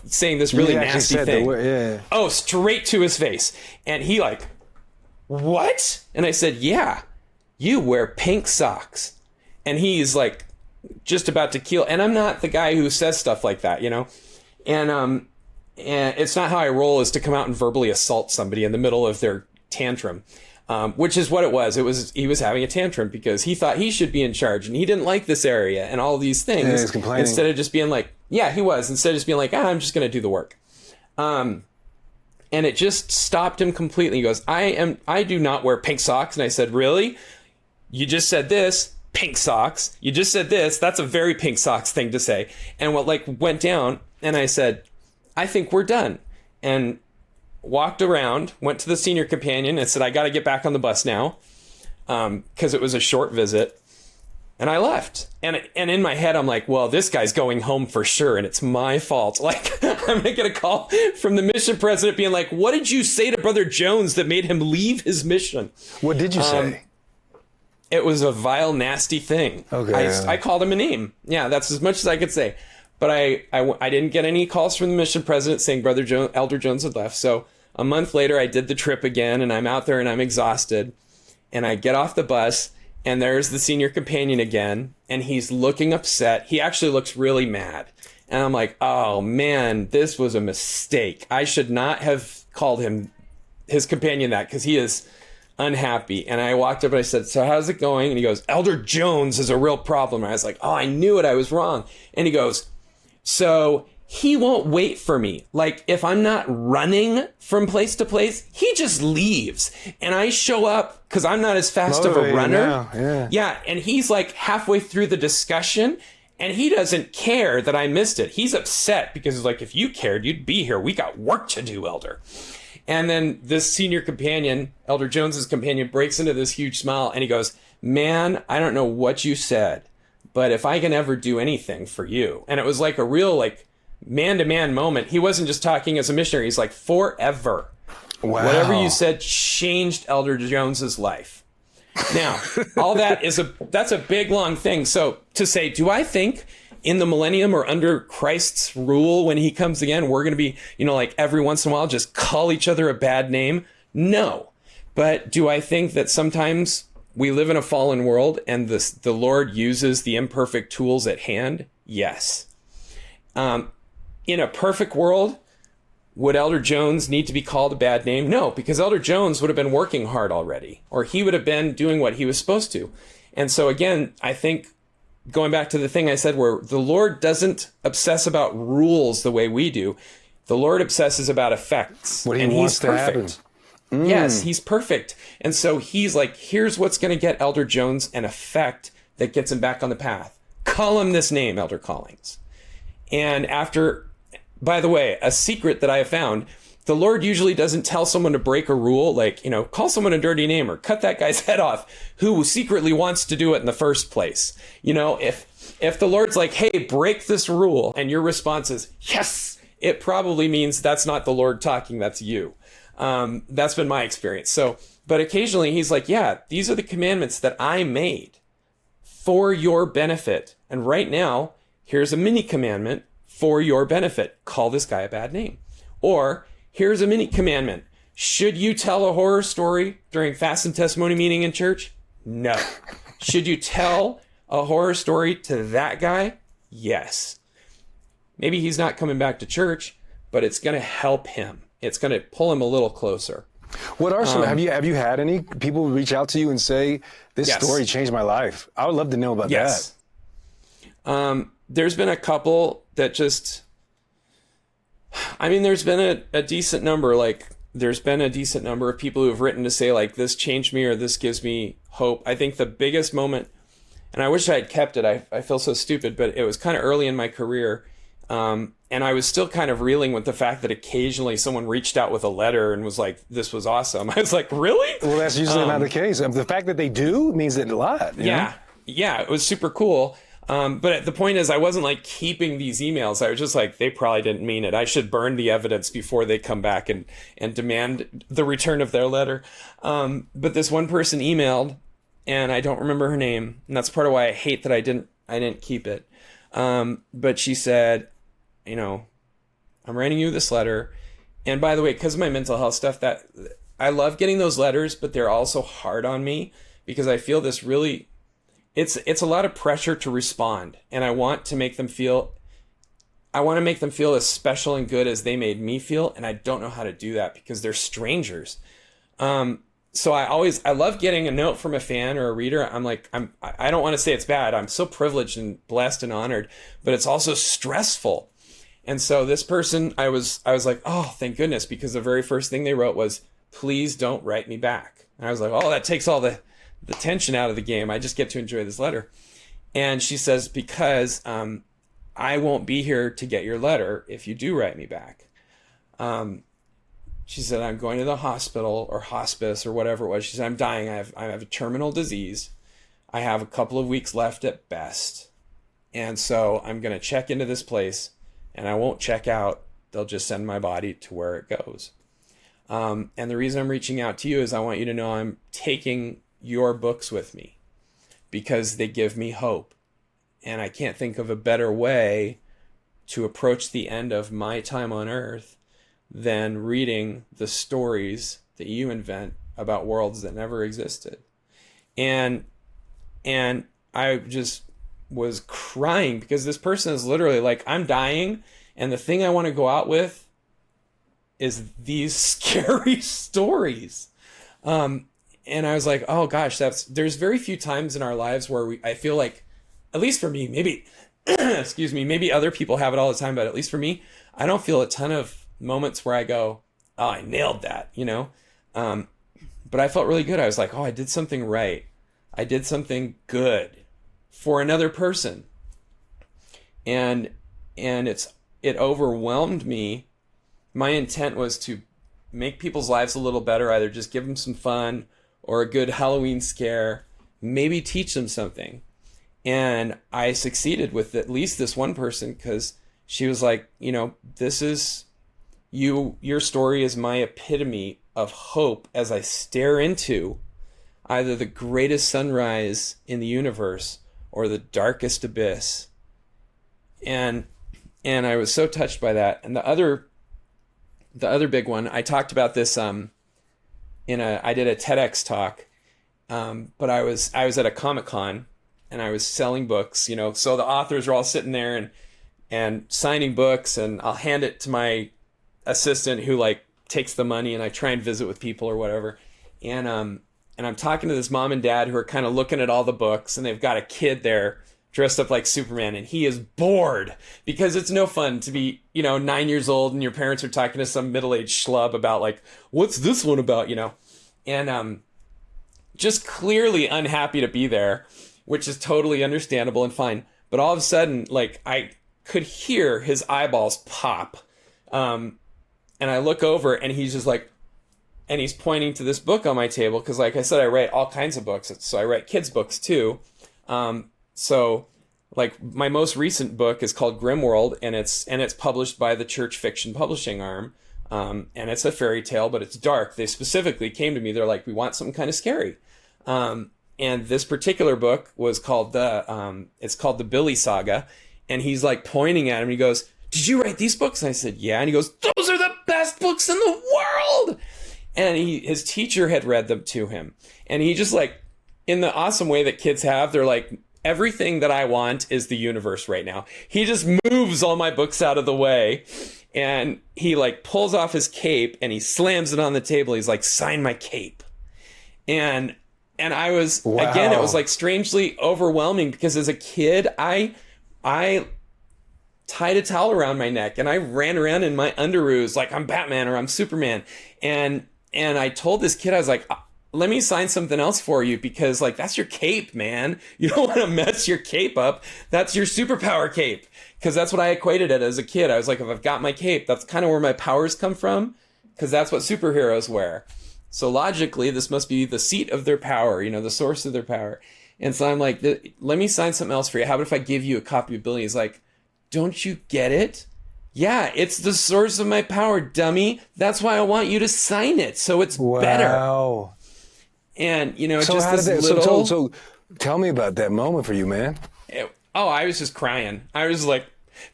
Saying this really nasty thing. Oh, straight to his face. And he like, what? And I said, yeah, you wear pink socks. And he's like just about to keel. And I'm not the guy who says stuff like that, And it's not how I roll, is to come out and verbally assault somebody in the middle of their tantrum. Which is what it was. He was having a tantrum because he thought he should be in charge and he didn't like this area and all these things. Yeah, he's complaining. Instead of just being like, yeah, he was. Instead of just being like, I'm just going to do the work. And it just stopped him completely. He goes, I do not wear pink socks. And I said, really? You just said this, pink socks. You just said this. That's a very pink socks thing to say. And what went down, and I said, I think we're done. And walked around, went to the senior companion and said, I got to get back on the bus now, because it was a short visit. And I left. And in my head, I'm like, well, this guy's going home for sure, and it's my fault. Like, I'm going to get a call from the mission president being like, what did you say to Brother Jones that made him leave his mission? What did you say? It was a vile, nasty thing. Okay. I called him a name. Yeah, that's as much as I could say. But I didn't get any calls from the mission president saying Elder Jones had left. So a month later, I did the trip again, and I'm out there and I'm exhausted. And I get off the bus, and there's the senior companion again, and he's looking upset. He actually looks really mad. And I'm like, oh man, this was a mistake. I should not have called his companion that, because he is unhappy. And I walked up and I said, so how's it going? And he goes, Elder Jones is a real problem. And I was like, oh, I knew it. I was wrong. And he goes, so he won't wait for me. Like, if I'm not running from place to place, he just leaves. And I show up because I'm not as fast of a runner. Yeah. And he's like halfway through the discussion, and he doesn't care that I missed it. He's upset because he's like, if you cared, you'd be here. We got work to do, Elder. And then this senior companion, Elder Jones's companion, breaks into this huge smile, and he goes, man, I don't know what you said, but if I can ever do anything for you. And it was like a real, man-to-man moment. He wasn't just talking as a missionary. He's like, forever. Wow. Whatever you said changed Elder Jones's life. Now, all that that's a big, long thing. So to say, do I think in the millennium or under Christ's rule when he comes again, we're going to be, every once in a while just call each other a bad name? No. But do I think that sometimes we live in a fallen world and the Lord uses the imperfect tools at hand? Yes. In a perfect world, would Elder Jones need to be called a bad name? No, because Elder Jones would have been working hard already, or he would have been doing what he was supposed to. And so again, I think going back to the thing I said where the Lord doesn't obsess about rules the way we do. The Lord obsesses about effects. What he wants to happen. Yes, he's perfect. And so he's like, here's what's going to get Elder Jones an effect that gets him back on the path. Call him this name, Elder Collings. And by the way, a secret that I have found, the Lord usually doesn't tell someone to break a rule, call someone a dirty name or cut that guy's head off who secretly wants to do it in the first place. If the Lord's like, hey, break this rule, and your response is, yes, it probably means that's not the Lord talking, that's you. That's been my experience. But occasionally he's like, yeah, these are the commandments that I made for your benefit. And right now, here's a mini commandment for your benefit. Call this guy a bad name. Or here's a mini commandment. Should you tell a horror story during fast and testimony meeting in church? No. Should you tell a horror story to that guy? Yes. Maybe he's not coming back to church, but it's going to help him. It's going to pull him a little closer. What are some, have you had any people reach out to you and say, this story changed my life? I would love to know about that. There's been a couple that just, there's been a decent number, there's been a decent number of people who have written to say, this changed me or this gives me hope. I think the biggest moment and I wish I had kept it. I feel so stupid, but it was kind of early in my career. And I was still kind of reeling with the fact that occasionally someone reached out with a letter and was like, this was awesome. I was like, really? Well, that's usually not the case. The fact that they do means it a lot. You know? Yeah, it was super cool. But the point is, I wasn't like keeping these emails. I was just like, they probably didn't mean it. I should burn the evidence before they come back and demand the return of their letter. But this one person emailed, and I don't remember her name, and that's part of why I hate that I didn't keep it. But she said, you know, I'm writing you this letter. And by the way, because of my mental health stuff, that I love getting those letters, but they're also hard on me because I feel this really, it's a lot of pressure to respond. And I want to make them feel as special and good as they made me feel. And I don't know how to do that because they're strangers. So I love getting a note from a fan or a reader. I don't want to say it's bad. I'm so privileged and blessed and honored, but it's also stressful. And so this person, I was like, oh, thank goodness, because the very first thing they wrote was, please don't write me back. And I was like, oh, that takes all the tension out of the game. I just get to enjoy this letter. And she says, because I won't be here to get your letter if you do write me back. She said, I'm going to the hospital or hospice or whatever it was. She said, I'm dying. I have a terminal disease. I have a couple of weeks left at best. And so I'm going to check into this place and I won't check out. They'll just send my body to where it goes. And the reason I'm reaching out to you is I want you to know I'm taking your books with me because they give me hope. And I can't think of a better way to approach the end of my time on earth than reading the stories that you invent about worlds that never existed. And I just was crying because this person is literally like, I'm dying, and the thing I want to go out with is these scary stories. And I was like, oh gosh, there's very few times in our lives where I feel like, at least for me, maybe, excuse me, maybe other people have it all the time, but at least for me, I don't feel a ton of moments where I go, oh, I nailed that, you know? But I felt really good. I was like, oh, I did something right. I did something good for another person. And it overwhelmed me. My intent was to make people's lives a little better, either just give them some fun or a good Halloween scare, maybe teach them something. And I succeeded with at least this one person because she was like, you know, this is your story is my epitome of hope as I stare into either the greatest sunrise in the universe or the darkest abyss. And I was so touched by that. And the other big one, I talked about this I did a TEDx talk, but I was at a Comic-Con and I was selling books, you know, so the authors are all sitting there and signing books, and I'll hand it to my assistant who like takes the money, and I try and visit with people or whatever. And I'm talking to this mom and dad who are kind of looking at all the books, and they've got a kid there dressed up like Superman, and he is bored because it's no fun to be, you know, 9 years old and your parents are talking to some middle-aged schlub about like, what's this one about, you know? And just clearly unhappy to be there, which is totally understandable and fine. But all of a sudden, like, I could hear his eyeballs pop. And I look over and he's just like, and he's pointing to this book on my table. Cause like I said, I write all kinds of books. So I write kids books too. So like my most recent book is called Grimworld, and it's published by the Church Fiction Publishing arm. And it's a fairy tale, but it's dark. They specifically came to me. They're like, we want something kind of scary. And this particular book was called it's called the Billy Saga. And he's like pointing at him. He goes, did you write these books? And I said, yeah. And he goes, those are the best books in the world. And his teacher had read them to him. And he just like, in the awesome way that kids have, they're like, everything that I want is the universe right now. He just moves all my books out of the way. And he like pulls off his cape and he slams it on the table. He's like, sign my cape. And I was, wow. Again, it was like strangely overwhelming because as a kid, I tied a towel around my neck and I ran around in my underoos like I'm Batman or I'm Superman. And I told this kid, I was like, let me sign something else for you, because like that's your cape, man. You don't want to mess your cape up. That's your superpower cape. Because that's what I equated it as a kid. I was like, if I've got my cape, that's kind of where my powers come from, because that's what superheroes wear. So logically, this must be the seat of their power, the source of their power. And so I'm like, let me sign something else for you. How about if I give you a copy of Billy? He's like, don't you get it? Yeah, it's the source of my power, dummy. That's why I want you to sign it, so it's better. Wow. And, So just how this did that, little... so tell me about that moment for you, man. I was just crying. I was like,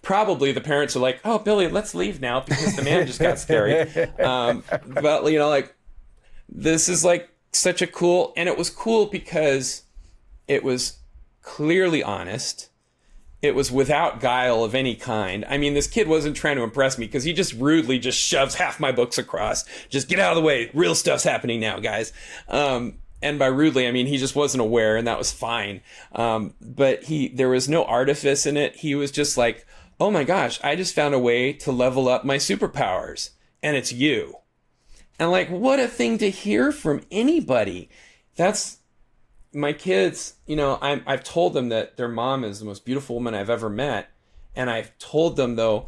probably the parents are like, oh, Billy, let's leave now because the man just got scary. But, like, this is like such a cool... And it was cool because it was clearly honest. It was without guile of any kind. I mean, this kid wasn't trying to impress me because he just rudely just shoves half my books across. Just get out of the way. Real stuff's happening now, guys. And by rudely, I mean, he just wasn't aware, and that was fine. But there was no artifice in it. He was just like, oh my gosh, I just found a way to level up my superpowers, and it's you. And like, what a thing to hear from anybody. That's... My kids, I've told them that their mom is the most beautiful woman I've ever met. And I've told them, though,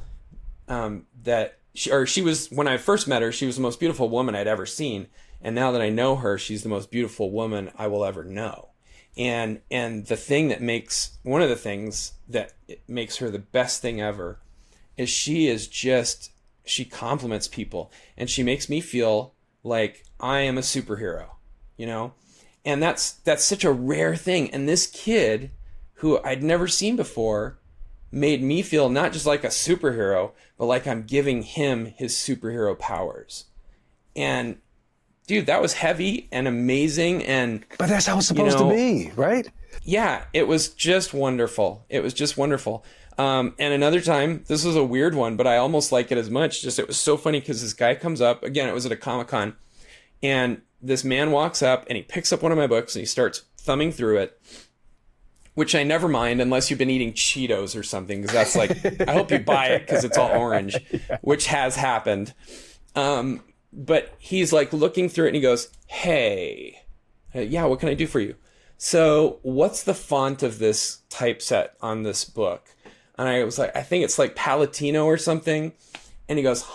that she was, when I first met her, she was the most beautiful woman I'd ever seen. And now that I know her, she's the most beautiful woman I will ever know. And one of the things that makes her the best thing ever is she compliments people. And she makes me feel like I am a superhero, And that's such a rare thing. And this kid, who I'd never seen before, made me feel not just like a superhero, but like I'm giving him his superhero powers. And dude, that was heavy and amazing. But that's how it's supposed to be, right? Yeah, it was just wonderful. It was just wonderful. And another time, this was a weird one, but I almost like it as much. It was so funny because this guy comes up, again, it was at a Comic-Con, and this man walks up and he picks up one of my books and he starts thumbing through it, which I never mind unless you've been eating Cheetos or something, because that's like, I hope you buy it because it's all orange, which has happened. But he's like looking through it and he goes, hey, yeah, what can I do for you? So what's the font of this typeset on this book? And I was like, I think it's like Palatino or something. And he goes,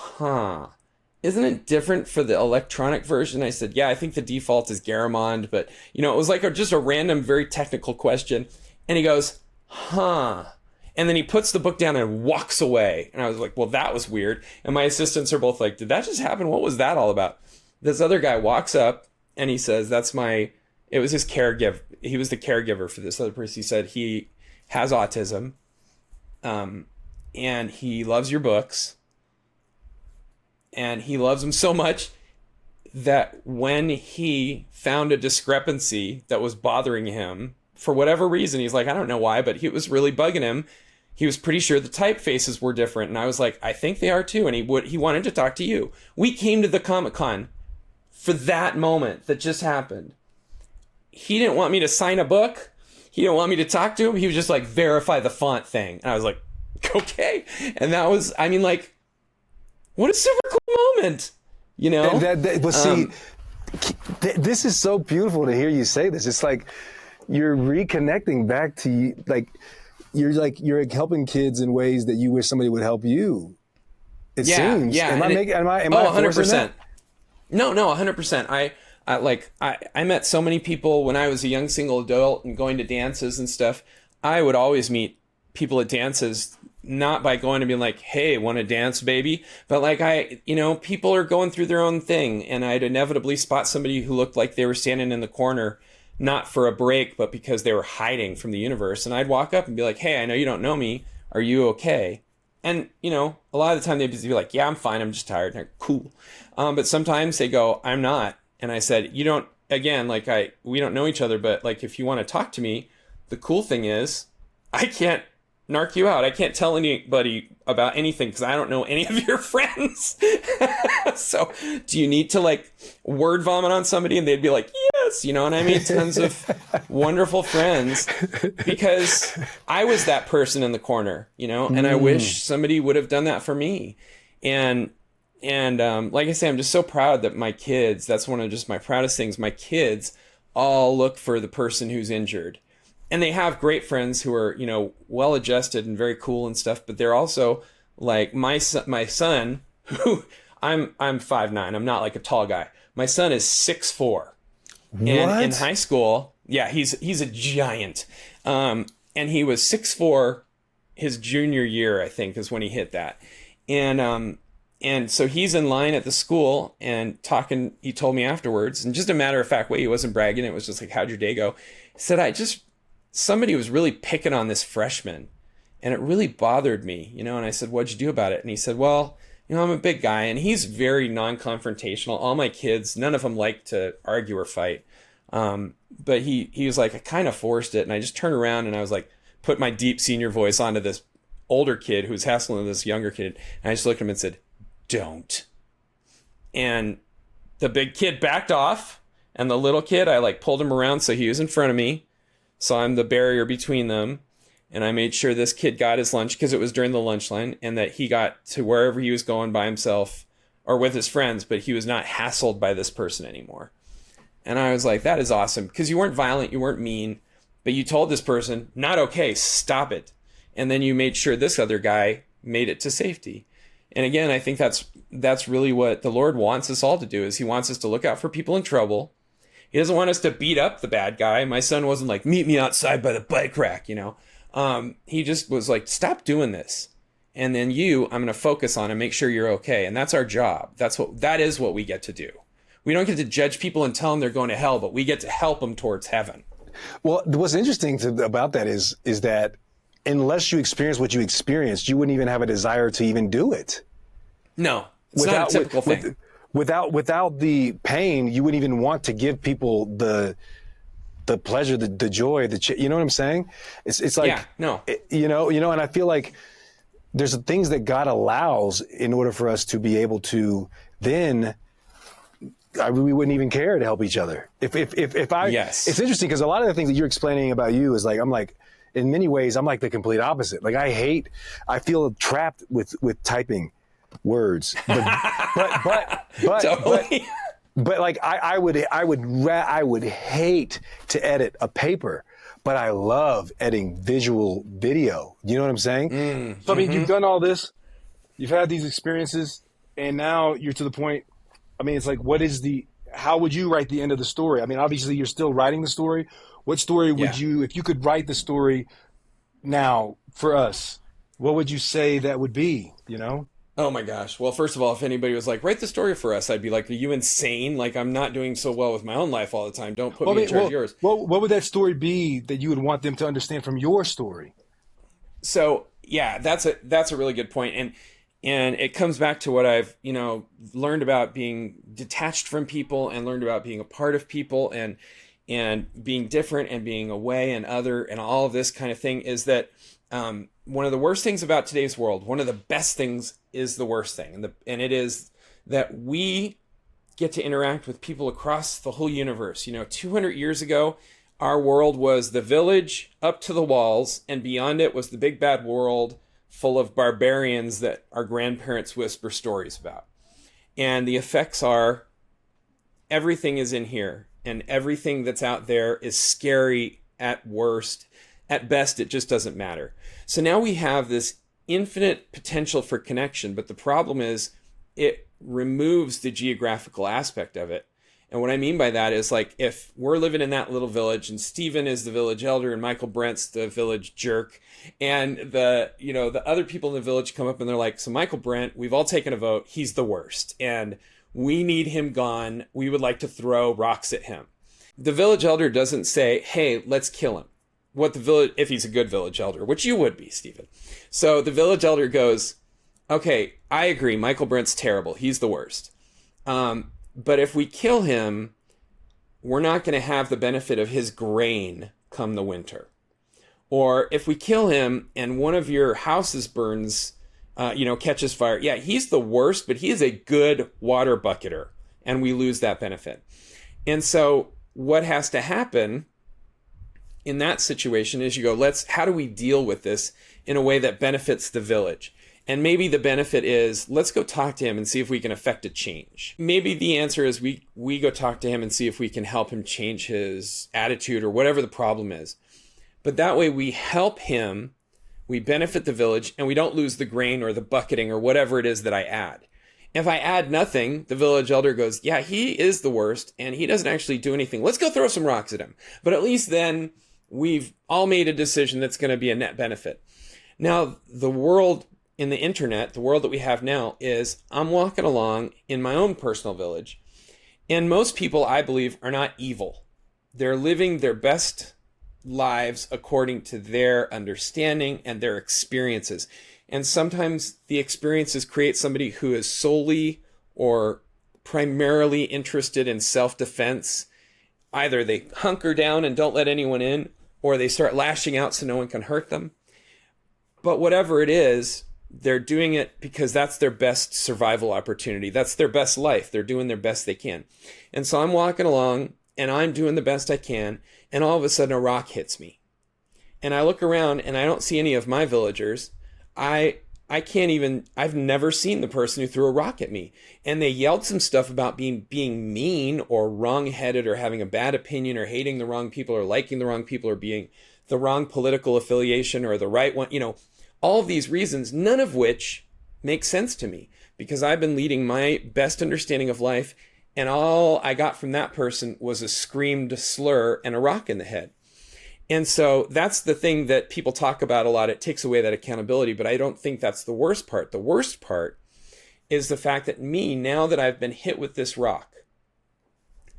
isn't it different for the electronic version? I said, yeah, I think the default is Garamond, but it was like just a random, very technical question. And he goes, And then he puts the book down and walks away. And I was like, well, that was weird. And my assistants are both like, did that just happen? What was that all about? This other guy walks up and he says, it was his caregiver. He was the caregiver for this other person. He said he has autism, and he loves your books. And he loves them so much that when he found a discrepancy that was bothering him, for whatever reason, he's like, I don't know why, but it was really bugging him. He was pretty sure the typefaces were different. And I was like, I think they are too. And he wanted to talk to you. We came to the Comic-Con for that moment that just happened. He didn't want me to sign a book. He didn't want me to talk to him. He was just like, verify the font thing. And I was like, okay. And that was, what a super cool moment, This is so beautiful to hear you say this. It's like you're reconnecting back to you're helping kids in ways that you wish somebody would help you. It seems. Yeah. Am I 100%. No, 100%. I met so many people when I was a young single adult and going to dances and stuff. I would always meet people at dances, not by going and being like, hey, want to dance, baby? But like people are going through their own thing. And I'd inevitably spot somebody who looked like they were standing in the corner, not for a break, but because they were hiding from the universe. And I'd walk up and be like, hey, I know you don't know me. Are you okay? And, a lot of the time they'd be like, yeah, I'm fine. I'm just tired. And they're cool. But sometimes they go, I'm not. And I said, we don't know each other, but like, if you want to talk to me, the cool thing is I can't narc you out. I can't tell anybody about anything because I don't know any of your friends. So do you need to like word vomit on somebody? And they'd be like, yes, and I made tons of wonderful friends because I was that person in the corner, and I wish somebody would have done that for me. And And like I say, I'm just so proud that my kids, that's one of just my proudest things. My kids all look for the person who's injured. And they have great friends who are, well adjusted and very cool and stuff, but they're also like my son, who I'm 5'9". I'm not like a tall guy. My son is 6'4". And in high school, yeah, he's a giant. And he was 6'4" his junior year, I think, is when he hit that. And so he's in line at the school and talking. He told me afterwards, and just a matter of fact way, he wasn't bragging. It was just like, how'd your day go? He said, somebody was really picking on this freshman, and it really bothered me, And I said, what'd you do about it? And he said, well, I'm a big guy, and he's very non-confrontational. All my kids, none of them like to argue or fight. But he was like, I kind of forced it. And I just turned around and I was like, put my deep senior voice onto this older kid who's hassling this younger kid. And I just looked at him and said, don't. And the big kid backed off, and the little kid, I like pulled him around so he was in front of me. So I'm the barrier between them. And I made sure this kid got his lunch because it was during the lunch line, and that he got to wherever he was going by himself or with his friends, but he was not hassled by this person anymore. And I was like, that is awesome, because you weren't violent, you weren't mean, but you told this person, not okay, stop it. And then you made sure this other guy made it to safety. And again, I think that's really what the Lord wants us all to do, is he wants us to look out for people in trouble. He doesn't want us to beat up the bad guy. My son wasn't like, meet me outside by the bike rack, He just was like, stop doing this. And then I'm going to focus on and make sure you're okay. And that's our job. That is what we get to do. We don't get to judge people and tell them they're going to hell, but we get to help them towards heaven. Well, what's interesting about that is that unless you experience what you experienced, you wouldn't even have a desire to even do it. No, it's not a typical thing. Without the pain, you wouldn't even want to give people the pleasure, the joy, you know what I'm saying? It's like, yeah, no. And I feel like there's things that God allows in order for us to be able to then, we wouldn't even care to help each other. Yes. It's interesting because a lot of the things that you're explaining about you is like, I'm like, in many ways, I'm like the complete opposite. Like I feel trapped with typing words, but totally. But like I would hate to edit a paper, but I love editing visual video. You know what I'm saying? So I mean, you've done all this, you've had these experiences, and now you're to the point. I mean, it's like, how would you write the end of the story? I mean, obviously you're still writing the story. What story would you, if you could write the story now for us, what would you say that would be, Oh my gosh. Well, first of all, if anybody was like, write the story for us, I'd be like, are you insane? Like, I'm not doing so well with my own life all the time. Don't put me in charge of yours. What would that story be that you would want them to understand from your story? So yeah, that's a really good point. And it comes back to what I've, learned about being detached from people and learned about being a part of people and being different and being away and other and all of this kind of thing is that one of the worst things about today's world, one of the best things is the worst thing. And it is that we get to interact with people across the whole universe. 200 years ago, our world was the village up to the walls, and beyond it was the big bad world full of barbarians that our grandparents whisper stories about. And the effects are everything is in here, and everything that's out there is scary at worst. At best, it just doesn't matter. So now we have this infinite potential for connection, but the problem is it removes the geographical aspect of it. And what I mean by that is, like, if we're living in that little village and Stephen is the village elder and Michaelbrent's the village jerk, and the other people in the village come up and they're like, so Michaelbrent, we've all taken a vote, he's the worst, and we need him gone. We would like to throw rocks at him. The village elder doesn't say, hey, let's kill him. If he's a good village elder, which you would be, Stephen. So the village elder goes, okay, I agree, Michaelbrent's terrible, he's the worst. But if we kill him, we're not going to have the benefit of his grain come the winter. Or if we kill him and one of your houses burns, catches fire, yeah, he's the worst, but he is a good water bucketer, and we lose that benefit. And so what has to happen in that situation is you go, how do we deal with this in a way that benefits the village? And maybe the benefit is, let's go talk to him and see if we can affect a change. Maybe the answer is we go talk to him and see if we can help him change his attitude or whatever the problem is. But that way we help him, we benefit the village, and we don't lose the grain or the bucketing or whatever it is that I add. If I add nothing, the village elder goes, yeah, he is the worst and he doesn't actually do anything. Let's go throw some rocks at him. But at least then we've all made a decision that's going to be a net benefit. Now, the world in the internet, the world that we have now, is I'm walking along in my own personal village, and most people, I believe, are not evil. They're living their best lives according to their understanding and their experiences. And sometimes the experiences create somebody who is solely or primarily interested in self-defense. Either they hunker down and don't let anyone in, or they start lashing out so no one can hurt them. But whatever it is, they're doing it because that's their best survival opportunity. That's their best life. They're doing their best they can. And so I'm walking along and I'm doing the best I can. And all of a sudden a rock hits me. And I look around and I don't see any of my villagers. I can't even, I've never seen the person who threw a rock at me. And they yelled some stuff about being mean or wrong-headed or having a bad opinion or hating the wrong people or liking the wrong people or being the wrong political affiliation or the right one, all of these reasons, none of which make sense to me because I've been leading my best understanding of life, and all I got from that person was a screamed slur and a rock in the head. And so that's the thing that people talk about a lot. It takes away that accountability, but I don't think that's the worst part. The worst part is the fact that now that I've been hit with this rock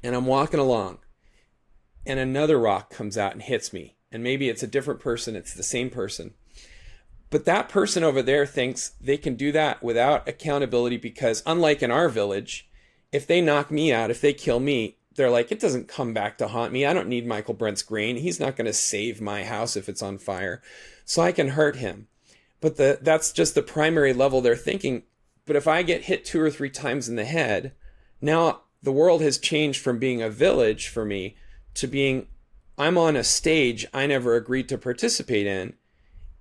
and I'm walking along and another rock comes out and hits me, and maybe it's a different person, it's the same person. But that person over there thinks they can do that without accountability because, unlike in our village, if they knock me out, if they kill me, they're like, it doesn't come back to haunt me. I don't need Michaelbrent's grain. He's not going to save my house if it's on fire. So I can hurt him. But that's just the primary level they're thinking. But if I get hit 2 or 3 times in the head, now the world has changed from being a village for me to being, I'm on a stage I never agreed to participate in.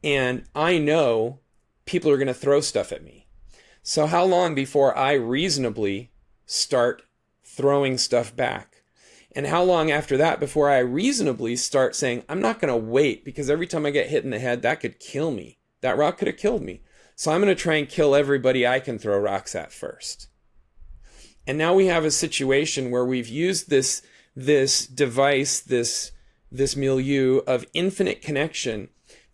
And I know people are going to throw stuff at me. So how long before I reasonably start throwing stuff back? And how long after that before I reasonably start saying, I'm not going to wait because every time I get hit in the head, that could kill me. That rock could have killed me. So I'm going to try and kill everybody I can throw rocks at first. And now we have a situation where we've used this device, this milieu of infinite connection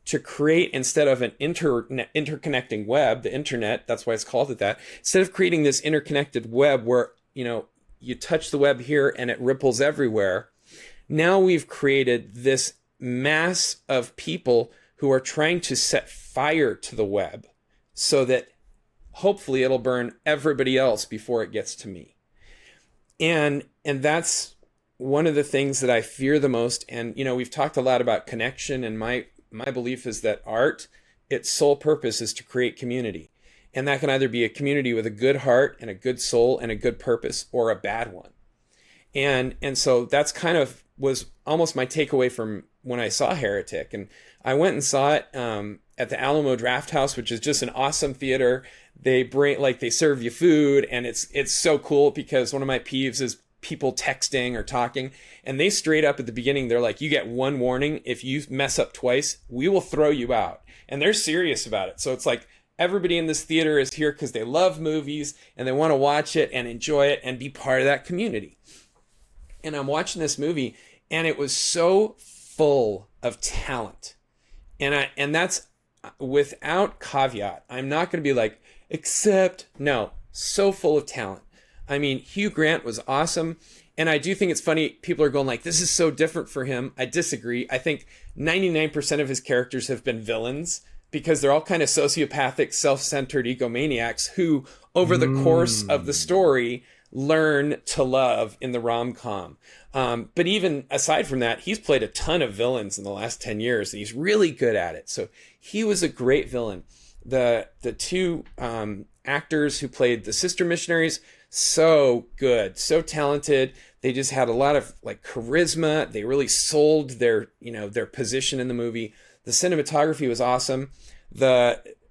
to create, instead of an interconnecting web, the internet, that's why it's called that, instead of creating this interconnected web where, you touch the web here and it ripples everywhere, now we've created this mass of people who are trying to set fire to the web so that hopefully it'll burn everybody else before it gets to me. And that's one of the things that I fear the most. And, we've talked a lot about connection, and my belief is that art, its sole purpose is to create community. And that can either be a community with a good heart and a good soul and a good purpose, or a bad one. And so that's kind of was almost my takeaway from when I saw Heretic. And I went and saw it at the Alamo Draft House, which is just an awesome theater. They they serve you food, and it's so cool because one of my peeves is people texting or talking, and they straight up at the beginning, they're like, you get one warning. If you mess up twice, we will throw you out. And they're serious about it. So it's like everybody in this theater is here because they love movies and they want to watch it and enjoy it and be part of that community. And I'm watching this movie, and it was so full of talent. And that's without caveat. I'm not going to be like, no, so full of talent. I mean, Hugh Grant was awesome. And I do think it's funny. People are going like, this is so different for him. I disagree. I think 99% of his characters have been villains because they're all kind of sociopathic, self-centered egomaniacs who, over the course of the story, learn to love in the rom-com. But even aside from that, he's played a ton of villains in the last 10 years, and he's really good at it. So he was a great villain. The 2 actors who played the sister missionaries, so good, so talented. They just had a lot of charisma. They really sold their position in the movie. The cinematography was awesome.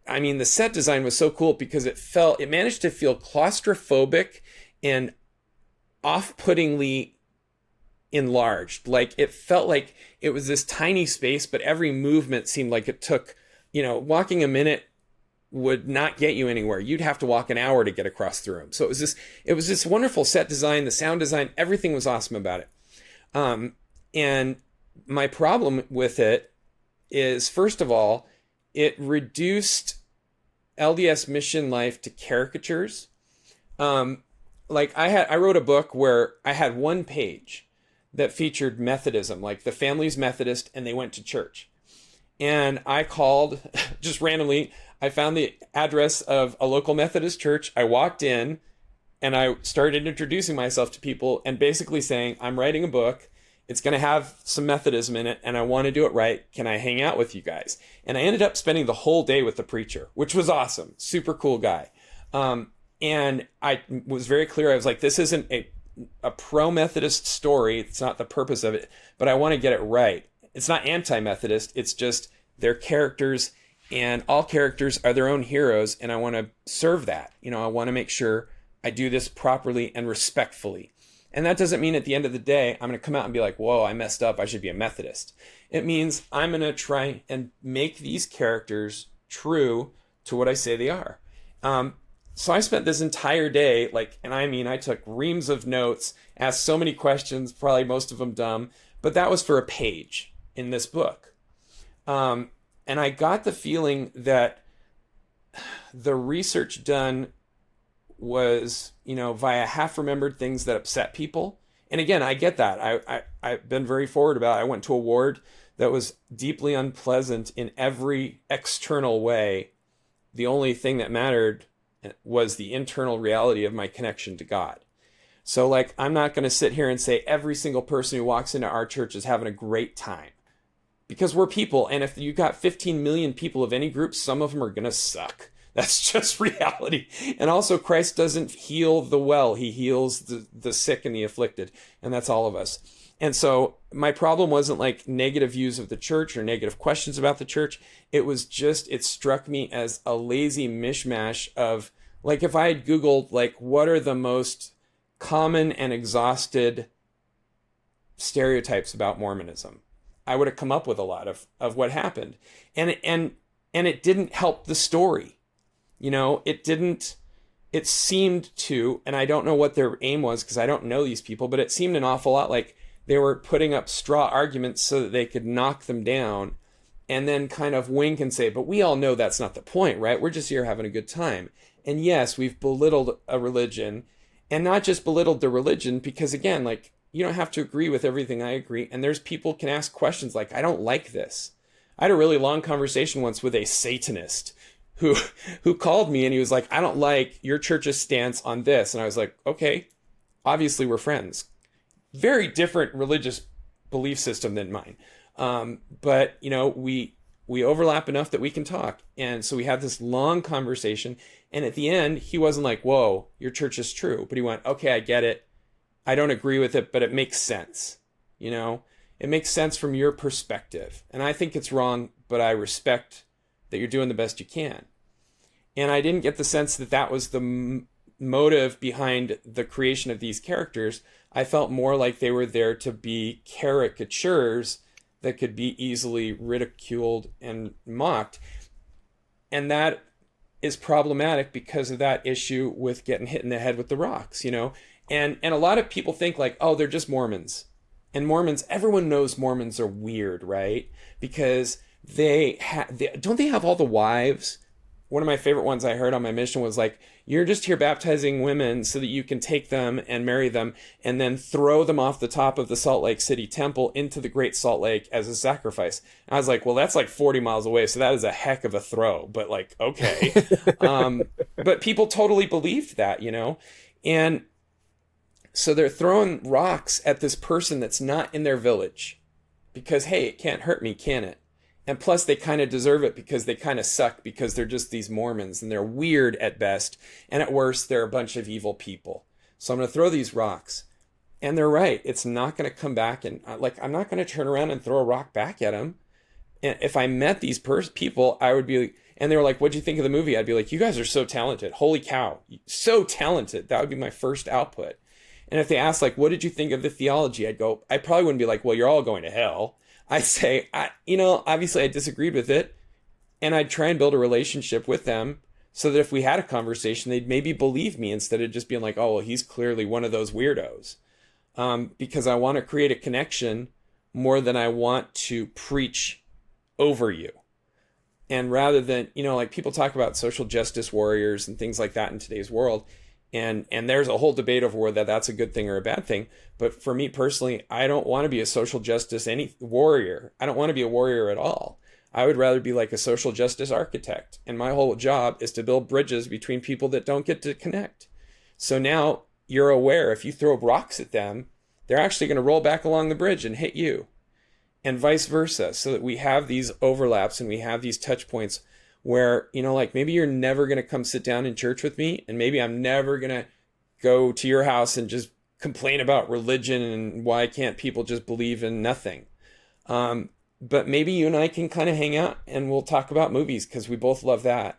I mean, the set design was so cool because it managed to feel claustrophobic and off-puttingly enlarged. Like it felt like it was this tiny space, but every movement seemed like it took, walking a minute would not get you anywhere. You'd have to walk an hour to get across the room. So it was this wonderful set design, the sound design, everything was awesome about it. And my problem with it is, first of all, it reduced LDS mission life to caricatures. Like I wrote a book where I had one page that featured Methodism, like the family's Methodist and they went to church. And I called just randomly. I found the address of a local Methodist church. I walked in and I started introducing myself to people and basically saying, I'm writing a book. It's going to have some Methodism in it and I want to do it right. Can I hang out with you guys? And I ended up spending the whole day with the preacher, which was awesome. Super cool guy. And I was very clear. I was like, this isn't a pro-Methodist story. It's not the purpose of it, but I want to get it right. It's not anti-Methodist. It's just their characters, and all characters are their own heroes. And I want to serve that. I want to make sure I do this properly and respectfully. And that doesn't mean at the end of the day, I'm going to come out and be like, whoa, I messed up. I should be a Methodist. It means I'm going to try and make these characters true to what I say they are. So I spent this entire day, I took reams of notes, asked so many questions, probably most of them dumb, but that was for a page in this book. And I got the feeling that the research done was, via half-remembered things that upset people. And again, I get that. I've been very forward about it. I went to a ward that was deeply unpleasant in every external way. The only thing that mattered was the internal reality of my connection to God. So I'm not going to sit here and say every single person who walks into our church is having a great time, because we're people. And if you got 15 million people of any group, some of them are going to suck. That's just reality. And also, Christ doesn't heal the well. He heals the sick and the afflicted. And that's all of us. And so my problem wasn't negative views of the church or negative questions about the church. It was just, it struck me as a lazy mishmash of, if I had Googled, what are the most common and exhausted stereotypes about Mormonism, I would have come up with a lot of what happened. And it didn't help the story. It seemed to, and I don't know what their aim was because I don't know these people, but it seemed an awful lot like they were putting up straw arguments so that they could knock them down and then kind of wink and say, but we all know that's not the point, right? We're just here having a good time. And yes, we've belittled a religion, and not just belittled the religion, because again, you don't have to agree with everything I agree. And there's people can ask questions like, I don't like this. I had a really long conversation once with a Satanist who called me and he was like, I don't like your church's stance on this. And I was like, okay, obviously we're friends. Very different religious belief system than mine. But we overlap enough that we can talk. And so we had this long conversation. And at the end, he wasn't like, whoa, your church is true. But he went, okay, I get it. I don't agree with it, but it makes sense. It makes sense from your perspective. And I think it's wrong, but I respect that you're doing the best you can. And I didn't get the sense that that was the motive behind the creation of these characters. I felt more like they were there to be caricatures that could be easily ridiculed and mocked. And that is problematic because of that issue with getting hit in the head with the rocks, And a lot of people think oh, they're just Mormons. And Mormons, everyone knows Mormons are weird, right? Because don't they have all the wives? One of my favorite ones I heard on my mission was you're just here baptizing women so that you can take them and marry them and then throw them off the top of the Salt Lake City temple into the Great Salt Lake as a sacrifice. And I was like, well, that's 40 miles away. So that is a heck of a throw, but okay. But people totally believed that, and so they're throwing rocks at this person that's not in their village because, hey, it can't hurt me, can it? And plus, they kind of deserve it because they kind of suck because they're just these Mormons and they're weird at best. And at worst, they're a bunch of evil people. So I'm going to throw these rocks. And they're right. It's not going to come back. And I'm not going to turn around and throw a rock back at them. And if I met these people, I would be, and they were like, what'd you think of the movie? I'd be like, you guys are so talented. Holy cow. So talented. That would be my first output. And if they asked, like, what did you think of the theology? I probably wouldn't be like, well, you're all going to hell. I'd say, obviously I disagreed with it. And I'd try and build a relationship with them so that if we had a conversation, they'd maybe believe me instead of just being like, oh, well, he's clearly one of those weirdos. Because I want to create a connection more than I want to preach over you. And rather than, like people talk about social justice warriors and things like that in today's world. And there's a whole debate over whether that's a good thing or a bad thing. But for me personally, I don't want to be a social justice warrior. I don't want to be a warrior at all. I would rather be like a social justice architect. And my whole job is to build bridges between people that don't get to connect. So now you're aware if you throw rocks at them, they're actually going to roll back along the bridge and hit you. And vice versa. So that we have these overlaps and we have these touch points where, like maybe you're never going to come sit down in church with me. And maybe I'm never going to go to your house and just complain about religion and why can't people just believe in nothing. But maybe you and I can kind of hang out and we'll talk about movies because we both love that.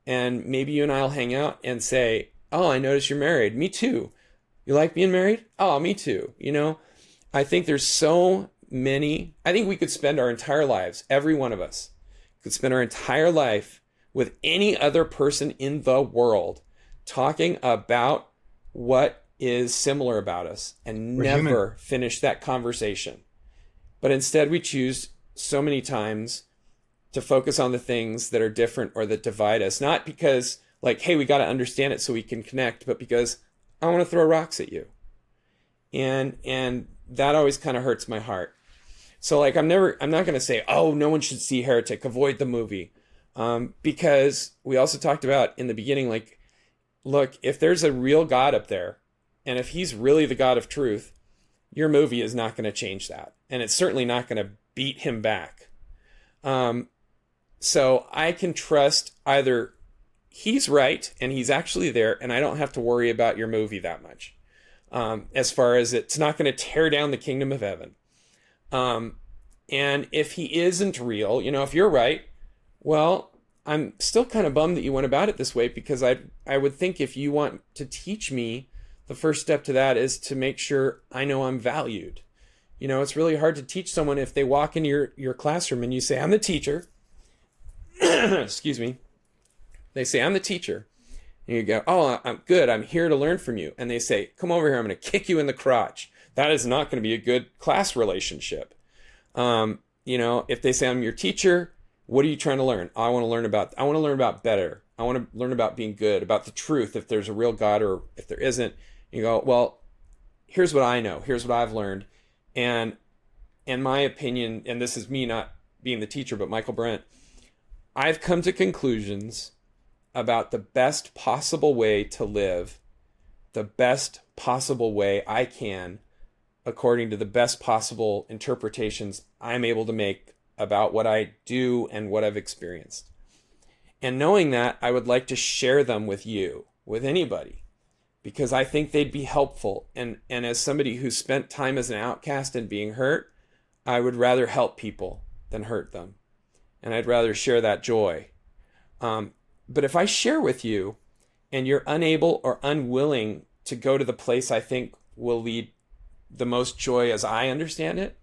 And maybe you and I'll hang out and say, oh, I noticed you're married. Me too. You like being married? Oh, me too. I think there's so many. I think we could spend our entire lives, every one of us could spend our entire life with any other person in the world talking about what is similar about us and never finish that conversation. But instead we choose so many times to focus on the things that are different or that divide us. Not because like, hey, we got to understand it so we can connect, but because I want to throw rocks at you. And that always kind of hurts my heart. So like, I'm not going to say, oh, no one should see Heretic, avoid the movie. Because we also talked about in the beginning, like, look, if there's a real God up there, and if he's really the God of truth, your movie is not going to change that. And it's certainly not going to beat him back. So I can trust either he's right and he's actually there and I don't have to worry about your movie that much. As far as it's not going to tear down the kingdom of heaven. And if he isn't real, if you're right, well, I'm still kind of bummed that you went about it this way because I would think if you want to teach me, the first step to that is to make sure I know I'm valued. It's really hard to teach someone if they walk into your classroom and you say, I'm the teacher. Excuse me. They say, I'm the teacher. And you go, oh, I'm good. I'm here to learn from you. And they say, come over here. I'm going to kick you in the crotch. That is not going to be a good class relationship. If they say, I'm your teacher, what are you trying to learn? I want to learn about better. I want to learn about being good, about the truth, if there's a real God or if there isn't. You go, well, here's what I know. Here's what I've learned. And in my opinion, and this is me not being the teacher, but Michaelbrent, I've come to conclusions about the best possible way to live, the best possible way I can, according to the best possible interpretations I'm able to make about what I do and what I've experienced. And knowing that, I would like to share them with you, with anybody, because I think they'd be helpful. And as somebody who spent time as an outcast and being hurt, I would rather help people than hurt them. And I'd rather share that joy. But if I share with you and you're unable or unwilling to go to the place I think will lead the most joy as I understand it,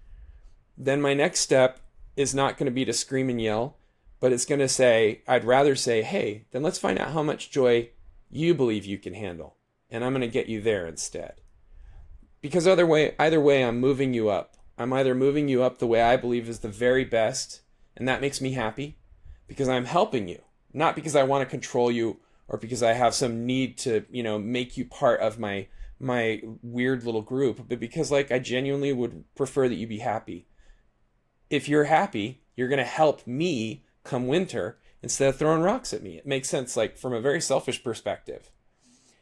then my next step is not going to be to scream and yell, but it's going to say, I'd rather say, hey, then let's find out how much joy you believe you can handle. And I'm going to get you there instead. Because either way, I'm moving you up. I'm either moving you up the way I believe is the very best, and that makes me happy, because I'm helping you, not because I want to control you or because I have some need to, make you part of my weird little group, but because I genuinely would prefer that you be happy. If you're happy, you're going to help me come winter instead of throwing rocks at me. It makes sense, from a very selfish perspective.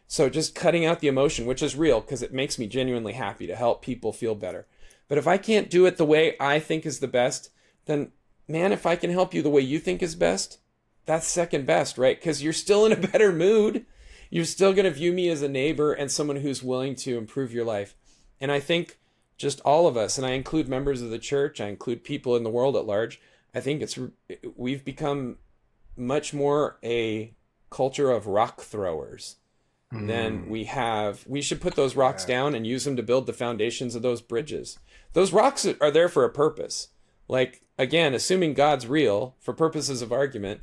So just cutting out the emotion, which is real because it makes me genuinely happy to help people feel better. But if I can't do it the way I think is the best, then man, if I can help you the way you think is best, that's second best, right? Because you're still in a better mood. You're still going to view me as a neighbor and someone who's willing to improve your life. And I think just all of us, and I include members of the church, I include people in the world at large, I think we've become much more a culture of rock throwers than we have. We should put those rocks down and use them to build the foundations of those bridges. Those rocks are there for a purpose. Like, again, assuming God's real for purposes of argument,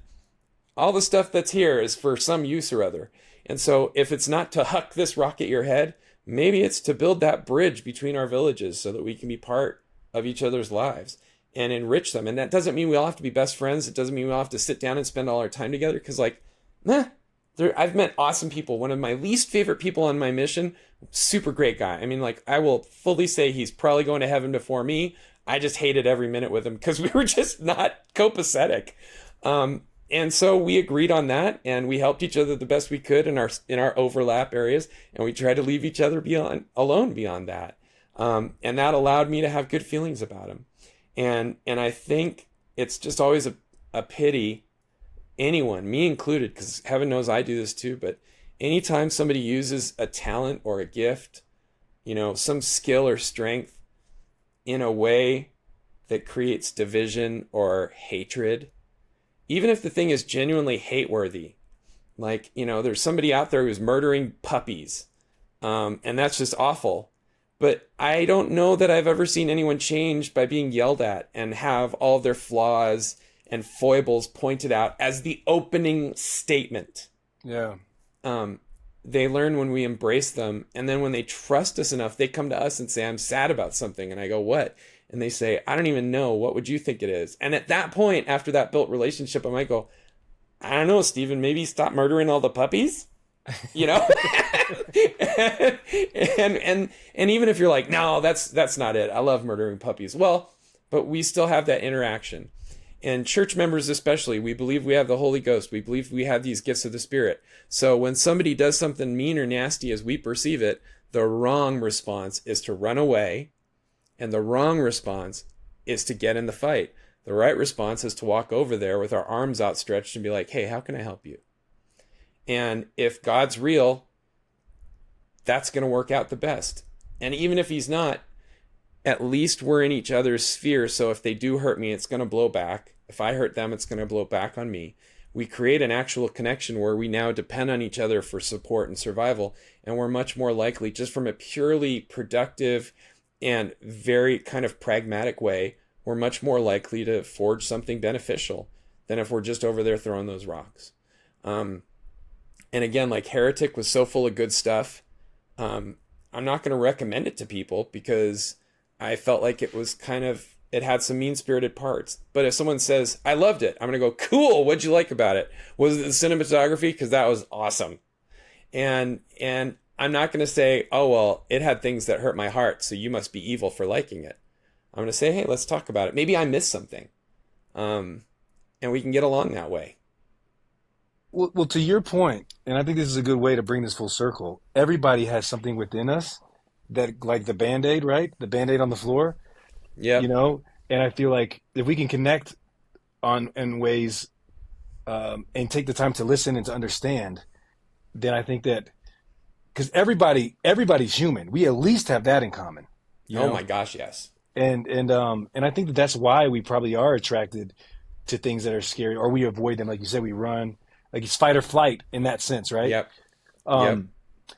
all the stuff that's here is for some use or other. And so if it's not to huck this rock at your head, maybe it's to build that bridge between our villages so that we can be part of each other's lives and enrich them. And that doesn't mean we all have to be best friends. It doesn't mean we all have to sit down and spend all our time together. Because, like, I've met awesome people. One of my least favorite people on my mission, super great guy. I mean, like, I will fully say he's probably going to heaven before me. I just hated every minute with him because we were just not copacetic. And so we agreed on that, and we helped each other the best we could in our overlap areas, and we tried to leave each other alone beyond that. And that allowed me to have good feelings about him. And I think it's just always a pity, anyone, me included, because heaven knows I do this too, but anytime somebody uses a talent or a gift, some skill or strength in a way that creates division or hatred, even if the thing is genuinely hate-worthy, like, there's somebody out there who's murdering puppies, and that's just awful. But I don't know that I've ever seen anyone change by being yelled at and have all of their flaws and foibles pointed out as the opening statement. Yeah. They learn when we embrace them, and then when they trust us enough, they come to us and say, I'm sad about something. And I go, what? And they say, I don't even know. What would you think it is? And at that point, after that built relationship, I might go, I don't know, Stephen, maybe stop murdering all the puppies, and even if you're like, no, that's not it. I love murdering puppies. Well, but we still have that interaction. And church members especially, we believe we have the Holy Ghost. We believe we have these gifts of the Spirit. So when somebody does something mean or nasty as we perceive it, the wrong response is to run away. And the wrong response is to get in the fight. The right response is to walk over there with our arms outstretched and be like, hey, how can I help you? And if God's real, that's going to work out the best. And even if he's not, at least we're in each other's sphere. So if they do hurt me, it's going to blow back. If I hurt them, it's going to blow back on me. We create an actual connection where we now depend on each other for support and survival. And we're much more likely, just from a purely productive and very kind of pragmatic way, we're much more likely to forge something beneficial than if we're just over there throwing those rocks. And again, like Heretic was so full of good stuff. I'm not going to recommend it to people because I felt like it was it had some mean-spirited parts. But if someone says, I loved it, I'm going to go, cool, what'd you like about it? Was it the cinematography? Because that was awesome. And I'm not going to say, oh, well, it had things that hurt my heart, so you must be evil for liking it. I'm going to say, hey, let's talk about it. Maybe I missed something. And we can get along that way. Well, to your point, and I think this is a good way to bring this full circle, everybody has something within us that, like the Band-Aid, right? The Band-Aid on the floor. Yeah. And I feel like if we can connect in ways and take the time to listen and to understand, then I think that, because everybody's human. We at least have that in common. Oh my gosh, yes. And I think that that's why we probably are attracted to things that are scary, or we avoid them. Like you said, we run. Like it's fight or flight in that sense, right? Yep.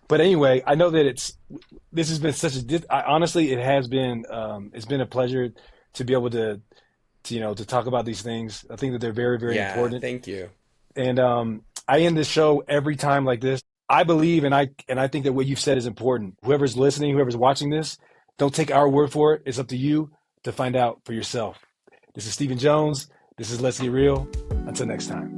But anyway, I know that this has been honestly, it has been, it's been a pleasure to be able to talk about these things. I think that they're very, very important. Thank you. And I end this show every time like this. I believe, and I think that what you've said is important. Whoever's listening, whoever's watching this, don't take our word for it. It's up to you to find out for yourself. This is Stephen Jones. This is Let's Get Real. Until next time.